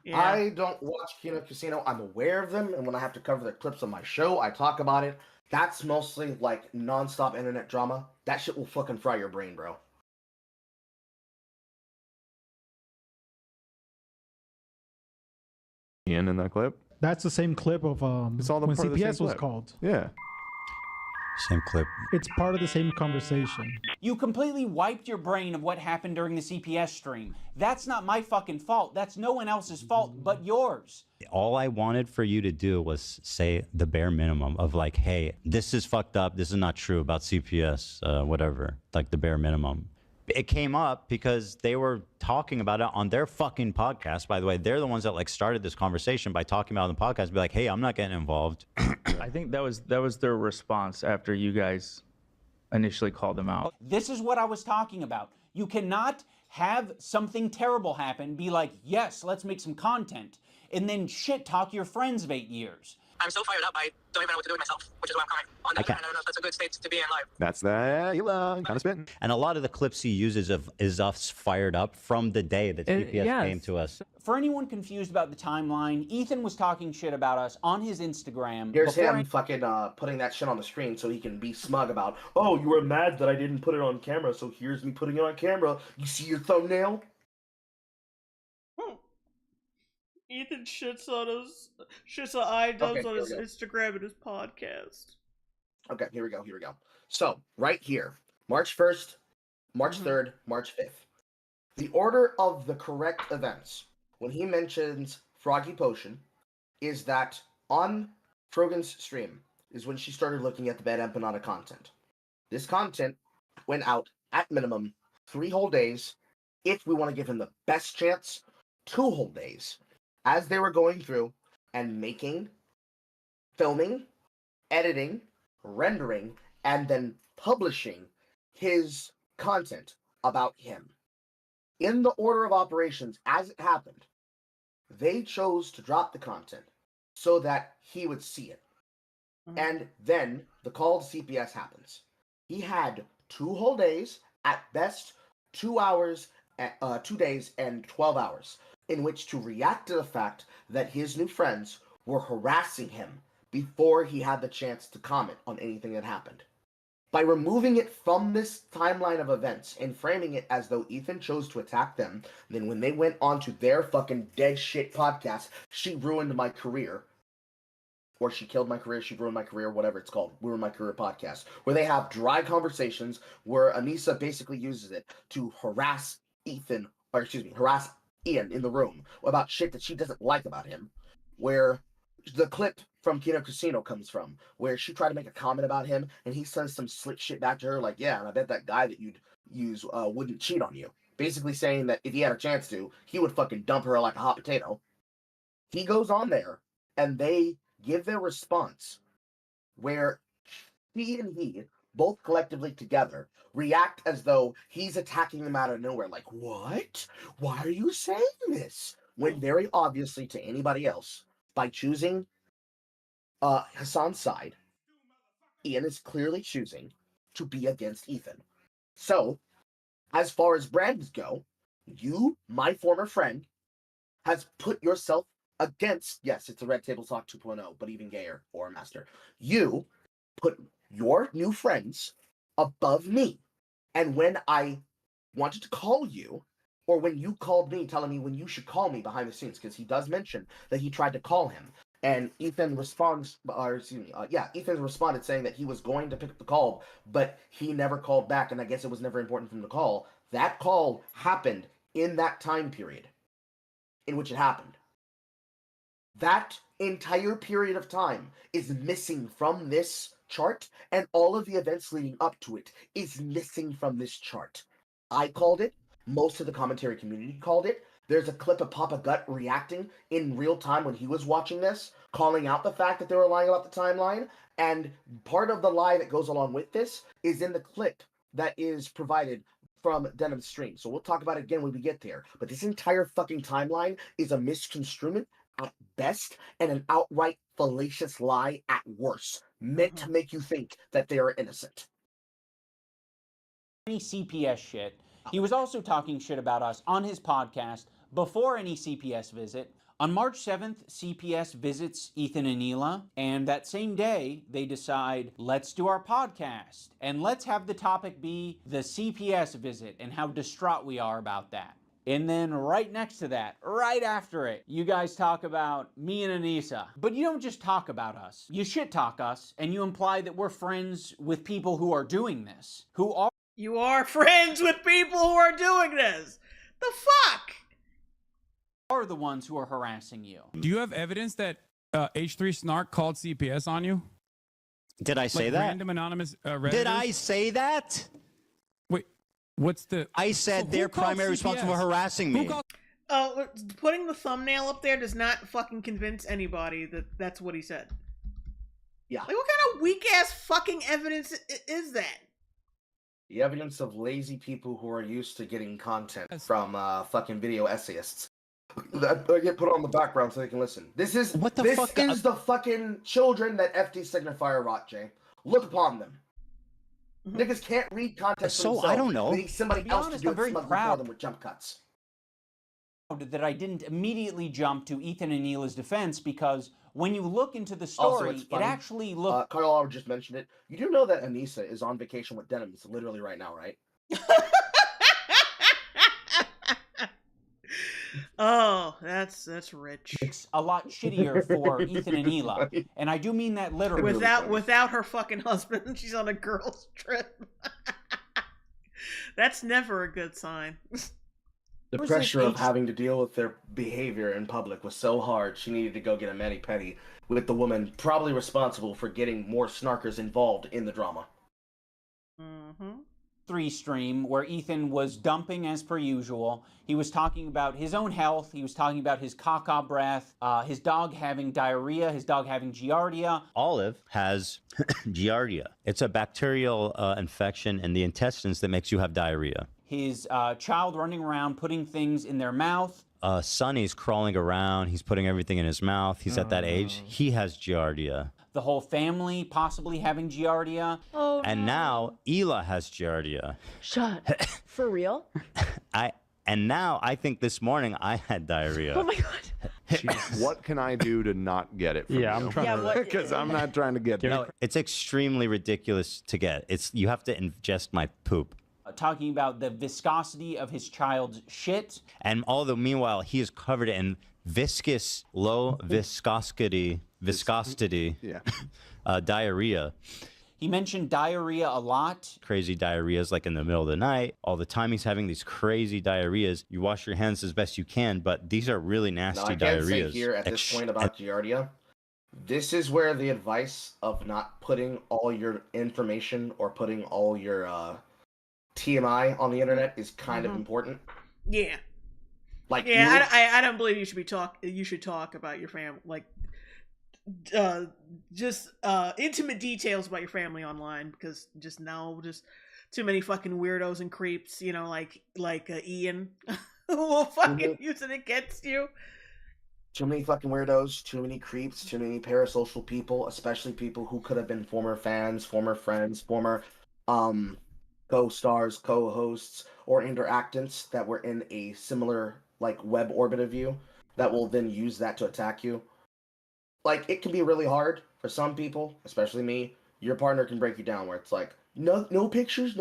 Yeah. I don't watch Kino Casino. I'm aware of them, and when I have to cover their clips on my show, I talk about it. That's mostly like nonstop internet drama. That shit will fucking fry your brain, bro. Ian in that clip. That's the same clip of It's all the when part of the same CPS was clip. called. Yeah. Same clip. It's part of the same conversation. You completely wiped your brain of what happened during the CPS stream. That's not my fucking fault. That's no one else's fault but yours. All I wanted for you to do was say the bare minimum of like, hey, this is fucked up. This is not true about CPS, whatever. Like the bare minimum. It came up because they were talking about it on their fucking podcast. By the way, they're the ones that like started this conversation by talking about it on the podcast. Be like, hey, I'm not getting involved. I think that was their response after you guys initially called them out. This is what I was talking about. You cannot have something terrible happen, be like, yes, let's make some content, and then shit talk your friends of 8 years. I'm so fired up, I don't even know what to do with myself, which is why I'm crying. On the other hand, I don't know if that's a good state to be in life. That's that Elon kind of spitting. And a lot of the clips he uses is us fired up from the day that CPS came to us. For anyone confused about the timeline, Ethan was talking shit about us on his Instagram. Here's him fucking putting that shit on the screen so he can be smug about, oh, you were mad that I didn't put it on camera, so here's me putting it on camera. You see your thumbnail? Ethan shits on iDubbbz on his Instagram and his podcast. Okay, here we go. So, right here, March 1st, March 3rd, March 5th. The order of the correct events, when he mentions Froggy Potion, is that on Frogan's stream is when she started looking at the Bad Empanada content. This content went out at minimum 3 whole days. If we want to give him the best chance, 2 whole days. As they were going through and making, filming, editing, rendering, and then publishing his content about him. In the order of operations as it happened, they chose to drop the content so that he would see it. And then the call to CPS happens. He had 2 whole days, at best 2 hours, 2 days and 12 hours, in which to react to the fact that his new friends were harassing him before he had the chance to comment on anything that happened. By removing it from this timeline of events and framing it as though Ethan chose to attack them, then when they went on to their fucking dead shit podcast, she ruined my career, or she killed my career, she ruined my career, whatever it's called, Ruin My Career podcast, where they have dry conversations where Anissa basically uses it to harass harass Ian in the room about shit that she doesn't like about him, where the clip from Kino Casino comes from, where she tried to make a comment about him, and he says some slick shit back to her, like, yeah, and I bet that guy that you'd use wouldn't cheat on you. Basically saying that if he had a chance to, he would fucking dump her like a hot potato. He goes on there, and they give their response, where she and he, both collectively together, react as though he's attacking them out of nowhere, like, what? Why are you saying this? When very obviously to anybody else, by choosing Hassan's side, Ian is clearly choosing to be against Ethan. So, as far as brands go, you, my former friend, has put yourself against, yes, it's a Red Table Talk 2.0, but even gayer, or master. You put your new friends above me. And when I wanted to call you, or when you called me telling me when you should call me behind the scenes, because he does mention that he tried to call him, and Ethan responds, Ethan responded saying that he was going to pick up the call, but he never called back, and I guess it was never important for him to call. That call happened in that time period in which it happened. That entire period of time is missing from this chart, and all of the events leading up to it is missing from this chart. I called it. Most of the commentary community called it. There's a clip of Papa Gut reacting in real time when he was watching this, calling out the fact that they were lying about the timeline, and part of the lie that goes along with this is in the clip that is provided from Denim's stream. So we'll talk about it again when we get there. But this entire fucking timeline is a misconstruement at best and an outright fallacious lie at worst, meant to make you think that they are innocent. Any CPS shit. He was also talking shit about us on his podcast before any CPS visit. On March 7th, CPS visits Ethan and Hila, and that same day, they decide, let's do our podcast, and let's have the topic be the CPS visit and how distraught we are about that. And then right next to that, right after it, you guys talk about me and Anissa. But you don't just talk about us. You shit talk us, and you imply that we're friends with people who are doing this, who are... You are friends with people who are doing this. The fuck? Are the ones who are harassing you. Do you have evidence that H3 Snark called CPS on you? Did I say like that? Random anonymous Redditors? Did I say that? Wait, what's the... I said they're primarily responsible for harassing me. Putting the thumbnail up there does not fucking convince anybody that that's what he said. Yeah. Like, what kind of weak-ass fucking evidence is that? The evidence of lazy people who are used to getting content from fucking video essayists. That get put on the background so they can listen. This is what the this fuck? is the fucking children that FD Signifier wrought, Jay. Look upon them. Niggas can't read content for themselves. I don't know. They need somebody else honest, to do I'm very it smugly proud. for them with jump cuts. That I didn't immediately jump to Ethan and Hila's defense, because when you look into the Also, story, it's it funny. actually looks... Carl just mentioned it. You do know that Anissa is on vacation with Denim literally right now, right? Oh, that's rich. It's a lot shittier for Ethan and Hila, and I do mean that literally. Without her fucking husband, she's on a girls' trip. That's never a good sign. The Where's pressure this of having to deal with their behavior in public was so hard, she needed to go get a mani-pedi with the woman probably responsible for getting more snarkers involved in the drama. Mm-hmm. 3 stream where Ethan was dumping as per usual. He was talking about his own health. He was talking about his caca breath, his dog having diarrhea, his dog having giardia. Olive has giardia. It's a bacterial infection in the intestines that makes you have diarrhea. His child running around putting things in their mouth. Sonny's crawling around. He's putting everything in his mouth. He's at that age. He has giardia. The whole family possibly having giardia. Oh, And now Ela has giardia. Shut. For real? Now I think this morning I had diarrhea. Oh my god. What can I do to not get it from you? I'm trying Yeah, to. what- Because I'm not trying to get No, it's extremely ridiculous to get. You have to ingest my poop. Talking about the viscosity of his child's shit. And although meanwhile he is covered in viscous, low viscosity Yeah. diarrhea. He mentioned diarrhea a lot. Crazy diarrheas like in the middle of the night. All the time he's having these crazy diarrheas. You wash your hands as best you can, but these are really Now, nasty I can say diarrheas. here at this point about giardia, this is where the advice of not putting all your information or putting all your TMI on the internet is kind of important. Yeah. Like, Yeah, I don't believe you should talk about your family, like, just intimate details about your family online, because just too many fucking weirdos and creeps, you know, like Ian who will fucking use it against you. Too many fucking weirdos, too many creeps, too many parasocial people, especially people who could have been former fans, former friends, former co-stars, co-hosts, or interactants that were in a similar like web orbit of you that will then use that to attack you. Like, it can be really hard for some people, especially me. Your partner can break you down where it's like, no pictures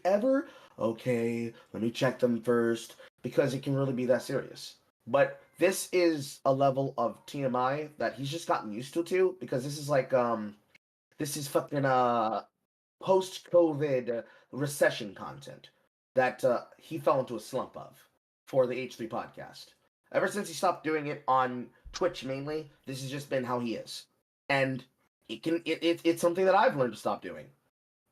ever? Okay, let me check them first, because it can really be that serious. But this is a level of TMI that he's just gotten used to, because this is like, this is fucking, post-COVID recession content that he fell into a slump of for the H3 podcast. Ever since he stopped doing it on Twitch mainly, this has just been how he is. And it's something that I've learned to stop doing,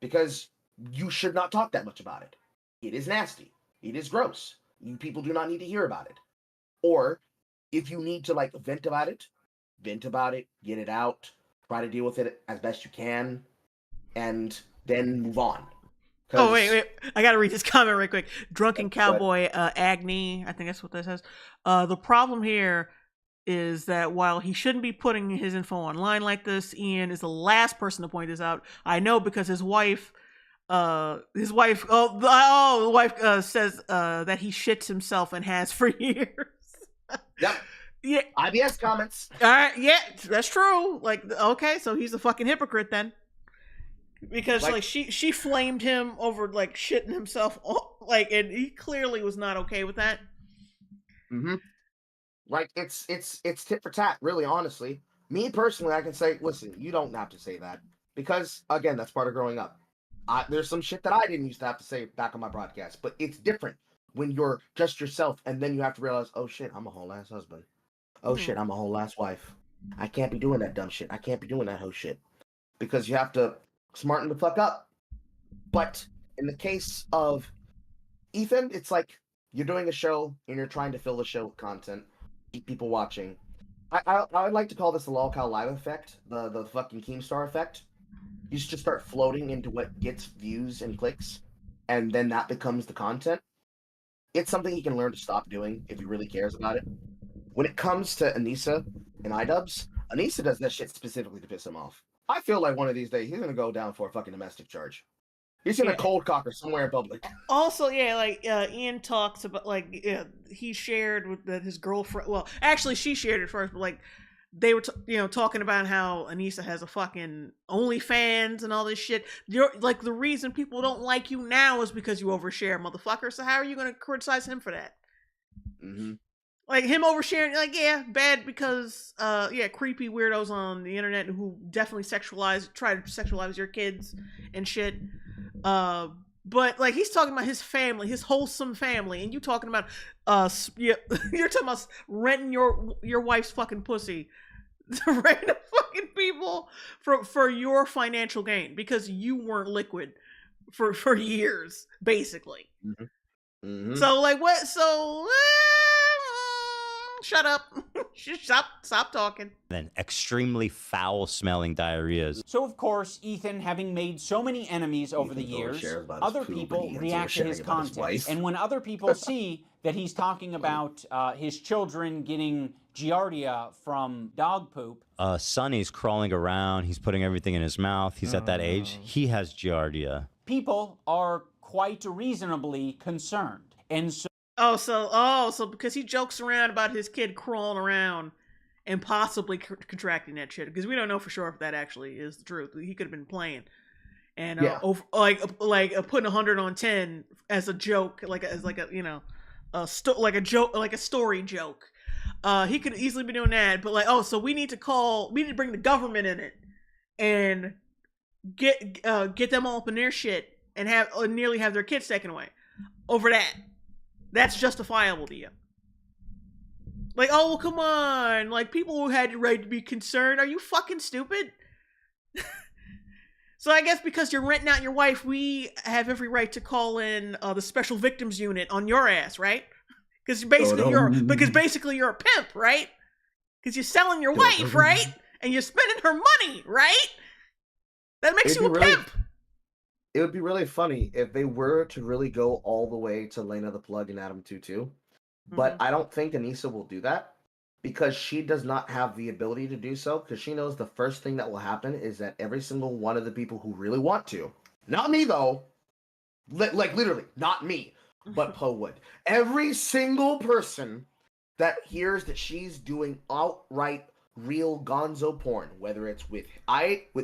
because you should not talk that much about it. It is nasty. It is gross. You people do not need to hear about it. Or if you need to like vent about it, get it out, try to deal with it as best you can, and then move on. Oh, wait. I gotta read this comment right quick. Drunken Cowboy Agni, I think that's what that says. The problem here is that while he shouldn't be putting his info online like this, Ian is the last person to point this out. I know, because the wife says that he shits himself and has for years. Yep. Yeah. IBS comments. All right. Yeah, that's true. Like, okay, so he's a fucking hypocrite then. Because like she flamed him over like shitting himself, like, and he clearly was not okay with that. Mm-hmm. Like, it's tit for tat, really, honestly. Me personally, I can say, listen, you don't have to say that, because again, that's part of growing up. There's some shit that I didn't used to have to say back on my broadcast, but it's different when you're just yourself, and then you have to realize, oh shit, I'm a whole ass husband. Oh shit, I'm a whole ass wife. I can't be doing that dumb shit. I can't be doing that whole shit, because you have to smarten the fuck up. But in the case of Ethan, it's like you're doing a show and you're trying to fill the show with content, keep people watching. I would like to call this the Lolcow Live effect, the fucking Keemstar effect. You just start floating into what gets views and clicks, and then that becomes the content. It's something he can learn to stop doing if he really cares about it. When it comes to Anissa and iDubbbz, Anissa does that shit specifically to piss him off. I feel like one of these days he's gonna go down for a fucking domestic charge. He's gonna cold cock her somewhere in public. Also, yeah, like Ian talks about, like, he shared with that his girlfriend. Well, actually, she shared it first, but like they were, talking about how Anissa has a fucking OnlyFans and all this shit. You're like, the reason people don't like you now is because you overshare, motherfucker. So how are you gonna criticize him for that? Mm-hmm. Like, him oversharing, like, yeah, bad, because creepy weirdos on the internet who definitely try to sexualize your kids and shit. But like he's talking about his family, his wholesome family, and you talking about you're talking about renting your wife's fucking pussy to random fucking people for your financial gain because you weren't liquid for years, basically. So like what? So shut up, stop talking. Then extremely foul-smelling diarrheas. So, of course, Ethan, having made so many enemies over the years, other people react to his content. And when other people see that he's talking about his children getting giardia from dog poop. Sonny's crawling around. He's putting everything in his mouth. He's at that age. He has giardia. People are quite reasonably concerned. And so... So because he jokes around about his kid crawling around and possibly contracting that shit, because we don't know for sure if that actually is the truth. He could have been playing, and putting 100 on 10 as a joke, like a story joke. He could easily be doing that, but so we need to bring the government in it and get them all up in their shit and nearly have their kids taken away over that. That's justifiable to you. Like, oh, well, come on. Like, people who had the right to be concerned. Are you fucking stupid? So I guess because you're renting out your wife, we have every right to call in the special victims unit on your ass, right? Because basically you're a pimp, right? Because you're selling your wife, right? And you're spending her money, right? That makes you a pimp. It would be really funny if they were to really go all the way to Lena the Plug and Adam 22. But I don't think Anissa will do that because she does not have the ability to do so, because she knows the first thing that will happen is that every single one of the people who really want to, not me though, like literally, not me, but Poe would. Every single person that hears that she's doing outright real gonzo porn, whether it's with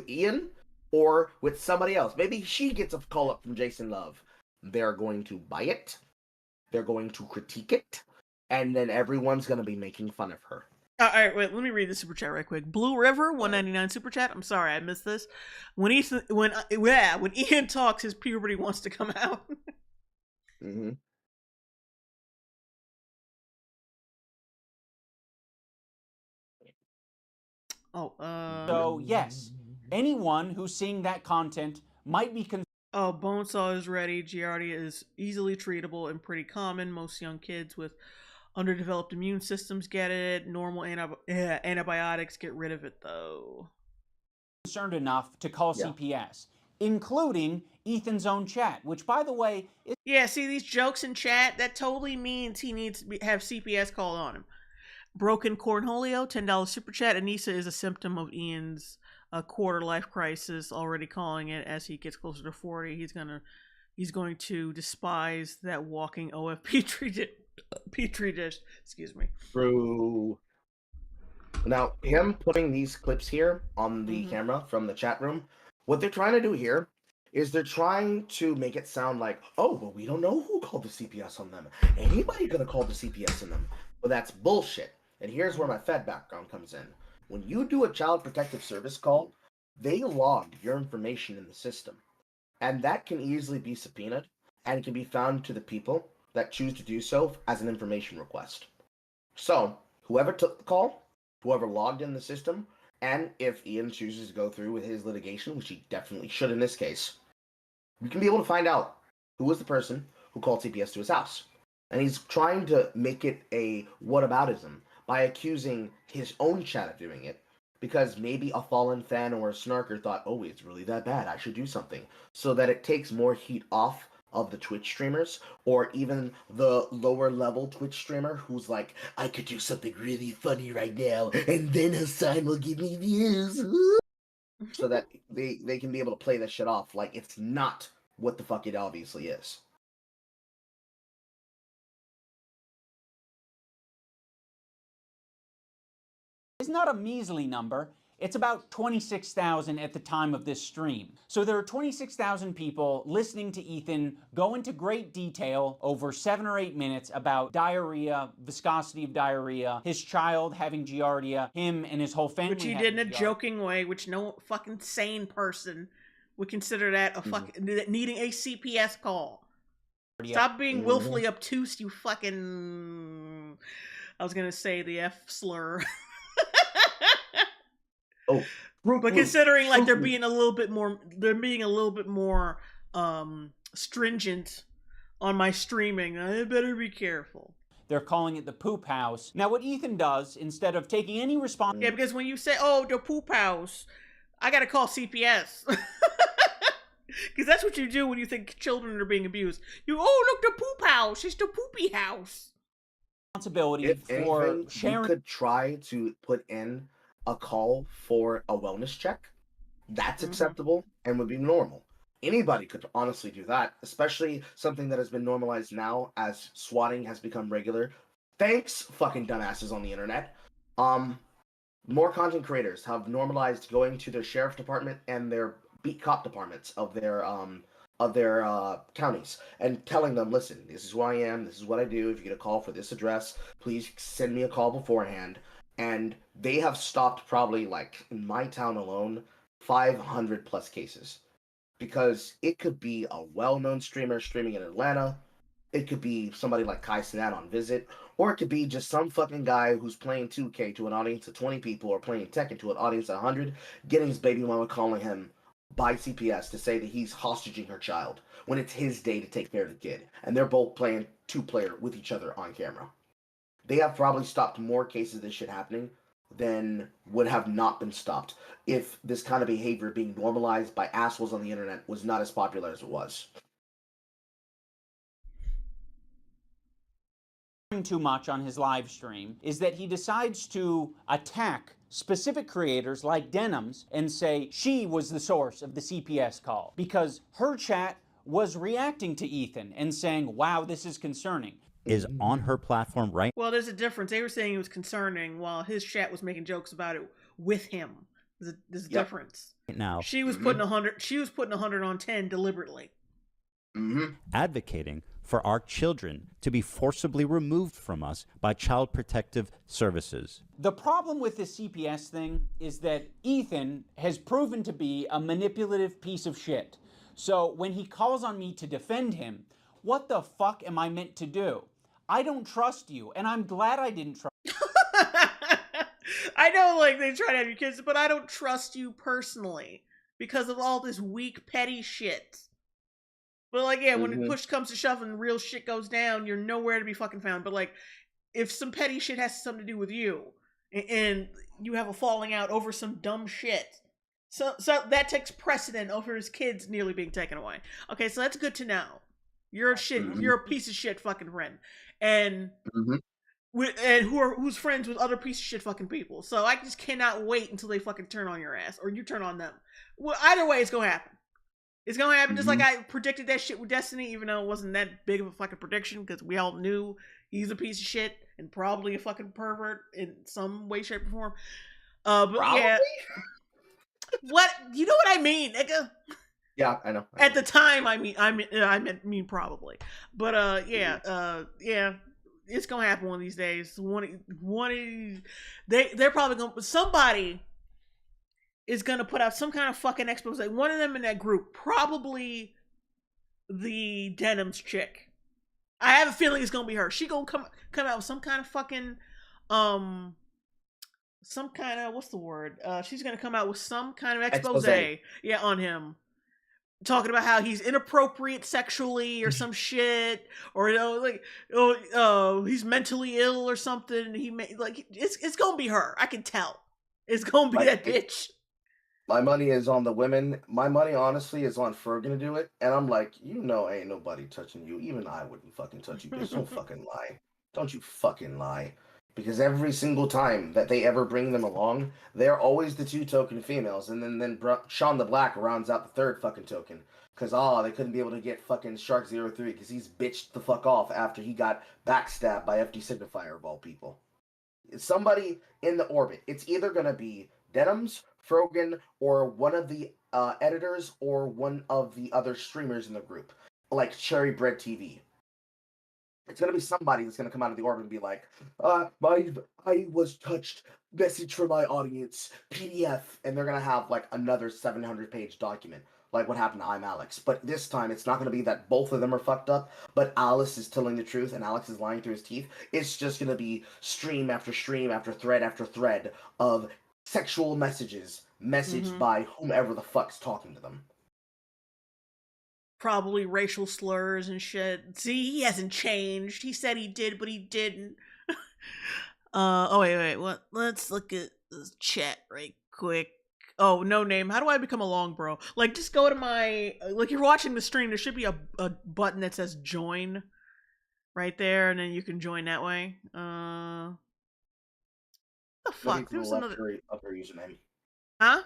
Ian or with somebody else. Maybe she gets a call up from Jason Love. They're going to buy it. They're going to critique it. And then everyone's going to be making fun of her. All right, wait, let me read the super chat right quick. Blue River, 199 super chat. I'm sorry, I missed this. When Ian talks, his puberty wants to come out. So, yes, anyone who's seeing that content might be concerned. Oh, Bonesaw is ready. Giardia is easily treatable and pretty common. Most young kids with underdeveloped immune systems get it. Normal antibiotics get rid of it, though. Concerned enough to call CPS, including Ethan's own chat, which, by the way... see, these jokes in chat, that totally means he needs to have CPS called on him. Broken Cornholio, $10 super chat. Anissa is a symptom of Ian's quarter life crisis, already calling it. As he gets closer to 40, he's going to despise that walking OF petri dish. Excuse me. True. Now, him putting these clips here on the camera from the chat room, what they're trying to do here is they're trying to make it sound like, oh, well, we don't know who called the CPS on them. Anybody gonna call the CPS on them? Well, that's bullshit. And here's where my Fed background comes in. When you do a Child Protective Service call, they log your information in the system. And that can easily be subpoenaed and can be found to the people that choose to do so as an information request. So, whoever took the call, whoever logged in the system, and if Ian chooses to go through with his litigation, which he definitely should in this case, we can be able to find out who was the person who called CPS to his house. And he's trying to make it a whataboutism by accusing his own chat of doing it, because maybe a Fallen fan or a snarker thought, oh, it's really that bad, I should do something, so that it takes more heat off of the Twitch streamers, or even the lower level Twitch streamer who's like, I could do something really funny right now, and then Hassan will give me views. So that they can be able to play this shit off like it's not what the fuck it obviously is. It's not a measly number. It's about 26,000 at the time of this stream. So there are 26,000 people listening to Ethan go into great detail over 7 or 8 minutes about diarrhea, viscosity of diarrhea, his child having giardia, him and his whole family. Which he did in a joking way, which no fucking sane person would consider that a fucking needing a CPS call. Yep. Stop being willfully obtuse, you fucking. I was gonna say the F slur. Oh, but considering like they're being a little bit more stringent on my streaming, I better be careful. They're calling it the poop house. Now, what Ethan does, instead of taking any responsibility... Yeah, because when you say, oh, the poop house, I gotta call CPS. Because that's what you do when you think children are being abused. Oh, look, the poop house. It's the poopy house. Responsibility If for anything, sharing... you could try to put in a call for a wellness check. That's acceptable and would be normal. Anybody could honestly do that, especially something that has been normalized now as swatting has become regular. Thanks, fucking dumbasses on the internet. More content creators have normalized going to their sheriff department and their beat cop departments of their counties and telling them, listen, this is who I am, this is what I do. If you get a call for this address, please send me a call beforehand. And they have stopped probably, like, in my town alone, 500 plus cases. Because it could be a well-known streamer streaming in Atlanta, it could be somebody like Kai Cenat on Visit, or it could be just some fucking guy who's playing 2K to an audience of 20 people or playing Tekken to an audience of 100, getting his baby mama calling him by CPS to say that he's hostage her child when it's his day to take care of the kid. And they're both playing two-player with each other on camera. They have probably stopped more cases of this shit happening than would have not been stopped if this kind of behavior being normalized by assholes on the internet was not as popular as it was. Too much on his live stream is that he decides to attack specific creators like Denims and say she was the source of the CPS call because her chat was reacting to Ethan and saying, wow, this is concerning. Is on her platform right. Well, there's a difference. They were saying it was concerning while his chat was making jokes about it with him. There's a difference. Now she was putting 100. She was putting 100 on 10 deliberately. Advocating for our children to be forcibly removed from us by Child Protective Services. The problem with this CPS thing is that Ethan has proven to be a manipulative piece of shit. So when he calls on me to defend him, what the fuck am I meant to do? I don't trust you, and I'm glad I didn't trust you. I know, like, they try to have your kids, but I don't trust you personally because of all this weak, petty shit. But, like, yeah, when push comes to shove and real shit goes down, you're nowhere to be fucking found. But, like, if some petty shit has something to do with you, and you have a falling out over some dumb shit, so that takes precedent over his kids nearly being taken away. Okay, so that's good to know. You're a shit. You're a piece of shit fucking friend, and who's friends with other piece of shit fucking people. So I just cannot wait until they fucking turn on your ass or you turn on them. Well, either way, it's gonna happen. It's gonna happen just like I predicted that shit with Destiny, even though it wasn't that big of a fucking prediction because we all knew he's a piece of shit and probably a fucking pervert in some way, shape, or form. But probably? Yeah, what you know what I mean, nigga. Yeah, I know. At the time, I mean probably, but yeah, it's gonna happen one of these days. They're probably gonna somebody is gonna put out some kind of fucking expose. One of them in that group, probably the Denims chick. I have a feeling it's gonna be her. She gonna come out with some kind of fucking some kind of what's the word? She's gonna come out with some kind of expose. Yeah, on him. Talking about how he's inappropriate sexually or some shit, or he's mentally ill or something. It's gonna be her. I can tell. It's gonna be that bitch. My money is on the women. My money, honestly, is on Ferg to do it. And I'm like, ain't nobody touching you. Even I wouldn't fucking touch you, bitch. Don't fucking lie. Don't you fucking lie. Because every single time that they ever bring them along, they're always the two token females. And then Sean the Black rounds out the third fucking token. Because, they couldn't be able to get fucking Shark03 because he's bitched the fuck off after he got backstabbed by FD Signifier of all people. It's somebody in the orbit. It's either going to be Denims, Frogan, or one of the editors or one of the other streamers in the group. Like Cherry Bread TV. It's going to be somebody that's going to come out of the orbit and be like, I was touched, message from my audience, PDF, and they're going to have like another 700-page document. like what happened to I'm Alex. But this time, it's not going to be that both of them are fucked up, but Alice is telling the truth and Alex is lying through his teeth. It's just going to be stream after thread of sexual messages messaged by whomever the fuck's talking to them. Probably racial slurs and shit. See, he hasn't changed. He said he did, but he didn't. Oh wait. What? Let's look at this chat right quick. Oh, no name. How do I become a long bro? Like, just go to my, like, you're watching the stream. There should be a button that says join right there, and then you can join that way. The fuck? There's another of your username. Huh?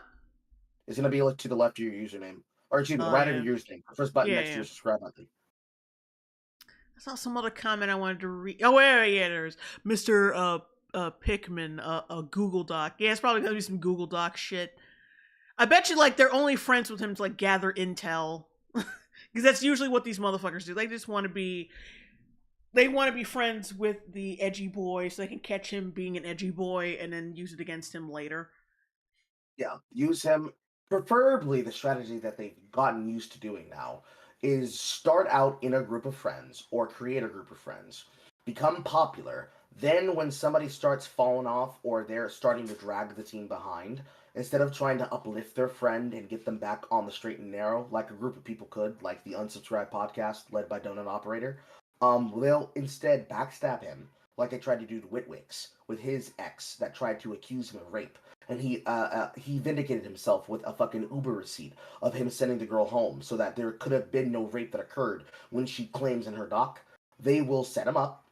It's gonna be like to the left of your username, or excuse me, right of your username. First button next to your subscribe button. I saw some other comment I wanted to read. Oh, yeah, there's Mr. Pickman, a Google Doc. Yeah, it's probably gonna be some Google Doc shit. I bet you, like, they're only friends with him to, like, gather intel. Because that's usually what these motherfuckers do. They just want to be... They want to be friends with the edgy boy so they can catch him being an edgy boy and then use it against him later. Yeah, use him. Preferably, the strategy that they've gotten used to doing now is start out in a group of friends or create a group of friends, become popular. Then when somebody starts falling off or they're starting to drag the team behind, instead of trying to uplift their friend and get them back on the straight and narrow, like a group of people could, like the Unsubscribed podcast led by Donut Operator, they'll instead backstab him, like they tried to do to Witwix with his ex that tried to accuse him of rape. And he vindicated himself with a fucking Uber receipt of him sending the girl home so that there could have been no rape that occurred when she claims in her doc. They will set him up.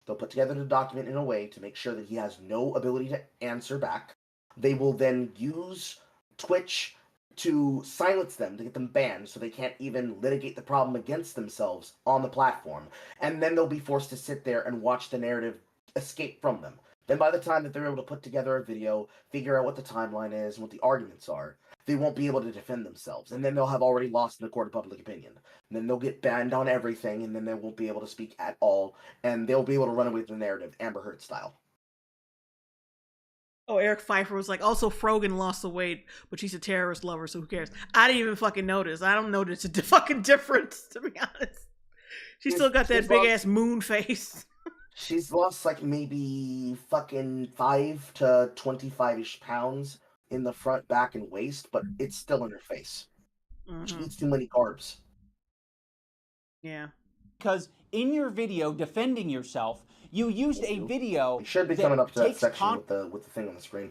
They'll put together the document in a way to make sure that he has no ability to answer back. They will then use Twitch to silence them, to get them banned, so they can't even litigate the problem against themselves on the platform. And then they'll be forced to sit there and watch the narrative escape from them. Then by the time that they're able to put together a video, figure out what the timeline is and what the arguments are, they won't be able to defend themselves. And then they'll have already lost in the court of public opinion. And then they'll get banned on everything, and then they won't be able to speak at all. And they'll be able to run away with the narrative, Amber Heard style. Oh, Eric Pfeiffer was like, also Frogan lost the weight, but she's a terrorist lover, so who cares? I didn't even fucking notice. I don't notice a fucking difference, to be honest. She's still got that big ass moon face. She's lost like maybe fucking 5 to 25-ish pounds in the front, back, and waist, but it's still in her face. She eats too many carbs. Yeah. Because in your video defending yourself, you used a video. You should be coming up to that section with the thing on the screen.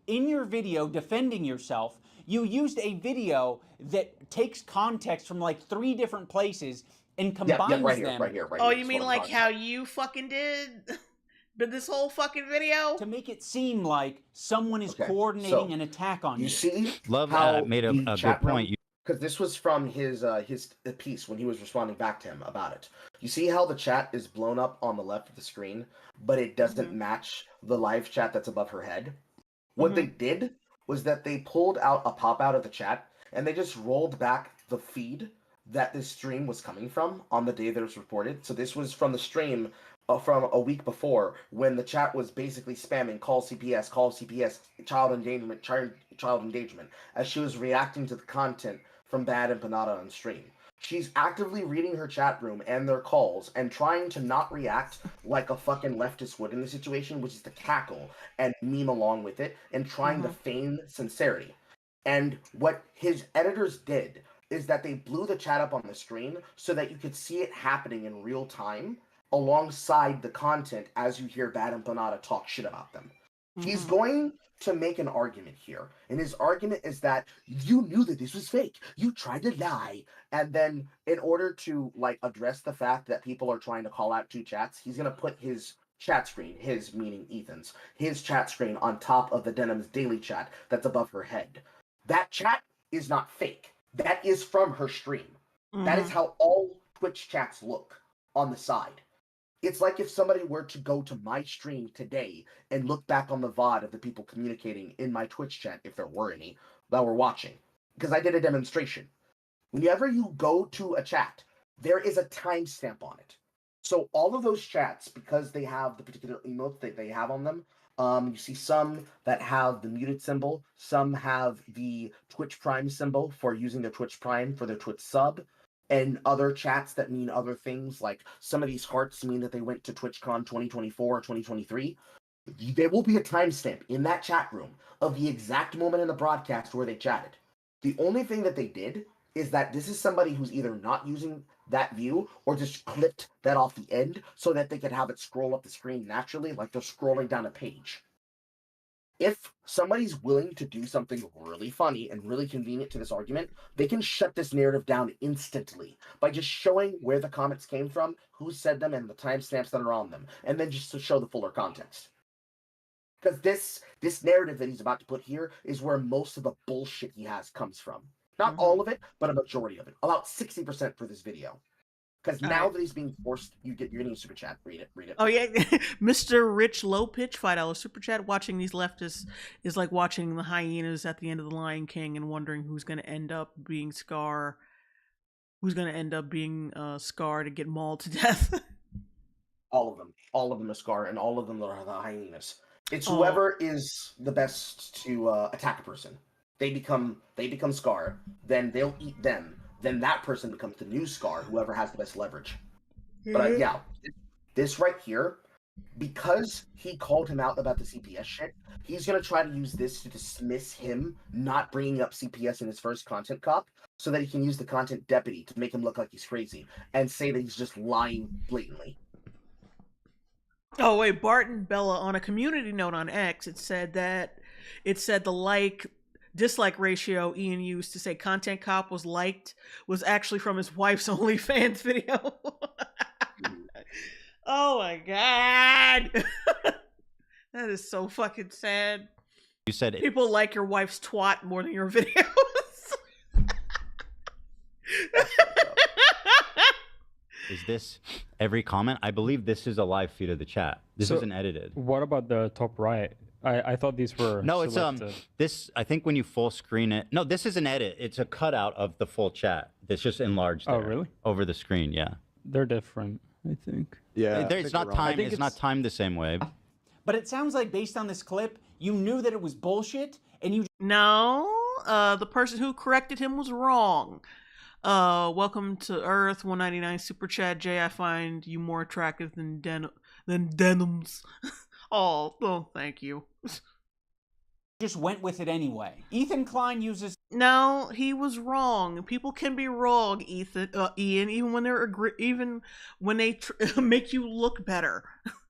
In your video defending yourself, you used a video that takes context from like 3 different places and combines them. Right here. Oh, you mean like how you fucking did? But this whole fucking video? To make it seem like someone is coordinating an attack on you. You see? Love how made a good point. Because this was from his piece when he was responding back to him about it. You see how the chat is blown up on the left of the screen, but it doesn't match the live chat that's above her head? What they did was that they pulled out a pop out of the chat, and they just rolled back the feed that this stream was coming from on the day that it was reported. So this was from the stream from a week before, when the chat was basically spamming call CPS, child engagement, as she was reacting to the content from Bad Empanada on stream. She's actively reading her chat room and their calls and trying to not react like a fucking leftist would in the situation, which is to cackle and meme along with it and trying to feign sincerity. And what his editors did is that they blew the chat up on the screen so that you could see it happening in real time alongside the content as you hear Bad Empanada talk shit about them. He's going to make an argument here, and his argument is that you knew that this was fake. You tried to lie. And then in order to like address the fact that people are trying to call out 2 chats, he's going to put his chat screen, his meaning Ethan's, his chat screen on top of the Denim's daily chat that's above her head. That chat is not fake. That is from her stream. That is how all Twitch chats look on the side. It's like if somebody were to go to my stream today and look back on the VOD of the people communicating in my Twitch chat, if there were any, that were watching. Because I did a demonstration. Whenever you go to a chat, there is a timestamp on it. So all of those chats, because they have the particular emotes that they have on them, You see some that have the muted symbol, some have the Twitch Prime symbol for using their Twitch Prime for their Twitch sub, and other chats that mean other things, like some of these hearts mean that they went to TwitchCon 2024 or 2023. There will be a timestamp in that chat room of the exact moment in the broadcast where they chatted. The only thing that they did is that this is somebody who's either not using that view or just clipped that off the end so that they could have it scroll up the screen naturally, like they're scrolling down a page. If somebody's willing to do something really funny and really convenient to this argument, they can shut this narrative down instantly by just showing where the comments came from, who said them, and the timestamps that are on them, and then just to show the fuller context. Because this narrative that he's about to put here is where most of the bullshit he has comes from. Not all of it, but a majority of it. About 60% for this video. Because now that he's being forced, you're getting a super chat. Read it. Oh yeah, Mr. Rich Low Pitch, $5 super chat. Watching these leftists is like watching the hyenas at the end of the Lion King and wondering who's going to end up being Scar. Who's going to end up being Scar to get mauled to death? All of them are Scar, and all of them are the hyenas. It's whoever is the best to attack a person. They become Scar. Then they'll eat them. Then that person becomes the new Scar, whoever has the best leverage. But yeah, this right here, because he called him out about the CPS shit, he's going to try to use this to dismiss him not bringing up CPS in his first content cop, so that he can use the content deputy to make him look like he's crazy, and say that he's just lying blatantly. Oh wait, Barton Bella, on a community note on X, it said the dislike ratio Ian used to say content cop was liked was actually from his wife's OnlyFans video. Oh my god. That is so fucking sad. You said it. People like your wife's twat more than your videos. Is this every comment? I believe this is a live feed of the chat. This So, isn't edited. What about the top right? I thought these were No, it's selected. this. I think when you full screen it. No, this is an edit. It's a cutout of the full chat. That's just enlarged. Oh, there, really? Over the screen, yeah. They're different, I think. Yeah, It's not timed. It's not timed the same way. But it sounds like based on this clip, you knew that it was bullshit, and you. No, the person who corrected him was wrong. Welcome to Earth, 199 super chat. Jay, I find you more attractive than denims. Oh, thank you. Just went with it anyway. Ethan Klein uses. No, he was wrong. People can be wrong, Ian, even when they make you look better.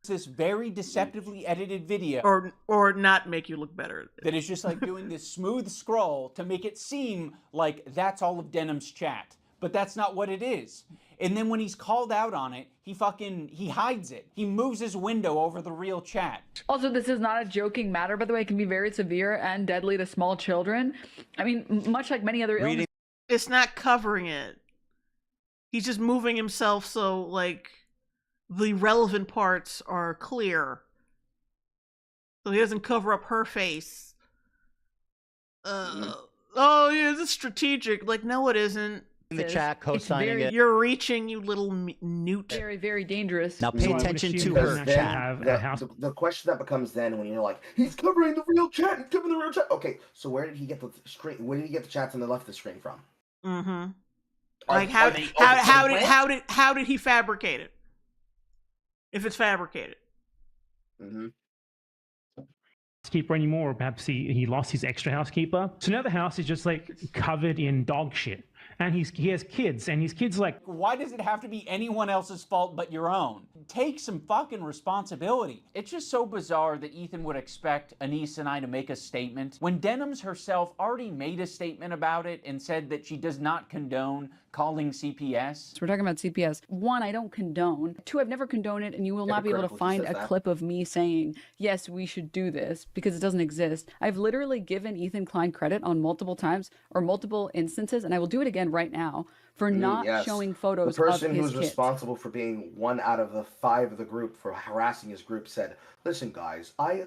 This very deceptively edited video, or not make you look better. That is just like doing this smooth scroll to make it seem like that's all of Denim's chat, but that's not what it is. And then when he's called out on it, he hides it. He moves his window over the real chat. Also, this is not a joking matter, by the way. It can be very severe and deadly to small children. I mean, much like many other illnesses. It's not covering it. He's just moving himself so, like, the relevant parts are clear. So he doesn't cover up her face. Oh, yeah, this is strategic. Like, no, it isn't. In the chat, co-signing it. You're reaching, you little newt. Very, very dangerous. Now pay attention to her chat. The question that becomes then when you're like, he's covering the real chat. He's covering the real chat. Okay, so where did he get the screen? Where did he get the chats on the left of the screen from? Mm-hmm. Like how did he fabricate it? If it's fabricated. Mm-hmm. Housekeeper anymore, or perhaps he lost his extra housekeeper. So now the house is just like covered in dog shit. And he has kids, and his kids like... Why does it have to be anyone else's fault but your own? Take some fucking responsibility. It's just so bizarre that Ethan would expect Anise and I to make a statement when Denims herself already made a statement about it and said that she does not condone calling CPS. So we're talking about CPS. 1, I don't condone. 2, I've never condoned it, and you will not be able to find a clip of me saying, yes, we should do this, because it doesn't exist. I've literally given Ethan Klein credit on multiple times or multiple instances, and I will do it again right now, for not showing photos of his kids. The person who's responsible for being 1 out of the 5 of the group for harassing his group said, listen, guys, I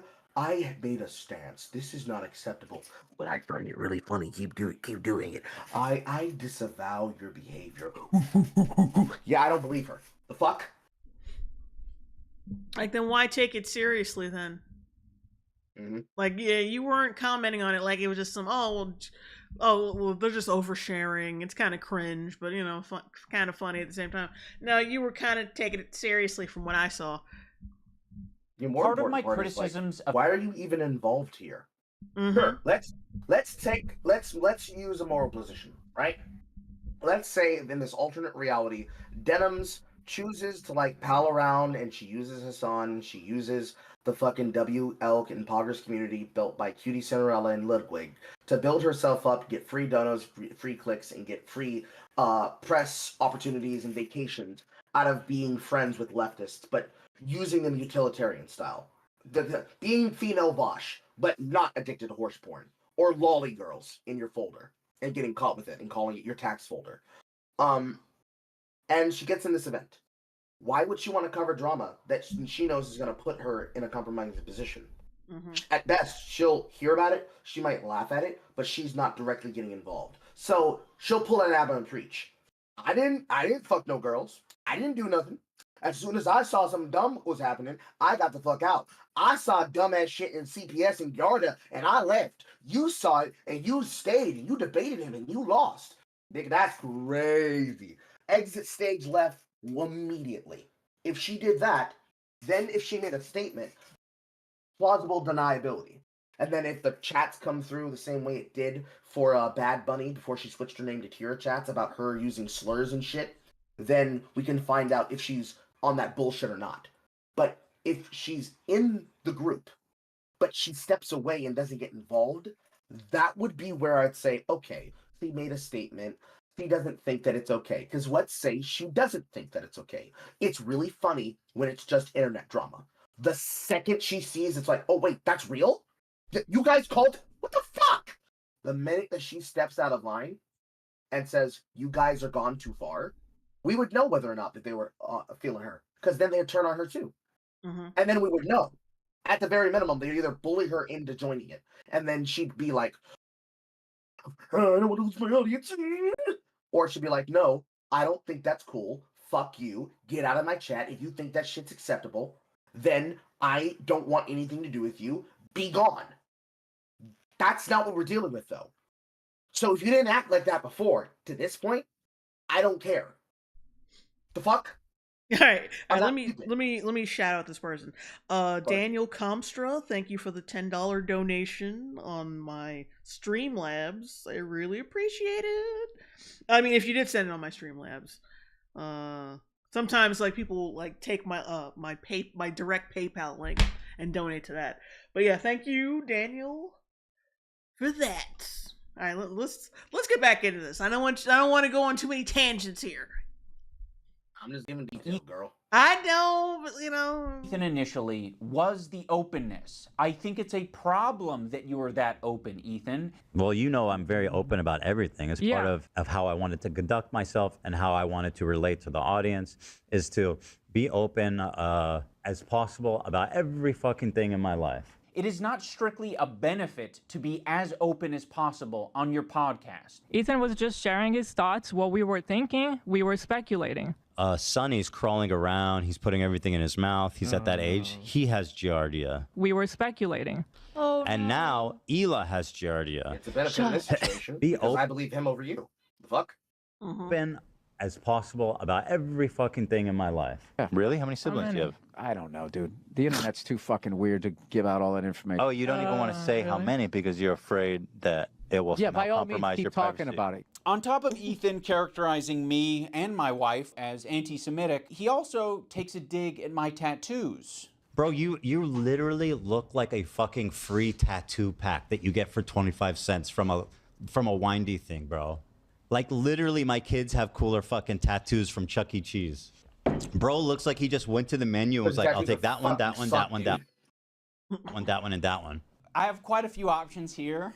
made a stance. This is not acceptable. But I find it really funny. Keep doing it. I disavow your behavior. Yeah, I don't believe her. The fuck? Like, then why take it seriously then? Like, yeah, you weren't commenting on it like it was just some, well, they're just oversharing. It's kind of cringe, but, you know, kind of funny at the same time. No, you were kind of taking it seriously from what I saw. The more Part of important my part is, like, criticisms why are you even involved here? Mm-hmm. Sure, let's use a moral position, right? Let's say in this alternate reality, Denims chooses to like pal around, and she uses Hassan, she uses the fucking WL and Poggers community built by Cutie Cinderella and Ludwig to build herself up, get free donos, free clicks, and get free press opportunities and vacations out of being friends with leftists, but using them utilitarian style. Being female Vosh, but not addicted to horse porn or lolly girls in your folder and getting caught with it and calling it your tax folder. And she gets in this event. Why would she want to cover drama that she knows is going to put her in a compromising position? Mm-hmm. At best, she'll hear about it, she might laugh at it, but she's not directly getting involved. So she'll pull an Abba and preach. I didn't fuck no girls. I didn't do nothing. As soon as I saw something dumb was happening, I got the fuck out. I saw dumbass shit in CPS and Yarda, and I left. You saw it, and you stayed, and you debated him, and you lost. Nigga, that's crazy. Exit stage left immediately. If she did that, then if she made a statement, plausible deniability. And then if the chats come through the same way it did for Bad Bunny before she switched her name to Tira chats about her using slurs and shit, then we can find out if she's on that bullshit or not. But if she's in the group, but she steps away and doesn't get involved, that would be where I'd say, okay, she made a statement. She doesn't think that it's okay. Because let's say she doesn't think that it's okay. It's really funny when it's just internet drama. The second she sees, it's like, oh, wait, that's real? You guys called? What the fuck? The minute that she steps out of line and says, you guys are gone too far, we would know whether or not that they were feeling her. Because then they'd turn on her too. Mm-hmm. And then we would know. At the very minimum, they'd either bully her into joining it. And then she'd be like, I don't want to lose my audience. Or she'd be like, no, I don't think that's cool. Fuck you. Get out of my chat. If you think that shit's acceptable, then I don't want anything to do with you. Be gone. That's not what we're dealing with, though. So if you didn't act like that before, to this point, I don't care. The fuck? All right, let me shout out this person. Daniel Comstra, thank you for the $10 donation on my Streamlabs. I really appreciate it. I mean, if you did send it on my Streamlabs, sometimes like people like take my my direct PayPal link and donate to that. But yeah, thank you, Daniel, for that. All right, let's get back into this. I don't want to go on too many tangents here. I'm just giving details, girl. I know, but you know. Ethan initially was the openness. I think it's a problem that you were that open, Ethan. Well, you know I'm very open about everything. As part of how I wanted to conduct myself and how I wanted to relate to the audience is to be open as possible about every fucking thing in my life. It is not strictly a benefit to be as open as possible on your podcast. Ethan was just sharing his thoughts. What we were thinking, we were speculating. Sonny's crawling around. He's putting everything in his mouth. He's at that age. He has Giardia. We were speculating. Oh, and now Hila has Giardia. It's a benefit in this situation because I believe him over you. The fuck? Open as possible about every fucking thing in my life. Yeah. Really? How many siblings do you have? I don't know, dude. The internet's too fucking weird to give out all that information. Oh, you don't even want to say how many because you're afraid that it will somehow by all compromise means, your keep talking privacy. about it. On top of Ethan characterizing me and my wife as anti-Semitic, he also takes a dig at my tattoos. Bro, you literally look like a fucking free tattoo pack that you get for 25 cents from a windy thing, bro. Like literally my kids have cooler fucking tattoos from Chuck E. Cheese. Bro looks like he just went to the menu and was like, I'll take that one, that one, that one, that one, that one, and that one. I have quite a few options here.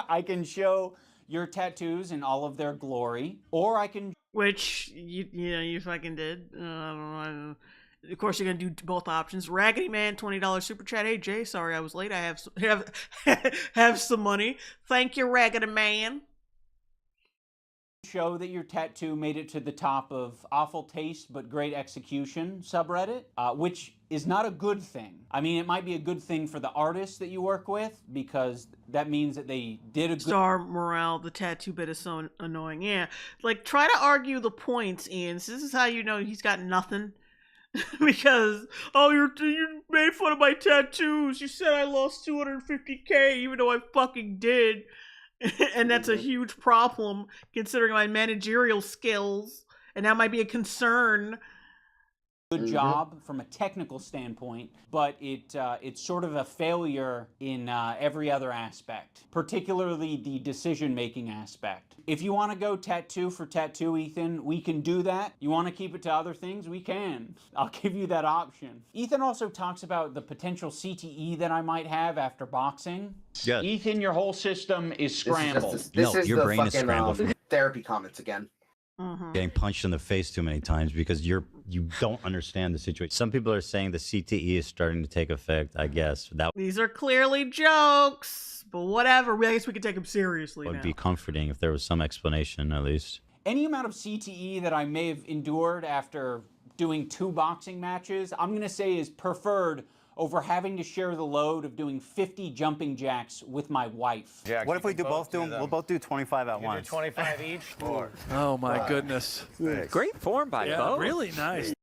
I can show your tattoos in all of their glory, or I can... Which, you fucking did. I don't know. Of course, you're gonna do both options. Raggedy Man, $20 super chat. Hey Jay, sorry I was late. I have some money. Thank you, Raggedy Man. show that your tattoo made it to the top of awful taste but great execution subreddit, which is not a good thing. I mean, it might be a good thing for the artists that you work with because that means that they did a good Star morale, the tattoo bit is so annoying. Yeah, like try to argue the points, Ian. So this is how you know he's got nothing. Because you made fun of my tattoos. You said I lost 250K even though I fucking did. And that's a huge problem considering my managerial skills, and that might be a concern. good job from a technical standpoint, but it's sort of a failure in every other aspect, particularly the decision-making aspect. If you want to go tattoo for tattoo, Ethan, we can do that. You want to keep it to other things? We can. I'll give you that option. Ethan also talks about the potential CTE that I might have after boxing. Yeah. Ethan, your whole system is scrambled. This is your the brain is fucking scrambled. therapy comments again. Getting punched in the face too many times because you don't understand the situation. Some people are saying the CTE is starting to take effect. I guess that These are clearly jokes, but whatever. I guess we can take them seriously would now. be comforting if there was some explanation at least. Any amount of CTE that I may have endured after doing 2 boxing matches, I'm going to say is preferred over having to share the load of doing 50 jumping jacks with my wife. What if we both do them? We'll both do 25 at once. 25 each? Oh my goodness. Great form by Yeah, Bo. really nice.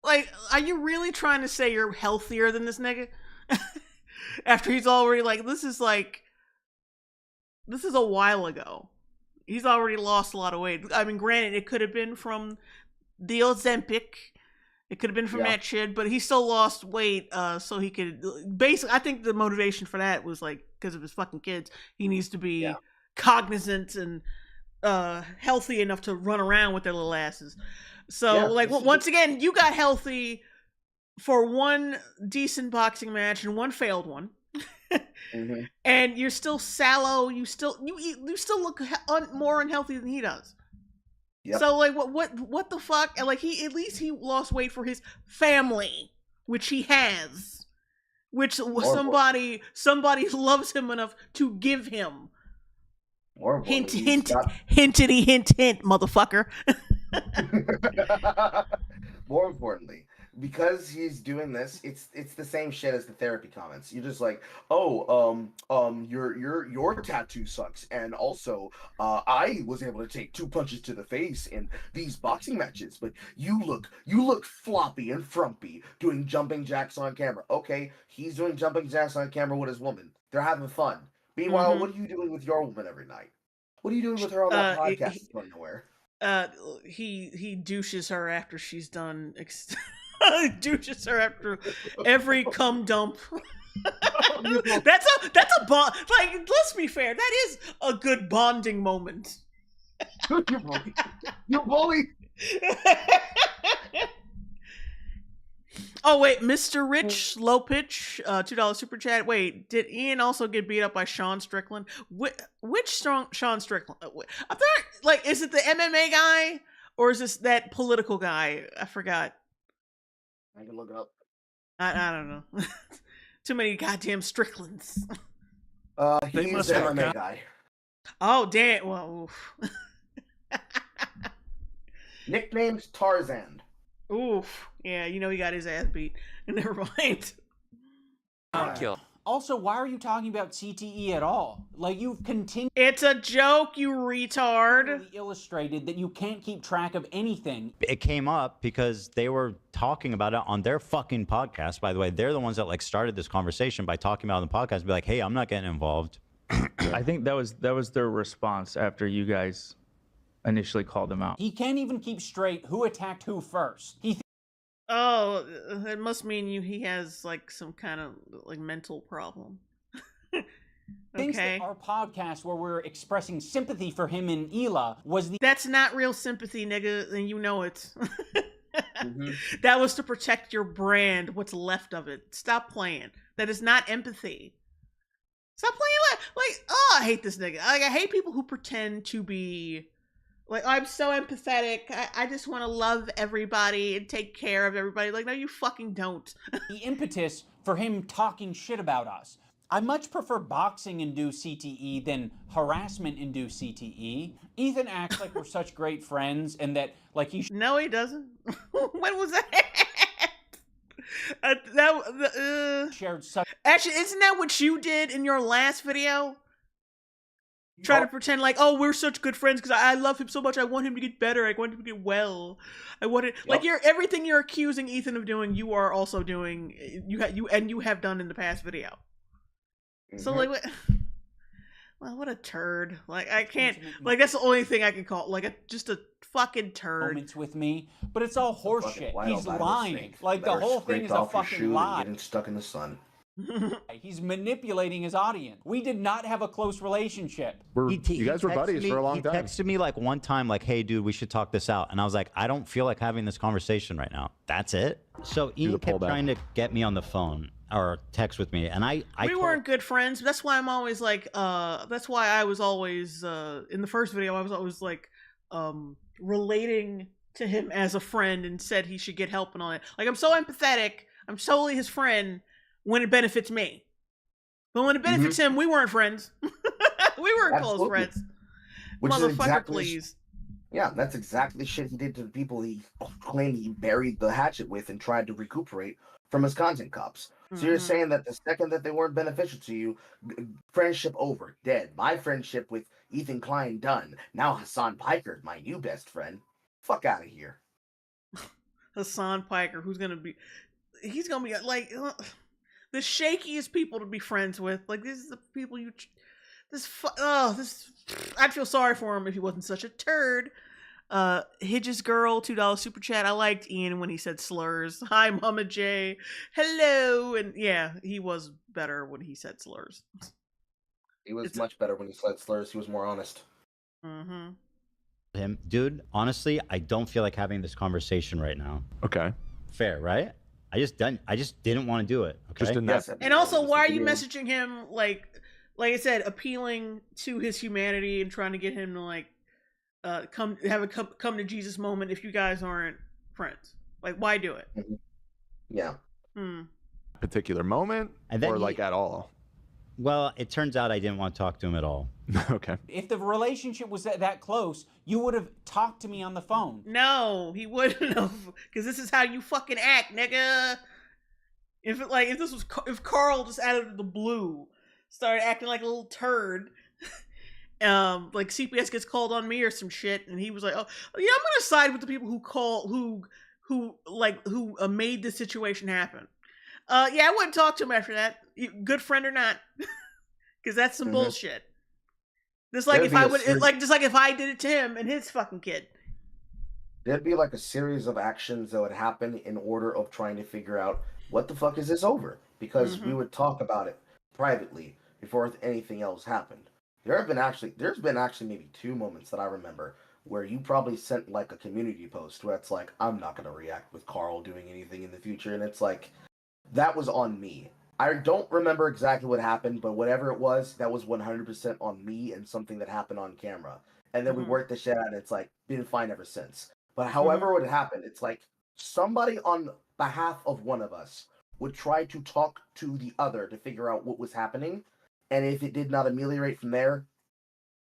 Like, are you really trying to say you're healthier than this nigga? After he's already this is a while ago. He's already lost a lot of weight. I mean, granted, it could have been from the Ozempic. It could have been from that shit, but he still lost weight, so he could basically. I think the motivation for that was because of his fucking kids. He needs to be cognizant and healthy enough to run around with their little asses. So, once again, you got healthy for one decent boxing match and one failed one, and you're still sallow. You still look more unhealthy than he does. Yep. So what the fuck? And he at least he lost weight for his family, which he has, which somebody loves him enough to give him. Hint, hintity, hint, motherfucker. More importantly, because he's doing this, it's the same shit as the therapy comments. You're just like, your tattoo sucks, and also, I was able to take 2 punches to the face in these boxing matches, but you look floppy and frumpy doing jumping jacks on camera. Okay, he's doing jumping jacks on camera with his woman. They're having fun. Meanwhile, what are you doing with your woman every night? What are you doing with her on that podcast that's going nowhere? He douches her after she's done. Douches her after every cum dump. That's a bond. Let's be fair. That is a good bonding moment. You bully. Oh wait, Mr. Rich Low Pitch, $2 super chat. Wait, did Ian also get beat up by Sean Strickland? Which Sean Strickland? I thought, is it the MMA guy or is this that political guy? I forgot. I can look it up. I don't know. Too many goddamn Stricklands. He's the MMA guy. Oh damn! Well, oof. Nicknamed Tarzan. Oof. Yeah, he got his ass beat. Never mind. Also, why are you talking about CTE at all? You've continued. It's a joke, you retard. Illustrated that you can't keep track of anything. It came up because they were talking about it on their fucking podcast. By the way, they're the ones that started this conversation by talking about it on the podcast. Be like, hey, I'm not getting involved. I think that was their response after you guys initially called them out. He can't even keep straight who attacked who first. Oh, it must mean he has some kind of mental problem. Thinks that our podcast where we're expressing sympathy for him and Hila was That's not real sympathy, nigga, and you know it. That was to protect your brand, what's left of it. Stop playing. That is not empathy. Stop playing I hate this nigga. I hate people who pretend to be I'm so empathetic. I just want to love everybody and take care of everybody. No, you fucking don't. The impetus for him talking shit about us. I much prefer boxing-induced CTE than harassment-induced CTE. Ethan acts like we're such great friends and that, like, he... No, he doesn't. When was that? shared such... Actually, isn't that what you did in your last video? Try to pretend like, oh, we're such good friends because I love him so much. I want him to get better. I want him to get well. I want it like everything you're accusing Ethan of doing, you are also doing. You have done in the past video. So like, well, what a turd! Like I can't. Like that's the only thing I can call like just a fucking turd. Moments with me, but it's all horseshit. He's lying. Like the whole thing is a fucking lie. Getting stuck in the sun. He's manipulating his audience. We did not have a close relationship. You guys were buddies for a long time. He texted me like one time, like, "Hey, dude, we should talk this out." And I was like, "I don't feel like having this conversation right now." That's it. So Ian kept trying to get me on the phone or text with me, and we weren't good friends. That's why I'm always like, that's why I was always in the first video. I was always like, relating to him as a friend and said he should get help and all that. Like I'm so empathetic. I'm solely his friend. When it benefits me. But when it benefits him, we weren't friends. We weren't close friends. Which Motherfucker, is exactly, please. Yeah, that's exactly the shit he did to the people he claimed he buried the hatchet with and tried to recuperate from his content cops. So you're saying that the second that they weren't beneficial to you, friendship over, dead. My friendship with Ethan Klein done. Now Hassan Piker, my new best friend. Fuck out of here. Hassan Piker, he's gonna be like... the shakiest people to be friends with. Like, these are the people you... I'd feel sorry for him if he wasn't such a turd. Hidges Girl, $2 super chat. I liked Ian when he said slurs. Hi, Mama J. Hello. And yeah, he was better when he said slurs. He was much better when he said slurs. He was more honest. Him, dude, honestly, I don't feel like having this conversation right now. Okay. Fair, right? I just didn't want to do it. Okay. And also, why are you messaging him like I said, appealing to his humanity and trying to get him to like come to Jesus moment if you guys aren't friends? Like, why do it? Yeah. Particular moment, and then or like at all? Well, it turns out I didn't want to talk to him at all. Okay. If the relationship was that close, you would have talked to me on the phone. No, he wouldn't have, because this is how you fucking act, nigga. If Carl just out of the blue started acting like a little turd, like CPS gets called on me or some shit, and he was like, "Oh, yeah, I'm gonna side with the people who made this situation happen." Yeah, I wouldn't talk to him after that, good friend or not, because that's some bullshit. Just like if I did it to him and his fucking kid. There'd be like a series of actions that would happen in order of trying to figure out what the fuck is this over, because we would talk about it privately before anything else happened. There's been actually maybe 2 moments that I remember where you probably sent like a community post where it's like, I'm not gonna react with Carl doing anything in the future, and it's like, that was on me. I don't remember exactly what happened, but whatever it was, that was 100% on me and something that happened on camera. And then we worked the shit out, and it's like, been fine ever since. But however it happened, it's like somebody on behalf of one of us would try to talk to the other to figure out what was happening. And if it did not ameliorate from there,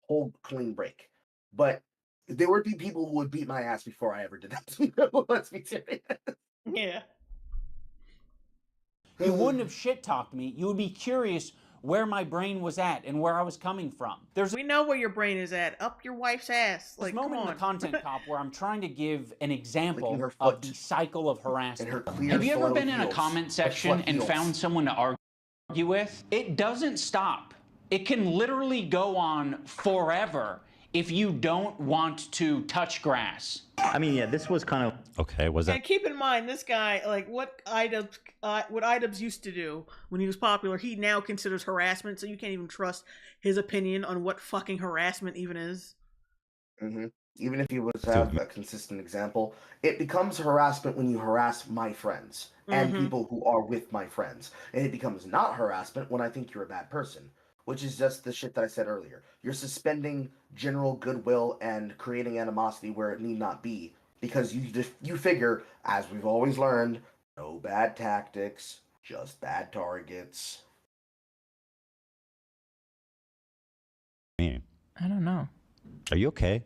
whole clean break. But there would be people who would beat my ass before I ever did that. Let's be serious. Yeah. You wouldn't have shit-talked me. You would be curious where my brain was at and where I was coming from. We know where your brain is at. Up your wife's ass. Like, There's a moment in the Content Cop where I'm trying to give an example of the cycle of harassment. Have you ever been in a comment section and found someone to argue with? It doesn't stop. It can literally go on forever if you don't want to touch grass. I mean, yeah, this was kind of okay. Was that? And keep in mind, this guy, like what Idubbbz used to do when he was popular, he now considers harassment. So you can't even trust his opinion on what fucking harassment even is. Even if you was to have a consistent example, it becomes harassment when you harass my friends and people who are with my friends, and it becomes not harassment when I think you're a bad person. Which is just the shit that I said earlier. You're suspending general goodwill and creating animosity where it need not be, because you figure, as we've always learned, no bad tactics, just bad targets. Me. I don't know. Are you okay?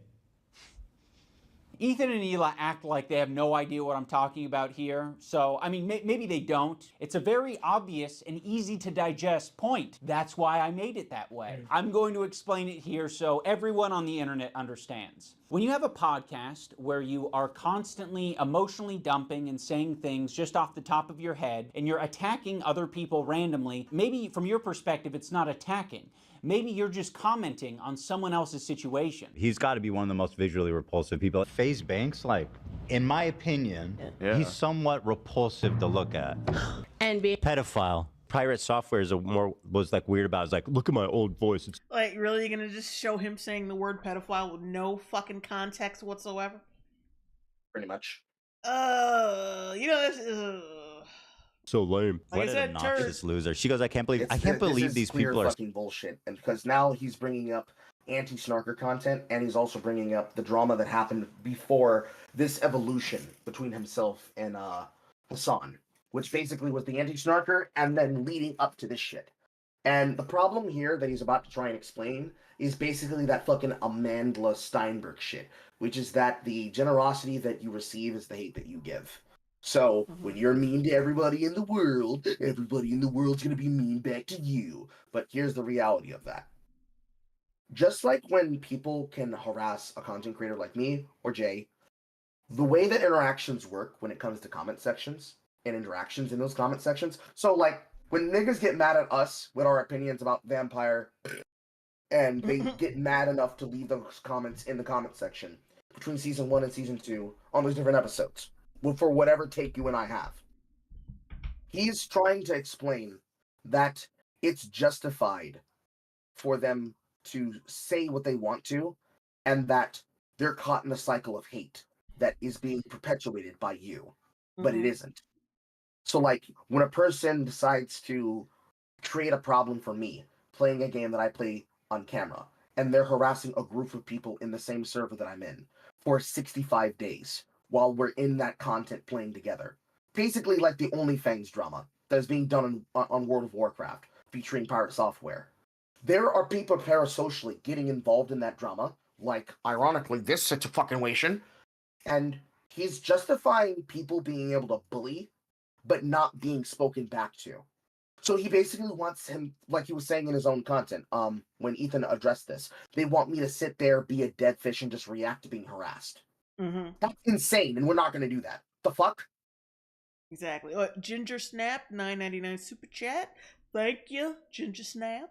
Ethan and Eli act like they have no idea what I'm talking about here. So, I mean, maybe they don't. It's a very obvious and easy to digest point. That's why I made it that way. I'm going to explain it here so everyone on the internet understands. When you have a podcast where you are constantly emotionally dumping and saying things just off the top of your head, and you're attacking other people randomly, maybe from your perspective, it's not attacking. Maybe you're just commenting on someone else's situation. He's got to be one of the most visually repulsive people. FaZe Banks, like, in my opinion, he's somewhat repulsive to look at. And being pedophile. Pirate Software was like weird about it. It's like, look at my old voice. It's Like, really, you're gonna just show him saying the word pedophile with no fucking context whatsoever? Pretty much. You know, this is... so lame. Like What I an said, obnoxious loser. She goes, I can't believe This is these clear people are. fucking bullshit. And because now he's bringing up anti-snarker content, and he's also bringing up the drama that happened before this evolution between himself and Hassan, which basically was the anti-snarker, and then leading up to this shit. And the problem here that he's about to try and explain is basically that fucking Amandla Steinberg shit, which is that the generosity that you receive is the hate that you give. So, when you're mean to everybody in the world's gonna be mean back to you. But here's the reality of that. Just like when people can harass a content creator like me or Jay, the way that interactions work when it comes to comment sections and interactions in those comment sections. So, like, when niggas get mad at us with our opinions about Vampire, and they get mad enough to leave those comments in the comment section between season 1 and season 2 on those different episodes, for whatever take you and I have. He's trying to explain that it's justified for them to say what they want to, and that they're caught in a cycle of hate that is being perpetuated by you, but it isn't. So, like, when a person decides to create a problem for me, playing a game that I play on camera, and they're harassing a group of people in the same server that I'm in for 65 days, while we're in that content playing together. Basically like the OnlyFans drama that is being done on World of Warcraft, featuring Pirate Software. There are people parasocially getting involved in that drama, like, ironically, this situation, and he's justifying people being able to bully, but not being spoken back to. So he basically wants him, like he was saying in his own content, when Ethan addressed this, they want me to sit there, be a dead fish, and just react to being harassed. That's insane, and we're not going to do that. The fuck? Exactly. Ginger Snap, $9.99 super chat. Thank you, Ginger Snap.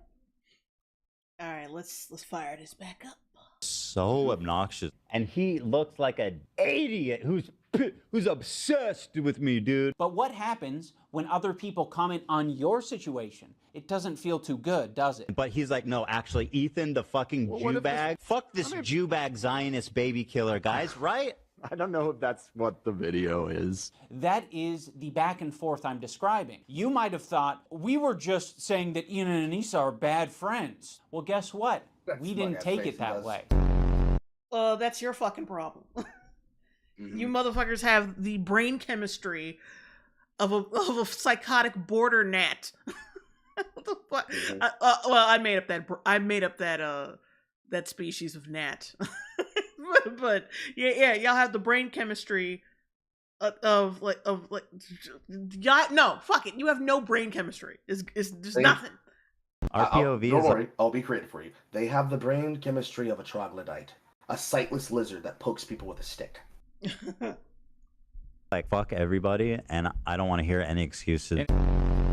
All right, let's fire this back up. So obnoxious. And he looks like an idiot who's obsessed with me, dude. But what happens when other people comment on your situation? It doesn't feel too good, does it? But he's like, no, actually, Ethan, the fucking Jew bag. Fuck this Jew bag Zionist baby killer, guys, right? I don't know if that's what the video is. That is the back and forth I'm describing. You might have thought we were just saying that Ian and Anissa are bad friends. Well, guess what? We didn't take it that way. That's your fucking problem. You motherfuckers have the brain chemistry of a psychotic border gnat. What the fuck? Well, I made up that species of gnat. but yeah, y'all have the brain chemistry of no, fuck it. You have no brain chemistry. It's just nothing. Our POV don't worry, I'll be creative for you. They have the brain chemistry of a troglodyte, a sightless lizard that pokes people with a stick. Like, fuck everybody, and I don't want to hear any excuses.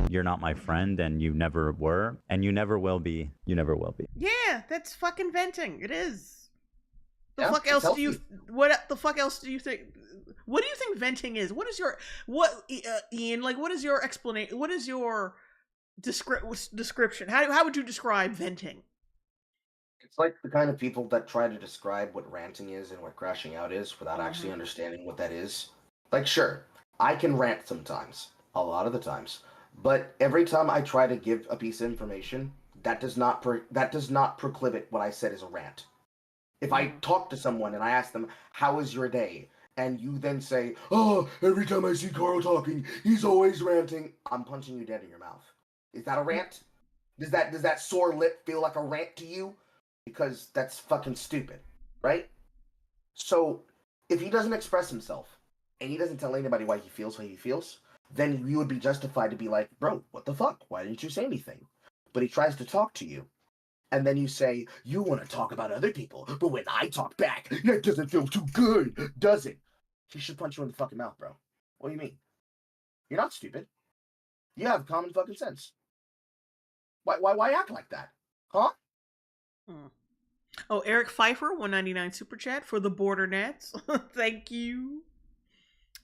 You're not my friend, and you never were, and you never will be. You never will be. Yeah, that's fucking venting. It is. What the fuck else do you think? What do you think venting is? Ian? Like, what is your explanation? What is your description? How would you describe venting? It's like the kind of people that try to describe what ranting is and what crashing out is without actually understanding what that is. Like, sure, I can rant sometimes, a lot of the times, but every time I try to give a piece of information, that does not proclivit what I said is a rant. If I talk to someone and I ask them, "How was your day?" and you then say, "Oh, every time I see Carl talking, he's always ranting," I'm punching you dead in your mouth. Is that a rant? Does that sore lip feel like a rant to you? because that's fucking stupid, right? So if he doesn't express himself and he doesn't tell anybody why he feels how he feels, then you would be justified to be like, bro, what the fuck? Why didn't you say anything? But he tries to talk to you. And then you say, you want to talk about other people, but when I talk back, that doesn't feel too good, does it? He should punch you in the fucking mouth, bro. What do you mean? You're not stupid. You have common fucking sense. Why act like that? Huh? Oh, Eric Pfeiffer, 199 super chat for the Border Nats. Thank you.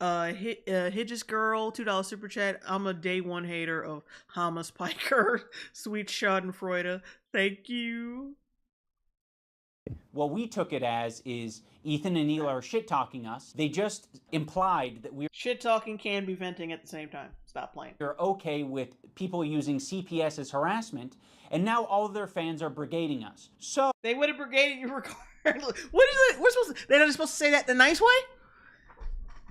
Hidges Girl, $2 super chat. I'm a day one hater of Hamas Piker. Sweet Schadenfreude. Thank you. What we took it as is Ethan and Neil are shit-talking us. They just implied that we're shit-talking can be venting at the same time. Stop playing. They're okay with people using CPS as harassment, and now all of their fans are brigading us. So they would have brigaded you regardless. What is it? We're supposed to, they're not supposed to say that the nice way?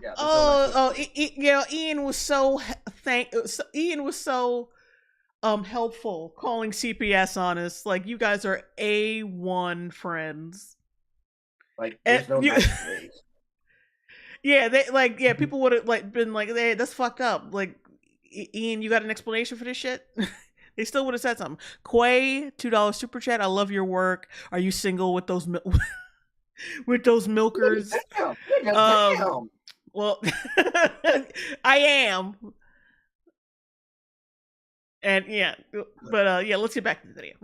Yeah. Ian was so helpful calling CPS on us. Like, you guys are A1 friends. Like, there's no nice ways. Yeah, people would have been like, hey, that's fucked up. Like, Ian, you got an explanation for this shit? They still would have said something. Quay, $2 super chat. I love your work. Are you single with those with those milkers? Damn. Well, I am. And let's get back to the video.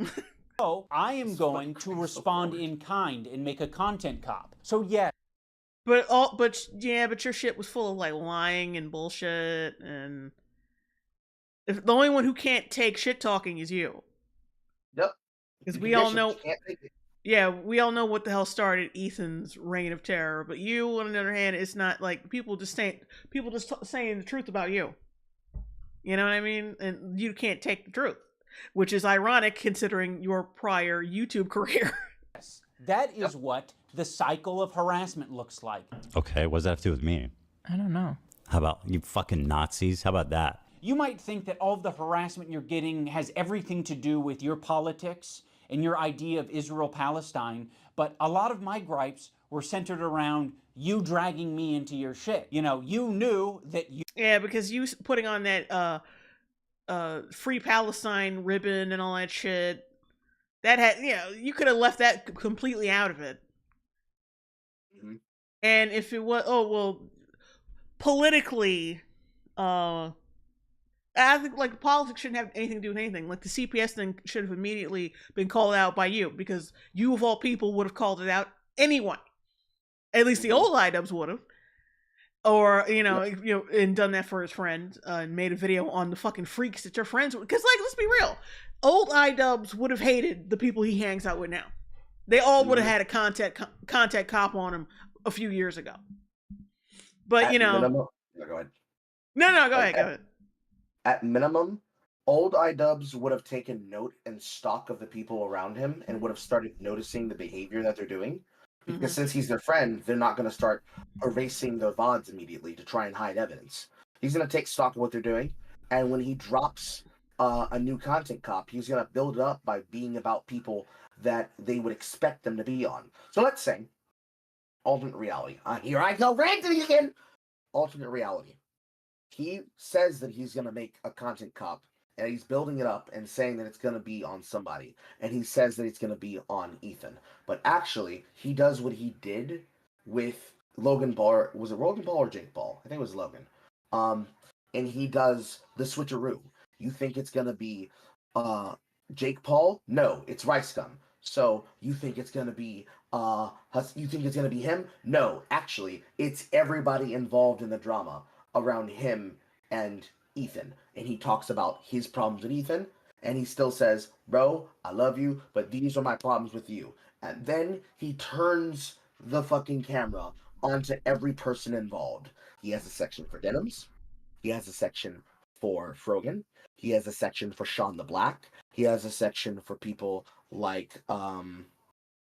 So I am going to respond in kind and make a content cop. So yeah. But your shit was full of like lying and bullshit, and if the only one who can't take shit talking is you. Yep. Because we all know. Yeah, we all know what the hell started Ethan's reign of terror. But you, on the other hand, it's not like people just saying the truth about you. You know what I mean? And you can't take the truth, which is ironic considering your prior YouTube career. Yes, that is what the cycle of harassment looks like. Okay, what does that have to do with me? I don't know. How about you fucking Nazis? How about that? You might think that all of the harassment you're getting has everything to do with your politics and your idea of Israel-Palestine, but a lot of my gripes were centered around you dragging me into your shit. You know, you knew that you... Yeah, because you putting on that Free Palestine ribbon and all that shit, that had, you could have left that completely out of it. Mm-hmm. And if it was, politically, I think like politics shouldn't have anything to do with anything. Like the CPS thing should have immediately been called out by you, because you of all people would have called it out anyway. At least the old iDubbbz would have, or and done that for his friend and made a video on the fucking freaks that your friends would. Because let's be real, old iDubbbz would have hated the people he hangs out with now. They all would have had a contact cop on him a few years ago. But go ahead. No, go ahead. At minimum, old iDubbbz would have taken note and stock of the people around him and would have started noticing the behavior that they're doing. Because since he's their friend, they're not going to start erasing their VODs immediately to try and hide evidence. He's going to take stock of what they're doing, and when he drops a new content cop, he's going to build it up by being about people that they would expect them to be on. So let's say, alternate reality. Here I go ranting again! Alternate reality. He says that he's going to make a content cop, and he's building it up and saying that it's going to be on somebody. And he says that it's going to be on Ethan. But actually, he does what he did with Logan Paul. Was it Logan Paul or Jake Paul? I think it was Logan. And he does the switcheroo. You think it's going to be Jake Paul? No, it's Rice Gum. So you think it's going to be him? No, actually, it's everybody involved in the drama around him and Ethan. And he talks about his problems with Ethan, and he still says, bro, I love you, but these are my problems with you. And then he turns the fucking camera onto every person involved. He has a section for Denims. He has a section for Frogan. He has a section for Sean the Black. He has a section for people like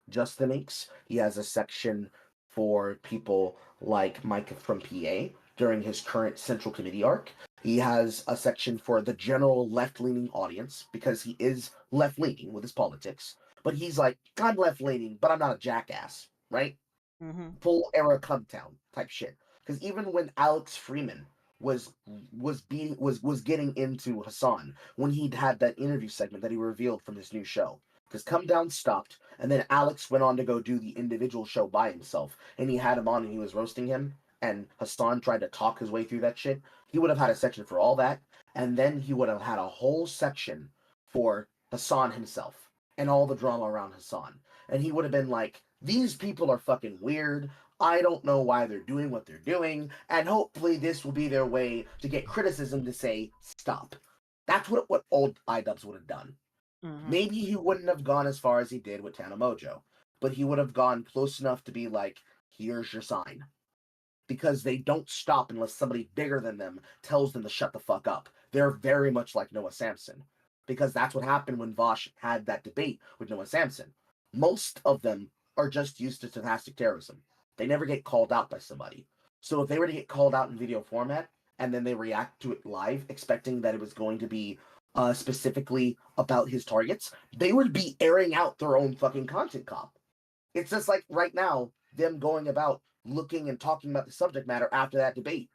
Justin Inks. He has a section for people like Mike from PA during his current Central Committee arc. He has a section for the general left-leaning audience, because he is left-leaning with his politics, but he's like, I'm left leaning, but I'm not a jackass, right? Full era Cubtown type shit. Because even when Alex Freeman was getting into Hassan, when he'd had that interview segment that he revealed from his new show, because Come Down stopped, and then Alex went on to go do the individual show by himself, and he had him on and he was roasting him, and Hassan tried to talk his way through that shit. He would have had a section for all that, and then he would have had a whole section for Hassan himself and all the drama around Hassan. And he would have been like, these people are fucking weird. I don't know why they're doing what they're doing, and hopefully this will be their way to get criticism to say, stop. That's what old iDubbbz would have done. Maybe he wouldn't have gone as far as he did with Tana Mojo, but he would have gone close enough to be like, here's your sign. Because they don't stop unless somebody bigger than them tells them to shut the fuck up. They're very much like Noah Samsen. Because that's what happened when Vosh had that debate with Noah Samsen. Most of them are just used to stochastic terrorism. They never get called out by somebody. So if they were to get called out in video format, and then they react to it live, expecting that it was going to be specifically about his targets, they would be airing out their own fucking content cop. It's just like right now, them going about looking and talking about the subject matter after that debate.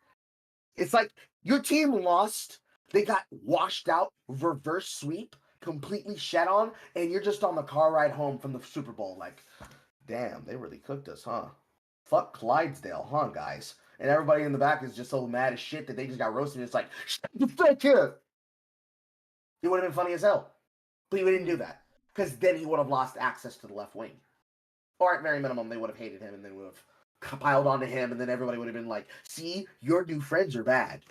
It's like, your team lost, they got washed out, reverse sweep, completely shed on, and you're just on the car ride home from the Super Bowl like, damn, they really cooked us, huh? Fuck Clydesdale, huh, guys? And everybody in the back is just so mad as shit that they just got roasted. It's like, shut the fuck up! It would have been funny as hell. But he didn't do that. Because then he would have lost access to the left wing. Or at very minimum, they would have hated him and then would have piled onto him, and then everybody would have been like, see, your new friends are bad.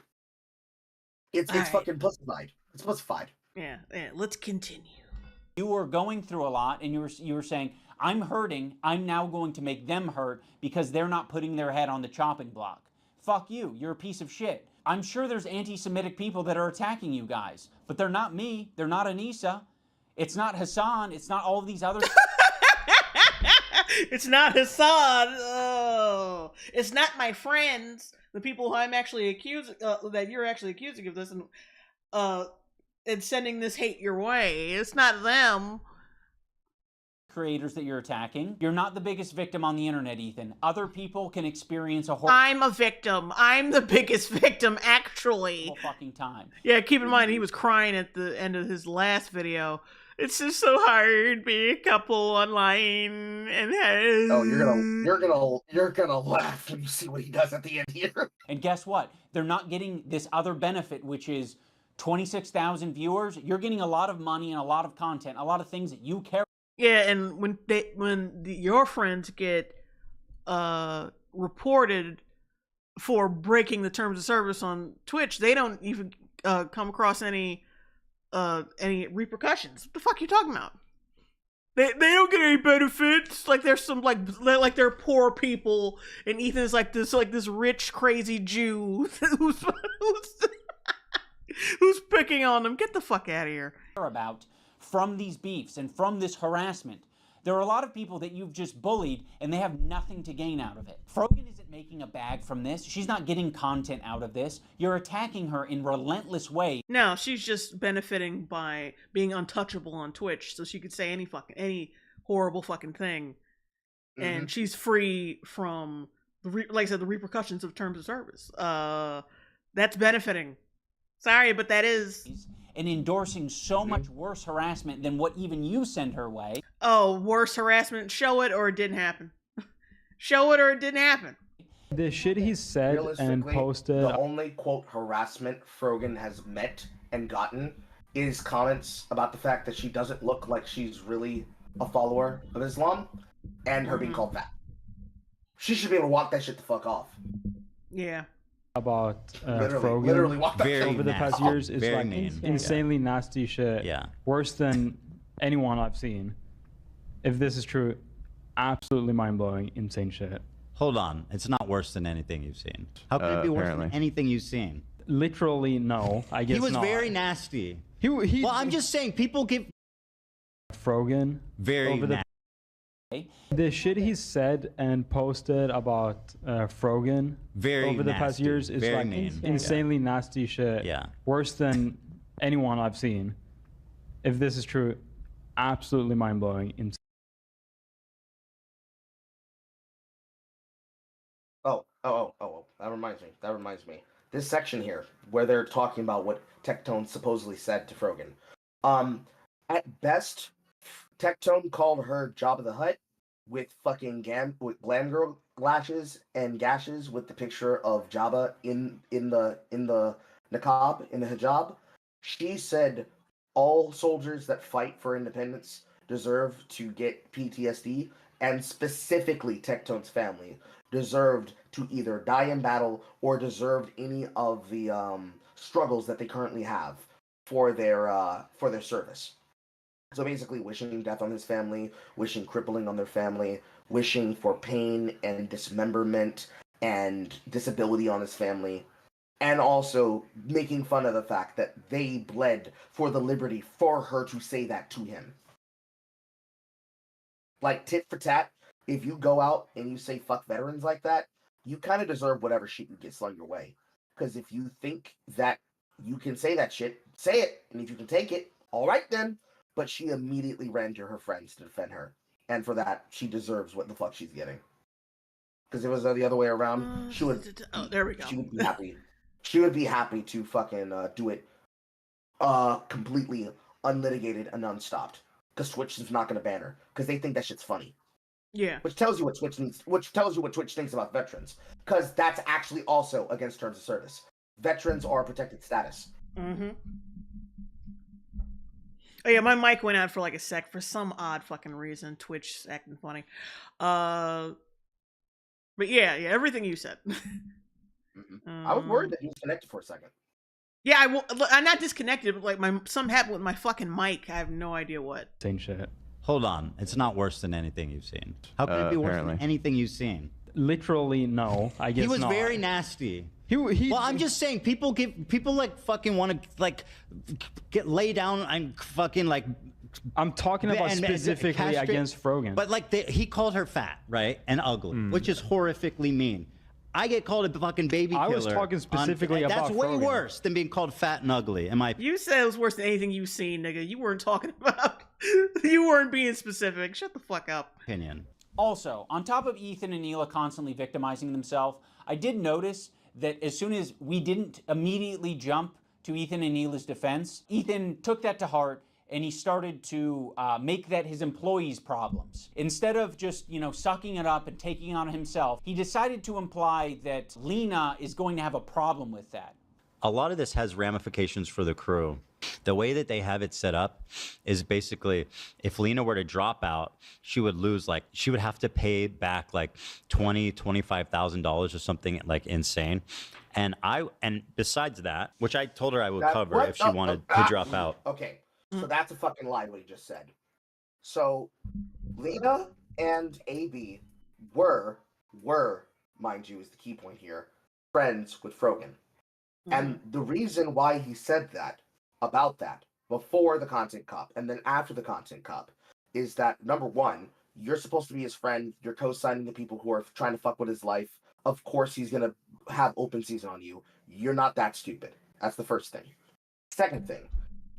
It's fucking pussified. It's pussified. Yeah, let's continue. You were going through a lot, and you were saying, I'm hurting, I'm now going to make them hurt because they're not putting their head on the chopping block. Fuck you, you're a piece of shit. I'm sure there's anti-Semitic people that are attacking you guys, but they're not me, they're not Anissa, it's not Hassan, it's not all of these other... It's not Hassan, oh, it's not my friends, the people who I'm actually accusing, that you're actually accusing of this, and sending this hate your way. It's not them. Creators that you're attacking. You're not the biggest victim on the internet, Ethan. Other people can experience a horrible... I'm a victim. I'm the biggest victim, actually. ...fucking time. Yeah, keep in mind, he was crying at the end of his last video. It's just so hard being a couple online and oh, you're gonna laugh when you see what he does at the end here. And guess what? They're not getting this other benefit, which is 26,000 viewers. You're getting a lot of money and a lot of content, a lot of things that you care. Yeah, and when your friends get reported for breaking the terms of service on Twitch, they don't even come across any repercussions. What the fuck are you talking about? They don't get any benefits. Like there's some like they're poor people, and Ethan is like this rich crazy Jew who's picking on them. Get the fuck out of here. About from these beefs and from this harassment. There are a lot of people that you've just bullied and they have nothing to gain out of it. Frogan isn't making a bag from this. She's not getting content out of this. You're attacking her in relentless ways. No, she's just benefiting by being untouchable on Twitch, so she could say any horrible fucking thing. And she's free from, like I said, the repercussions of terms of service. That's benefiting. Sorry, but that is... And endorsing so much worse harassment than what even you send her way. Oh, worse harassment. Show it or it didn't happen. Show it or it didn't happen. The shit he said and posted... The only, quote, harassment Frogan has met and gotten is comments about the fact that she doesn't look like she's really a follower of Islam, and her being called fat. She should be able to walk that shit the fuck off. Yeah. About literally Frogan walk that over the past years is like insanely nasty shit. Yeah. Worse than anyone I've seen. If this is true, absolutely mind-blowing, insane shit. Hold on. It's not worse than anything you've seen. How can it be worse than anything you've seen? Literally, no. I guess not. He was very nasty. Well, I'm just saying, people give... Frogan. Very nasty. The shit he said and posted about Frogan over the past years is like insanely nasty shit. Yeah. Worse than anyone I've seen. If this is true, absolutely mind-blowing. Oh, that reminds me. This section here, where they're talking about what Tectone supposedly said to Frogan. At best, Tectone called her Jabba the Hutt with fucking glam girl lashes and gashes with the picture of Jabba in the niqab, in the hijab. She said all soldiers that fight for independence deserve to get PTSD, and specifically Tectone's family deserved to either die in battle or deserved any of the struggles that they currently have for their service. So basically wishing death on his family, wishing crippling on their family, wishing for pain and dismemberment and disability on his family, and also making fun of the fact that they bled for the liberty for her to say that to him. Like, tit for tat, if you go out and you say fuck veterans like that, you kind of deserve whatever shit you get slung your way. Because if you think that you can say that shit, say it. And if you can take it, all right then. But she immediately ran to her friends to defend her. And for that, she deserves what the fuck she's getting. Because if it was the other way around, she would... Oh, there we go. She would be happy. She would be happy to fucking do it completely unlitigated and unstopped. Because Twitch is not going to ban her. Because they think that shit's funny. Yeah. Which tells you what Twitch thinks about veterans. Because that's actually also against terms of service. Veterans are a protected status. Mm-hmm. Oh yeah, my mic went out for like a sec for some odd fucking reason. Twitch acting funny. But yeah, everything you said. I was worried that you was connected for a second. Yeah, I'm not disconnected, but like something happened with my fucking mic. I have no idea what. Same shit. Hold on, it's not worse than anything you've seen. How could it be worse than anything you've seen? Literally, no. I guess he was not. very nasty. Well, I'm just saying, people like fucking want to like get lay down and fucking like. I'm talking about specifically against Frogan. But like he called her fat, right, and ugly, which is horrifically mean. I get called a fucking baby killer. I was talking specifically about that's way Frogan. worse than being called fat and ugly. You said it was worse than anything you've seen, nigga. You weren't talking about. You weren't being specific. Shut the fuck up. Opinion. Also, on top of Ethan and Neela constantly victimizing themselves, I did notice that as soon as we didn't immediately jump to Ethan and Neela's defense, Ethan took that to heart and he started to make that his employees' problems. Instead of just, sucking it up and taking on himself, he decided to imply that Lena is going to have a problem with that. A lot of this has ramifications for the crew. The way that they have it set up is basically, if Lena were to drop out, she would lose, she would have to pay back $25,000 or something insane. And besides that, which I told her I would cover if she wanted to drop out. Okay, so that's a fucking lie what he just said. So Lena and AB were, mind you, is the key point here, friends with Frogan. And the reason why he said that, about that, before the Content Cop and then after the Content Cop, is that, number one, you're supposed to be his friend, you're co-signing the people who are trying to fuck with his life. Of course he's gonna have open season on you. You're not that stupid. That's the first thing. Second thing,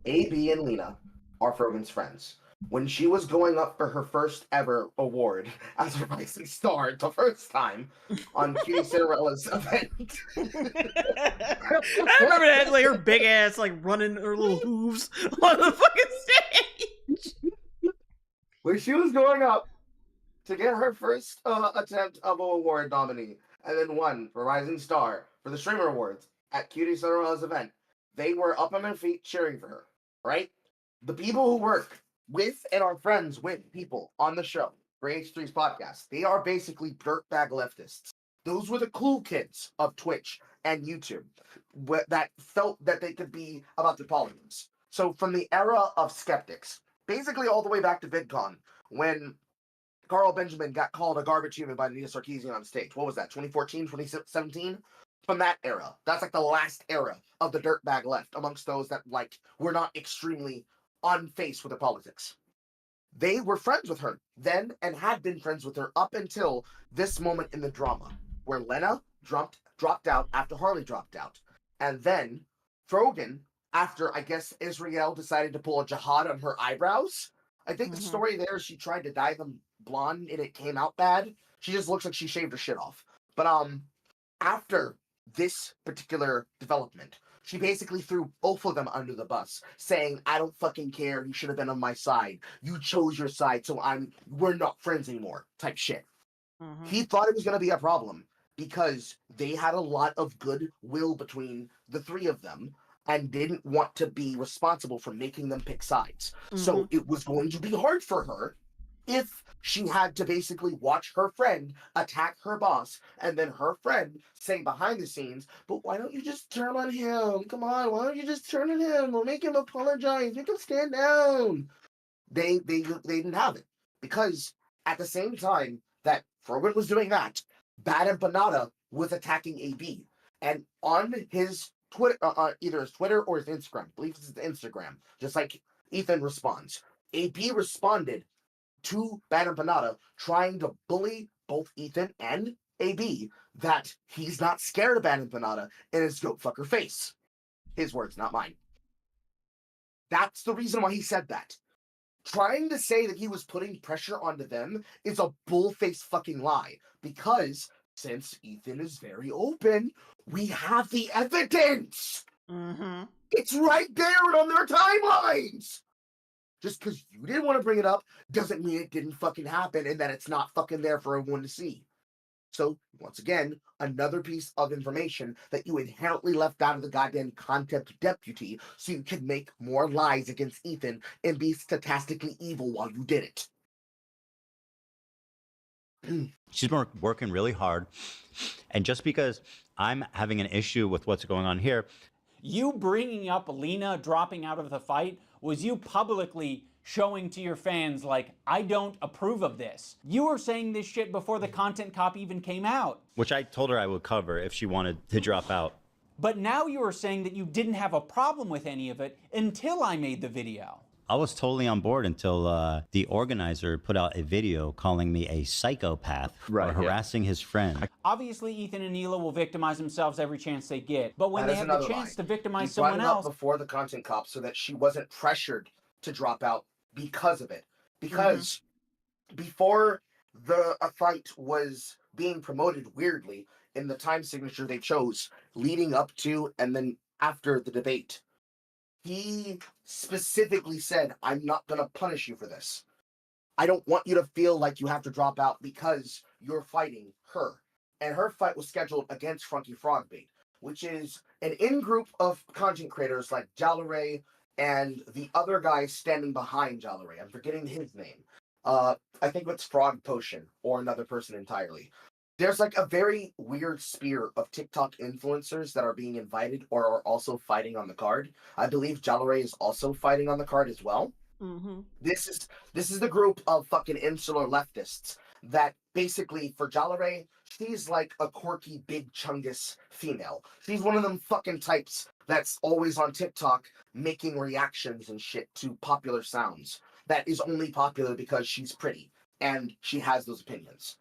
AB and Lena are Frogan's friends. When she was going up for her first ever award as a rising star the first time on Cutie Cinderella's event. I remember that, her big ass, running her little hooves on the fucking stage. When she was going up to get her first attempt of an award nominee, and then won for Rising Star for the Streamer Awards at Cutie Cinderella's event, they were up on their feet cheering for her, right? The people who work with and are friends with people on the show for H3's podcast, they are basically dirtbag leftists. Those were the cool kids of Twitch and YouTube that felt that they could be about the politics. So from the era of skeptics, basically all the way back to VidCon, when Carl Benjamin got called a garbage human by Nina Sarkeesian on stage. What was that, 2014, 2017? From that era. That's the last era of the dirtbag left, amongst those that were not extremely unfaced with the politics. They were friends with her then and had been friends with her up until this moment in the drama where Lena dropped out after Harley dropped out. And then Frogan, after I guess Israel decided to pull a jihad on her eyebrows I think the story there, she tried to dye them blonde and it came out bad. She just looks like she shaved her shit off. But after this particular development, she basically threw both of them under the bus, saying, I don't fucking care, you should have been on my side. You chose your side, so we're not friends anymore, type shit. He thought it was gonna be a problem because they had a lot of goodwill between the three of them and didn't want to be responsible for making them pick sides. So it was going to be hard for her if she had to basically watch her friend attack her boss, and then her friend say behind the scenes, but why don't you just turn on him? Come on, why don't you just turn on him? Or make him apologize, make him stand down. They didn't have it. Because at the same time that Frogan was doing that, Bad Empanada was attacking AB. And on his Twitter, either his Twitter or his Instagram, I believe it's his Instagram, just like Ethan responds, AB responded to Bad Empanada, trying to bully both Ethan and AB that he's not scared of Bad Empanada in his goat fucker face. His words, not mine. That's the reason why he said that. Trying to say that he was putting pressure onto them is a bull-faced fucking lie, because since Ethan is very open, we have the evidence. It's right there on their timelines. Just because you didn't want to bring it up doesn't mean it didn't fucking happen and that it's not fucking there for everyone to see. So, once again, another piece of information that you inherently left out of the goddamn content deputy so you could make more lies against Ethan and be statistically evil while you did it. She's been working really hard. And just because I'm having an issue with what's going on here. You bringing up Lena dropping out of the fight was you publicly showing to your fans, like, I don't approve of this. You were saying this shit before the content cop even came out. Which I told her I would cover if she wanted to drop out. But now you are saying that you didn't have a problem with any of it until I made the video. I was totally on board until the organizer put out a video calling me a psychopath for harassing his friend. Obviously, Ethan and Neela will victimize themselves every chance they get, but when they have the chance to victimize He someone brought it up else... before the content cop so that she wasn't pressured to drop out because of it. Because before the fight was being promoted weirdly in the time signature they chose leading up to and then after the debate, he specifically said, I'm not going to punish you for this. I don't want you to feel like you have to drop out because you're fighting her. And her fight was scheduled against Funky Frogbait, which is an in-group of content creators like Jalaray and the other guy standing behind Jalaray. I'm forgetting his name. I think it's Frog Potion or another person entirely. There's like a very weird spear of TikTok influencers that are being invited or are also fighting on the card. I believe Jalaray is also fighting on the card as well. This is the group of fucking insular leftists that basically, for Jalaray, she's like a quirky big chungus female. She's one of them fucking types that's always on TikTok making reactions and shit to popular sounds. That is only popular because she's pretty and she has those opinions.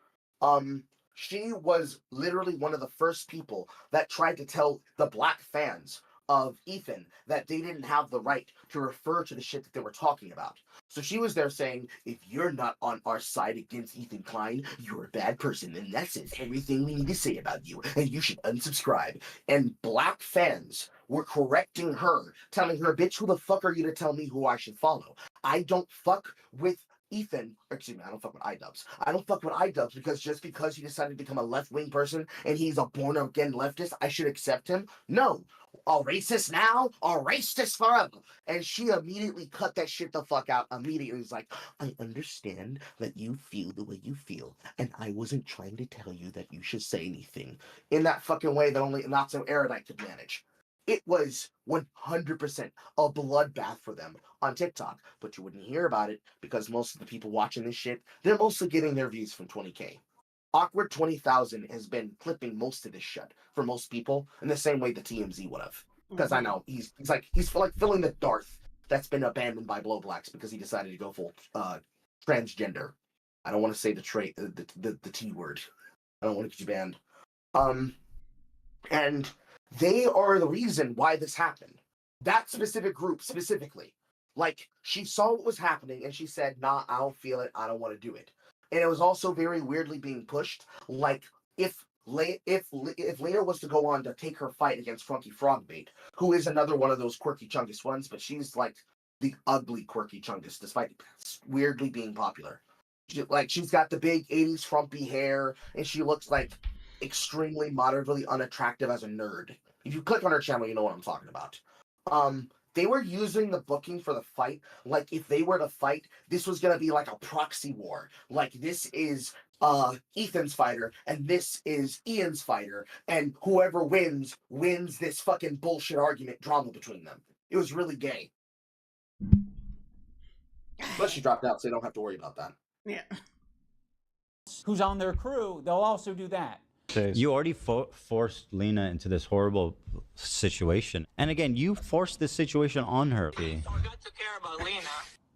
She was literally one of the first people that tried to tell the black fans of Ethan that they didn't have the right to refer to the shit that they were talking about. So she was there saying, if you're not on our side against Ethan Klein, you're a bad person, and that says everything we need to say about you, and you should unsubscribe. And black fans were correcting her, telling her, bitch, who the fuck are you to tell me who I should follow? I don't fuck with Ethan, excuse me, I don't fuck with iDubbbz. I don't fuck with iDubbbz because just because he decided to become a left-wing person and he's a born-again leftist, I should accept him? No. A racist now? A racist forever. And she immediately cut that shit the fuck out immediately. It's like, I understand that you feel the way you feel, and I wasn't trying to tell you that you should say anything in that fucking way that only not so erudite could manage. It was 100% a bloodbath for them on TikTok, but you wouldn't hear about it because most of the people watching this shit, they're mostly getting their views from 20K. Awkward 20,000 has been clipping most of this shit for most people in the same way the TMZ would have. Because I know he's like filling the Darth that's been abandoned by Blow Blacks because he decided to go full transgender. I don't want to say the T word. I don't want to get you banned. And they are the reason why this happened. That specific group specifically. Like, she saw what was happening and she said, nah, I don't feel it. I don't want to do it. And it was also very weirdly being pushed. Like, if Lena was to go on to take her fight against Funky Frogbait, who is another one of those quirky Chungus ones, but she's like the ugly quirky Chungus, despite weirdly being popular. She's got the big 80s frumpy hair, and she looks like extremely moderately unattractive as a nerd. If you click on her channel, you know what I'm talking about. They were using the booking for the fight like if they were to fight, this was gonna be like a proxy war. Like, this is Ethan's fighter and this is Ian's fighter, and whoever wins this fucking bullshit argument drama between them. It was really gay. But she dropped out, so they don't have to worry about that. Yeah. Who's on their crew, they'll also do that. You already forced Lena into this horrible situation. And again, you forced this situation on her.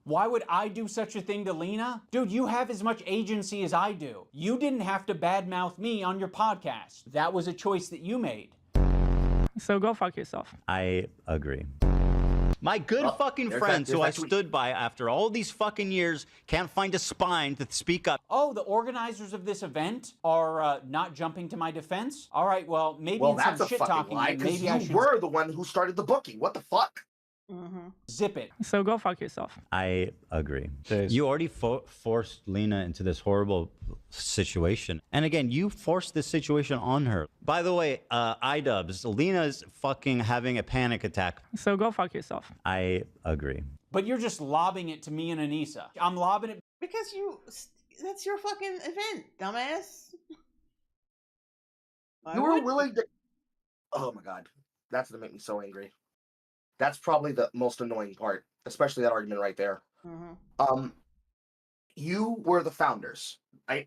Why would I do such a thing to Lena? Dude, you have as much agency as I do. You didn't have to badmouth me on your podcast. That was a choice that you made. So go fuck yourself. I agree. My good fucking friends who I stood by after all these fucking years can't find a spine to speak up. Oh, the organizers of this event are not jumping to my defense? All right, well, maybe in some shit talking, maybe I should. You were the one who started the booking. What the fuck? Zip it. So go fuck yourself. I agree. You already forced Lena into this horrible situation. And again, you forced this situation on her. By the way, iDubbbz, Lena's fucking having a panic attack. So go fuck yourself. I agree. But you're just lobbing it to me and Anissa. I'm lobbing it because that's your fucking event, dumbass. You were willing to... Oh my god. That's gonna make me so angry. That's probably the most annoying part, especially that argument right there. You were the founders, right?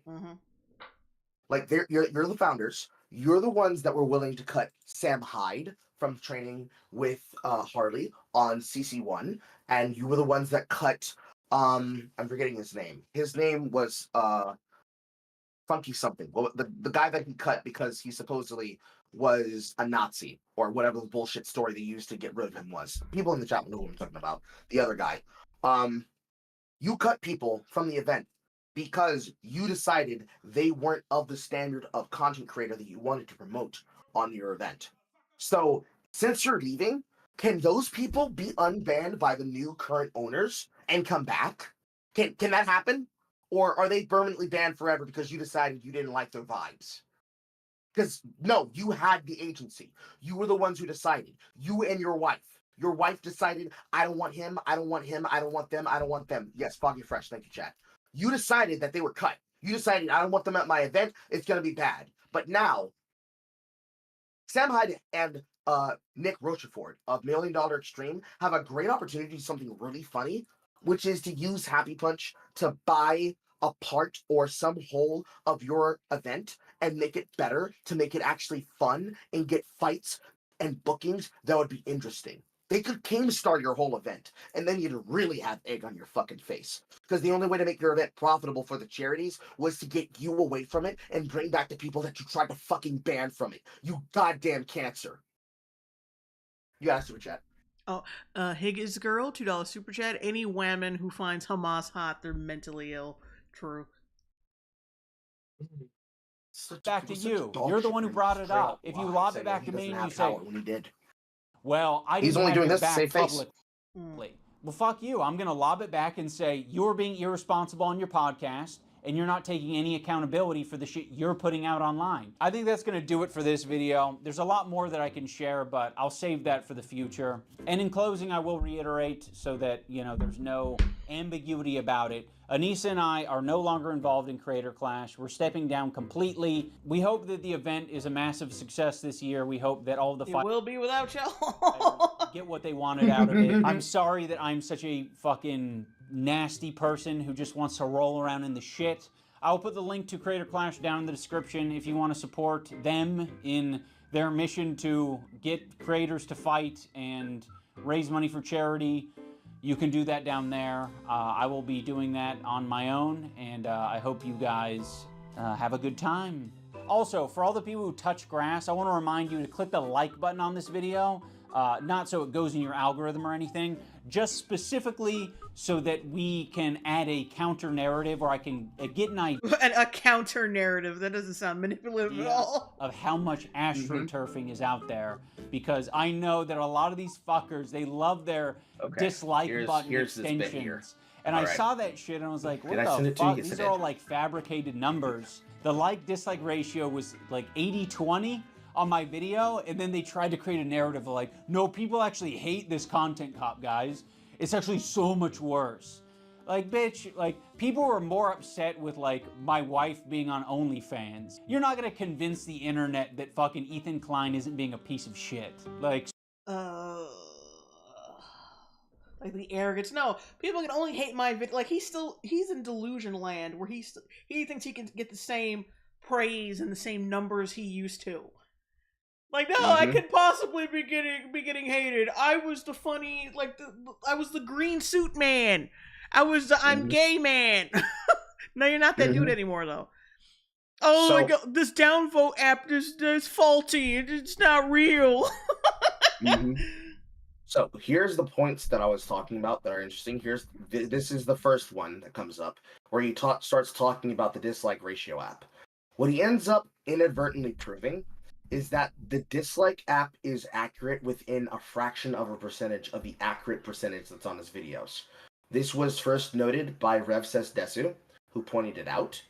Like, you're the founders. You're the ones that were willing to cut Sam Hyde from training with Harley on CC1, and you were the ones that cut. I'm forgetting his name. His name was Funky something. Well, the guy that he cut because he supposedly was a Nazi or whatever the bullshit story they used to get rid of him was. People in the chat know who I'm talking about. The other guy. You cut people from the event because you decided they weren't of the standard of content creator that you wanted to promote on your event. So since you're leaving, can those people be unbanned by the new current owners and come back? Can that happen? Or are they permanently banned forever because you decided you didn't like their vibes? Because, no, you had the agency. You were the ones who decided. You and your wife. Your wife decided, I don't want him, I don't want him, I don't want them, I don't want them. Yes, Foggy Fresh, thank you, chat. You decided that they were cut. You decided, I don't want them at my event, it's going to be bad. But now, Sam Hyde and Nick Rochefort of $1 Million Extreme have a great opportunity to do something really funny, which is to use Happy Punch to buy a part or some whole of your event and make it better, to make it actually fun and get fights and bookings that would be interesting. They could Keemstar your whole event, and then you'd really have egg on your fucking face. Because the only way to make your event profitable for the charities was to get you away from it and bring back the people that you tried to fucking ban from it. You goddamn cancer. You got a super chat. Oh, Higgins Girl, $2 super chat. Any woman who finds Hamas hot, they're mentally ill. True. Back to you. You're the one who brought it up. If you lob it back to me and you say, when he did. Well, I He's didn't only have doing your this to back save face. publicly. Well, fuck you. I'm going to lob it back and say, you're being irresponsible on your podcast, and you're not taking any accountability for the shit you're putting out online. I think that's going to do it for this video. There's a lot more that I can share, but I'll save that for the future. And in closing, I will reiterate so that, there's no ambiguity about it. Anissa and I are no longer involved in Creator Clash. We're stepping down completely. We hope that the event is a massive success this year. We hope that all the It will be without y'all. get what they wanted out of it. I'm sorry that I'm such a fucking nasty person who just wants to roll around in the shit. I'll put the link to Creator Clash down in the description if you want to support them in their mission to get creators to fight and raise money for charity. You can do that down there. I will be doing that on my own, and I hope you guys have a good time. Also, for all the people who touch grass, I want to remind you to click the like button on this video. Not so it goes in your algorithm or anything, just specifically so that we can add a counter narrative, or I can get an idea. A counter narrative. That doesn't sound manipulative at all. Of how much astroturfing is out there, because I know that a lot of these fuckers, they love their dislike button extensions. And I saw that shit and I was like, what the fuck? These are all like fabricated numbers. The like-dislike ratio was like 80-20 on my video, and then they tried to create a narrative of like, no, people actually hate this content cop, guys. It's actually so much worse. Like, bitch, like, people were more upset with, like, my wife being on OnlyFans. You're not gonna convince the internet that fucking Ethan Klein isn't being a piece of shit. Like the arrogance. No, people can only hate my video. Like, he's in delusion land where he thinks he can get the same praise and the same numbers he used to. Like, no, I could possibly be getting hated. I was the funny, like, I was the green suit man. I'm gay man. No, you're not that dude anymore, though. Oh my god, this downvote app is faulty. It's not real. So here's the points that I was talking about that are interesting. This is the first one that comes up where he starts talking about the dislike ratio app. What he ends up inadvertently proving is that the dislike app is accurate within a fraction of a percentage of the accurate percentage that's on his videos. This was first noted by Revses Desu, who pointed it out,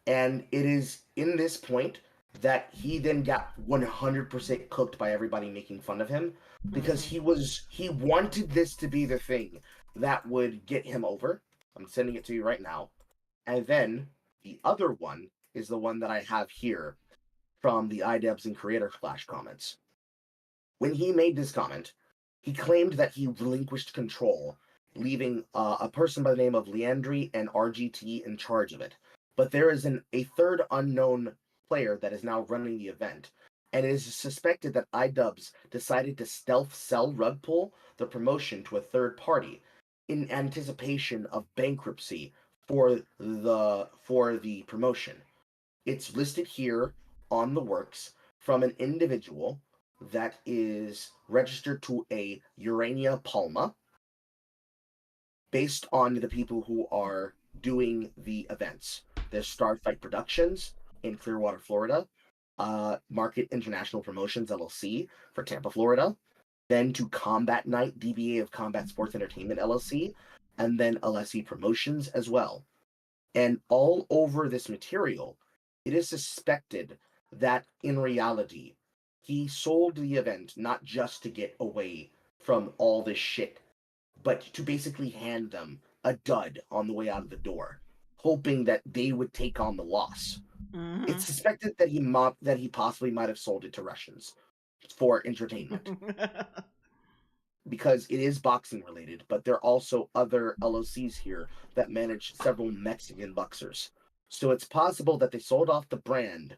and it is in this point that he then got 100% cooked by everybody making fun of him, because he wanted this to be the thing that would get him over. I'm sending it to you right now. And then the other one is the one that I have here from the iDubbbz and Creator Clash comments. When he made this comment, he claimed that he relinquished control, leaving a person by the name of Leandri and RGT in charge of it. But there is a third unknown player that is now running the event, and it is suspected that iDubbbz decided to stealth sell rug pull the promotion to a third party in anticipation of bankruptcy for the promotion. It's listed here on the works from an individual that is registered to a Urania Palma, based on the people who are doing the events. There's Starfight Productions in Clearwater, Florida, Market International Promotions LLC for Tampa, Florida, then to Combat Night, DBA of Combat Sports Entertainment LLC, and then Alessi Promotions as well. And all over this material, it is suspected that in reality, he sold the event not just to get away from all this shit, but to basically hand them a dud on the way out of the door, hoping that they would take on the loss. It's suspected that he possibly might have sold it to Russians for entertainment. Because it is boxing related, but there are also other LOCs here that manage several Mexican boxers. So it's possible that they sold off the brand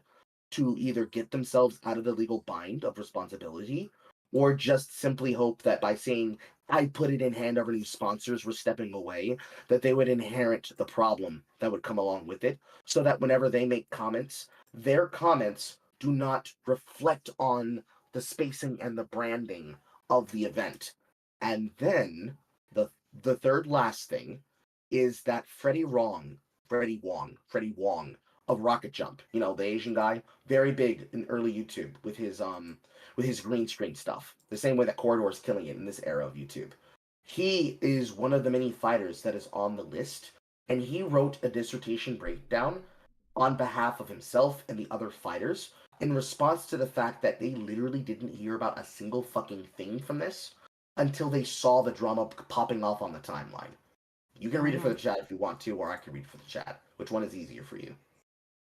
to either get themselves out of the legal bind of responsibility, or just simply hope that by saying, I put it in hand over these sponsors, we're stepping away, that they would inherit the problem that would come along with it, so that whenever they make comments, their comments do not reflect on the spacing and the branding of the event. And then the third last thing is that Freddie Wong of Rocket Jump, you know, the Asian guy, very big in early YouTube with his green screen stuff, the same way that Corridor is killing it in this era of YouTube. He is one of the many fighters that is on the list, and he wrote a dissertation breakdown on behalf of himself and the other fighters in response to the fact that they literally didn't hear about a single fucking thing from this until they saw the drama popping off on the timeline. You can read it for the chat if you want to, or I can read it for the chat. Which one is easier for you?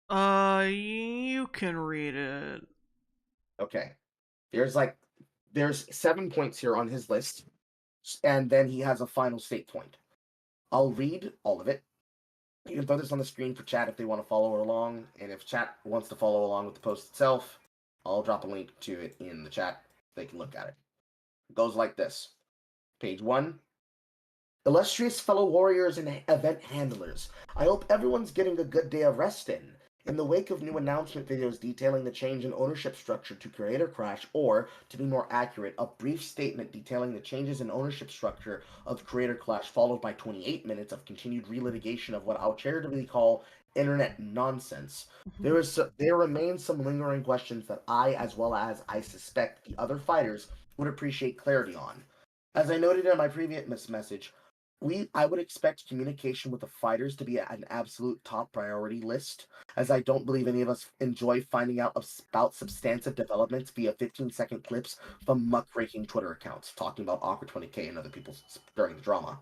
You can read it. Okay. There's 7 points here on his list, and then he has a final state point. I'll read all of it. You can throw this on the screen for chat if they want to follow it along, and if chat wants to follow along with the post itself, I'll drop a link to it in the chat. They can look at it. It goes like this. Page 1. Illustrious fellow warriors and event handlers, I hope everyone's getting a good day of rest in. In the wake of new announcement videos detailing the change in ownership structure to Creator Clash, or, to be more accurate, a brief statement detailing the changes in ownership structure of Creator Clash, followed by 28 minutes of continued relitigation of what I'll charitably call internet nonsense, there remain some lingering questions that I, as well as I suspect the other fighters, would appreciate clarity on. As I noted in my previous message, I would expect communication with the fighters to be an absolute top priority list, as I don't believe any of us enjoy finding out about substantive developments via 15-second clips from muckraking Twitter accounts talking about Awkward 20K and other people during the drama.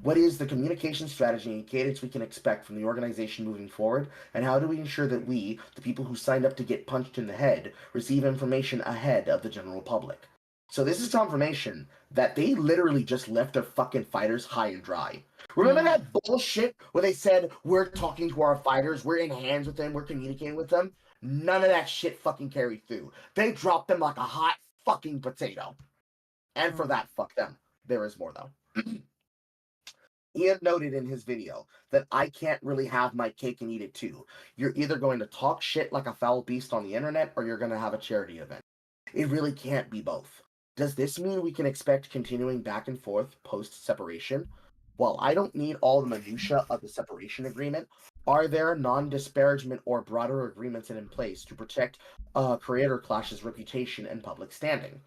What is the communication strategy and cadence we can expect from the organization moving forward, and how do we ensure that we, the people who signed up to get punched in the head, receive information ahead of the general public? So this is confirmation that they literally just left their fucking fighters high and dry. Remember that bullshit where they said, we're talking to our fighters, we're in hands with them, we're communicating with them? None of that shit fucking carried through. They dropped them like a hot fucking potato. And for that, fuck them. There is more, though. Ian noted in his video that I can't really have my cake and eat it too. You're either going to talk shit like a foul beast on the internet, or you're going to have a charity event. It really can't be both. Does this mean we can expect continuing back and forth post-separation? While I don't need all the minutiae of the separation agreement, are there non-disparagement or broader agreements in place to protect Creator Clash's reputation and public standing?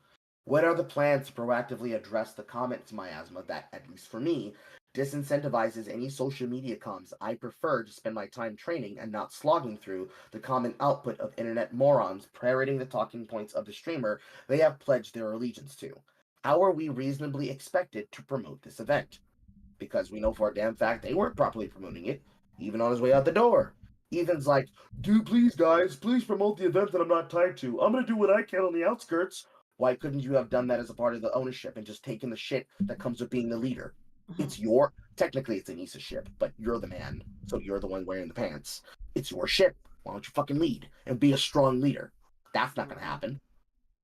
What are the plans to proactively address the comments miasma that, at least for me, disincentivizes any social media comms I prefer to spend my time training and not slogging through the common output of internet morons parroting the talking points of the streamer they have pledged their allegiance to? How are we reasonably expected to promote this event? Because we know for a damn fact they weren't properly promoting it, even on his way out the door. Ethan's like, dude, please guys, please promote the event that I'm not tied to. I'm gonna do what I can on the outskirts. Why couldn't you have done that as a part of the ownership and just taken the shit that comes with being the leader? It's technically it's Anissa's ship, but you're the man, so you're the one wearing the pants. It's your ship. Why don't you fucking lead and be a strong leader? That's not going to happen.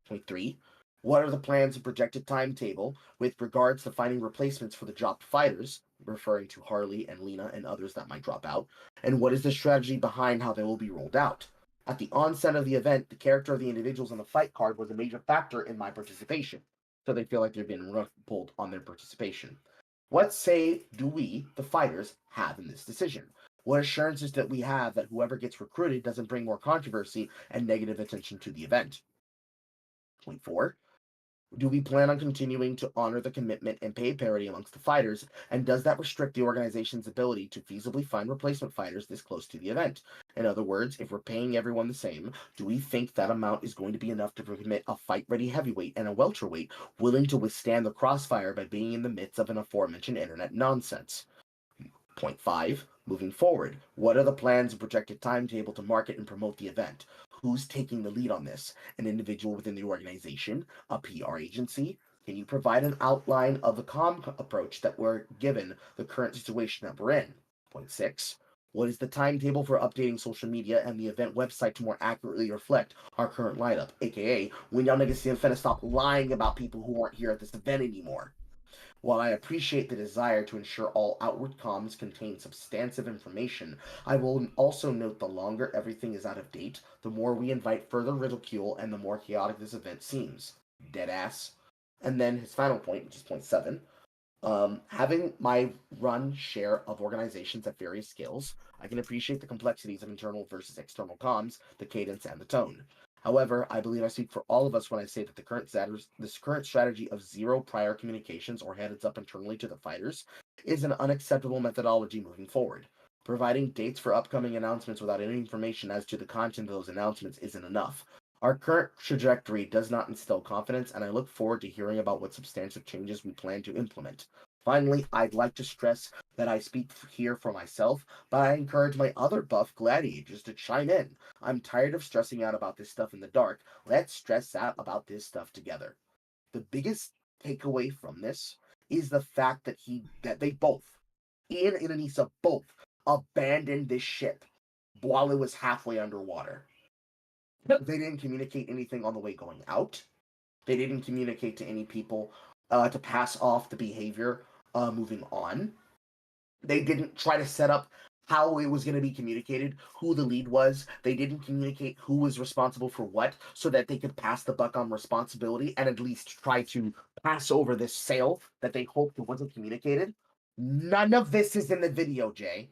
Point 3. What are the plans and projected timetable with regards to finding replacements for the dropped fighters, referring to Harley and Lena and others that might drop out? And what is the strategy behind how they will be rolled out? At the onset of the event, the character of the individuals on the fight card was a major factor in my participation, so they feel like they've been pulled on their participation. What say do we, the fighters, have in this decision? What assurances that we have that whoever gets recruited doesn't bring more controversy and negative attention to the event? Point 4. Do we plan on continuing to honor the commitment and pay parity amongst the fighters, and does that restrict the organization's ability to feasibly find replacement fighters this close to the event? In other words, if we're paying everyone the same, do we think that amount is going to be enough to permit a fight-ready heavyweight and a welterweight willing to withstand the crossfire by being in the midst of an aforementioned internet nonsense? Point 5. Moving forward, what are the plans and projected timetable to market and promote the event? Who's taking the lead on this? An individual within the organization? A PR agency? Can you provide an outline of the comm approach that we're given the current situation that we're in? Point 6. What is the timetable for updating social media and the event website to more accurately reflect our current lineup? AKA, when y'all niggas finna stop lying about people who aren't here at this event anymore. While I appreciate the desire to ensure all outward comms contain substantive information, I will also note the longer everything is out of date, the more we invite further ridicule and the more chaotic this event seems. Deadass. And then his final point, which is point 7. Having my run share of organizations at various scales, I can appreciate the complexities of internal versus external comms, the cadence, and the tone. However, I believe I speak for all of us when I say that this current strategy of zero prior communications or heads up internally to the fighters is an unacceptable methodology moving forward. Providing dates for upcoming announcements without any information as to the content of those announcements isn't enough. Our current trajectory does not instill confidence, and I look forward to hearing about what substantive changes we plan to implement. Finally, I'd like to stress that I speak here for myself, but I encourage my other buff gladiators to chime in. I'm tired of stressing out about this stuff in the dark. Let's stress out about this stuff together. The biggest takeaway from this is the fact that they both, Ian and Anissa both, abandoned this ship while it was halfway underwater. They didn't communicate anything on the way going out. They didn't communicate to any people to pass off the behavior moving on. They didn't try to set up how it was going to be communicated, who the lead was. They didn't communicate who was responsible for what so that they could pass the buck on responsibility and at least try to pass over this sale that they hoped wasn't communicated. None of this is in the video, Jay.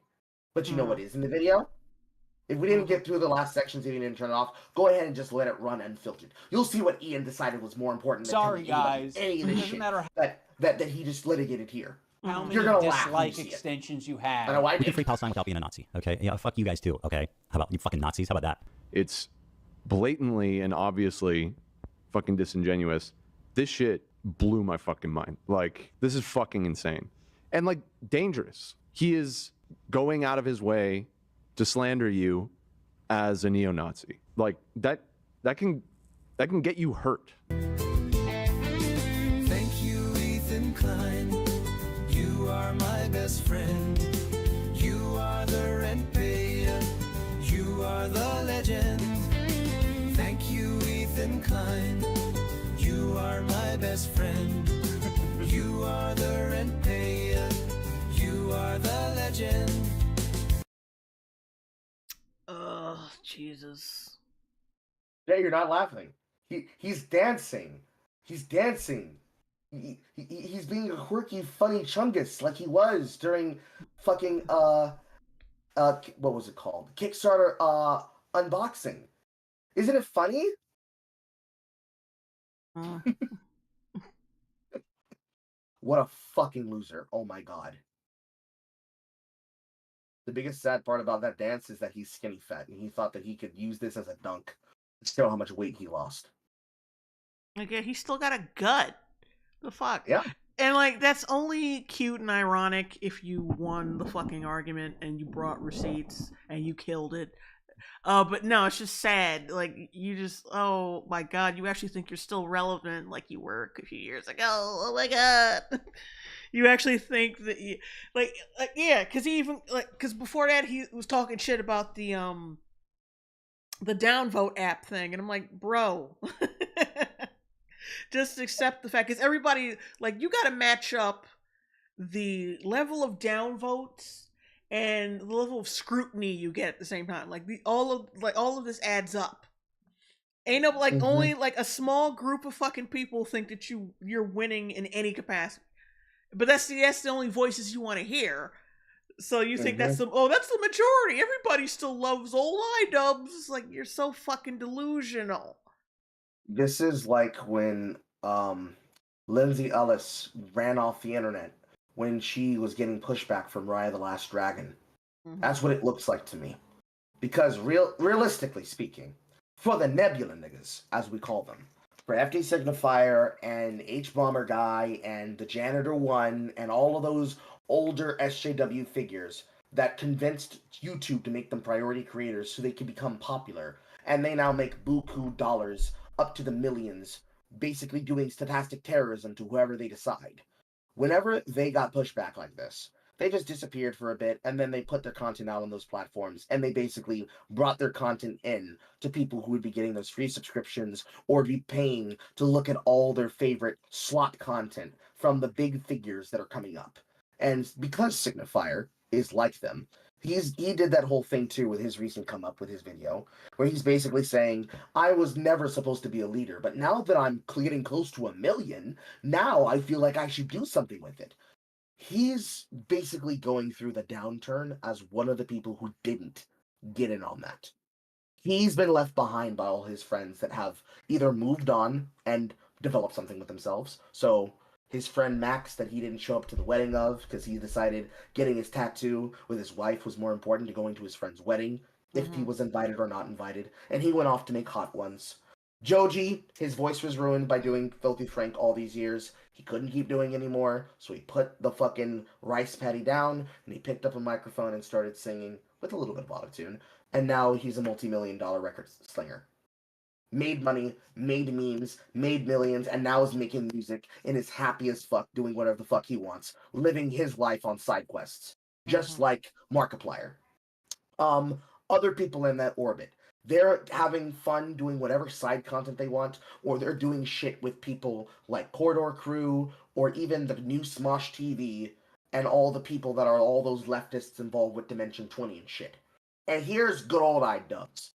But you know what is in the video? If we didn't get through the last sections and you didn't turn it off, go ahead and just let it run unfiltered. You'll see what Ian decided was more important than Sorry, guys. any of this shit that he just litigated here. How many You're gonna laugh when dislike you see it. extensions you have? I know I We can did. free Palestine without being a Nazi, okay? Yeah, fuck you guys too, okay? How about you fucking Nazis? How about that? It's blatantly and obviously fucking disingenuous. This shit blew my fucking mind. Like, this is fucking insane. And, like, dangerous. He is going out of his way to slander you as a neo-Nazi. Like, that can get you hurt. Thank you, Ethan Klein. You are my best friend. You are the rent payer. You are the legend. Thank you, Ethan Klein. You are my best friend. You are the rent payer. You are the legend. Jesus. Jay, you're not laughing. He's dancing. He's dancing. He's being a quirky, funny chungus like he was during fucking what was it called? Kickstarter unboxing. Isn't it funny? What a fucking loser. Oh my god. The biggest sad part about that dance is that he's skinny fat, and he thought that he could use this as a dunk to show how much weight he lost. Like, yeah, he's still got a gut. The fuck? Yeah. And, like, that's only cute and ironic if you won the fucking argument and you brought receipts and you killed it. But no, it's just sad. Like, you just, oh my god, you actually think you're still relevant like you were a few years ago. Oh my god. You actually think that you, yeah, because he even, because before that he was talking shit about the downvote app thing, and I'm like, bro, just accept the fact, because everybody, like, you got to match up the level of downvotes and the level of scrutiny you get at the same time. Like, all of this adds up. Ain't no, like, only like a small group of fucking people think that you're winning in any capacity. But that's the only voices you want to hear. So you think that's the majority. Everybody still loves old iDubbbz. It's like, you're so fucking delusional. This is like when Lindsay Ellis ran off the internet when she was getting pushback from Raya the Last Dragon. That's what it looks like to me. Because realistically speaking, for the Nebula niggas, as we call them, for FD Signifier and H-Bomber Guy and the Janitor 1 and all of those older SJW figures that convinced YouTube to make them priority creators so they could become popular, and they now make buku dollars up to the millions, basically doing stochastic terrorism to whoever they decide. Whenever they got pushback like this, they just disappeared for a bit, and then they put their content out on those platforms, and they basically brought their content in to people who would be getting those free subscriptions or be paying to look at all their favorite slot content from the big figures that are coming up. And because Signifier is like them, he did that whole thing too with his recent come up with his video, where he's basically saying, I was never supposed to be a leader, but now that I'm getting close to 1 million, now I feel like I should do something with it. He's basically going through the downturn as one of the people who didn't get in on that. He's been left behind by all his friends that have either moved on and developed something with themselves. So his friend Max that he didn't show up to the wedding of because he decided getting his tattoo with his wife was more important to going to his friend's wedding, if he was invited or not invited, and he went off to make Hot Ones. Joji, his voice was ruined by doing Filthy Frank all these years. He couldn't keep doing anymore, so he put the fucking rice patty down, and he picked up a microphone and started singing with a little bit of autotune, and now he's a multi-million-dollar record slinger. Made money, made memes, made millions, and now is making music and is happy as fuck doing whatever the fuck he wants, living his life on side quests, just like Markiplier. Other people in that orbit, they're having fun doing whatever side content they want, or they're doing shit with people like Corridor Crew, or even the new Smosh TV, and all the people that are all those leftists involved with Dimension 20 and shit. And here's good old iDubbbz.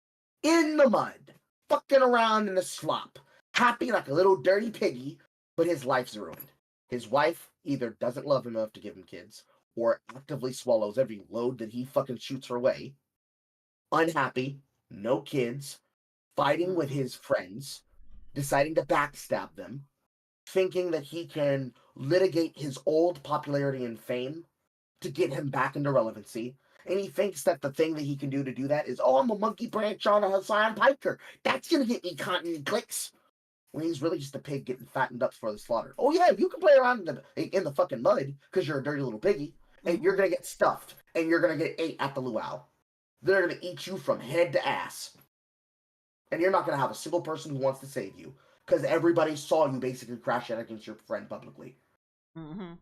In the mud, fucking around in the slop, happy like a little dirty piggy, but his life's ruined. His wife either doesn't love him enough to give him kids, or actively swallows every load that he fucking shoots her way. Unhappy, no kids, fighting with his friends, deciding to backstab them, thinking that he can litigate his old popularity and fame to get him back into relevancy. And he thinks that the thing that he can do to do that is, oh, I'm a monkey branch on a Hassan Piker. That's going to get me content and clicks. When he's really just a pig getting fattened up for the slaughter. Oh, yeah, you can play around in the fucking mud because you're a dirty little piggy. And you're going to get stuffed. And you're going to get ate at the luau. They're going to eat you from head to ass. And you're not going to have a single person who wants to save you. Because everybody saw you basically crash out against your friend publicly. Mm-hmm.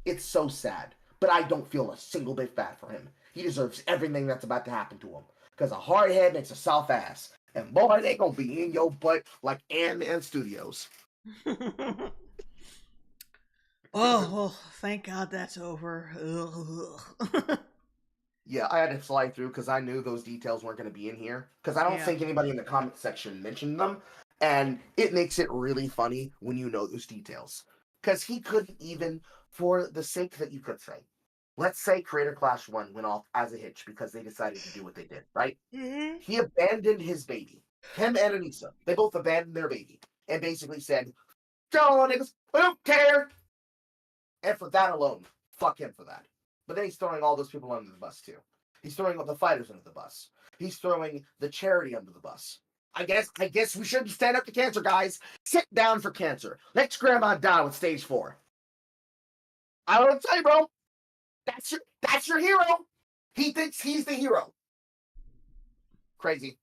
It's so sad. But I don't feel a single bit bad for him. He deserves everything that's about to happen to him. Because a hard head makes a soft ass. And boy, they gonna be in your butt like Ant-Man Studios. Well, thank God that's over. Yeah, I had to slide through because I knew those details weren't going to be in here. Because I don't think anybody in the comment section mentioned them. And it makes it really funny when you know those details. Because he couldn't even, for the sake that you could say, let's say Creator Clash 1 went off as a hitch because they decided to do what they did, right? Mm-hmm. He abandoned his baby. Him and Anissa. They both abandoned their baby. And basically said, go on, niggas, we don't care. And for that alone, fuck him for that. But then he's throwing all those people under the bus, too. He's throwing all the fighters under the bus. He's throwing the charity under the bus. I guess we shouldn't stand up to cancer, guys. Sit down for cancer. Let grandma die with stage 4. I don't know what to tell you, bro. That's your hero. He thinks he's the hero. Crazy.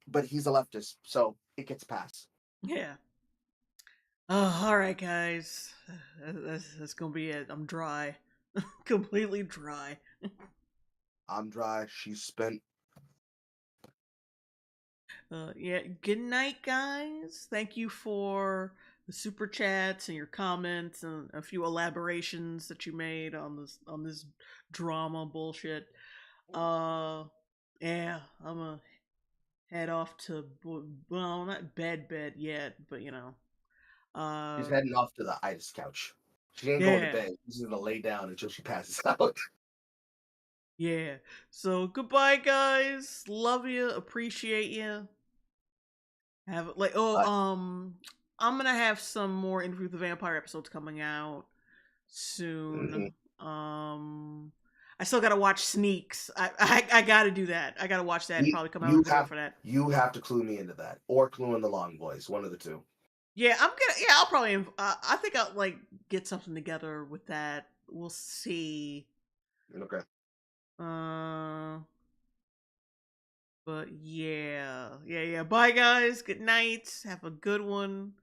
But he's a leftist, so it gets passed. Yeah. Oh, all right, guys. That's gonna be it. I'm dry. Completely dry. I'm dry. She's spent. Yeah. Good night, guys. Thank you for the super chats and your comments and a few elaborations that you made on this drama bullshit. Yeah, I'm gonna head off to, well, not bed yet, but you know. She's heading off to the itis couch. She ain't going to bed. She's gonna lay down until she passes out. Yeah. So goodbye, guys. Love you. Appreciate you. I'm gonna have some more Interview with the Vampire episodes coming out soon. Mm-hmm. I still gotta watch Sneaks. I gotta do that. I gotta watch that and probably come out for that. You have to clue me into that, or clue in the Long Boys, one of the two. Yeah, I'll probably. I think I'll get something together with that. We'll see. Okay. But yeah. Bye, guys. Good night. Have a good one.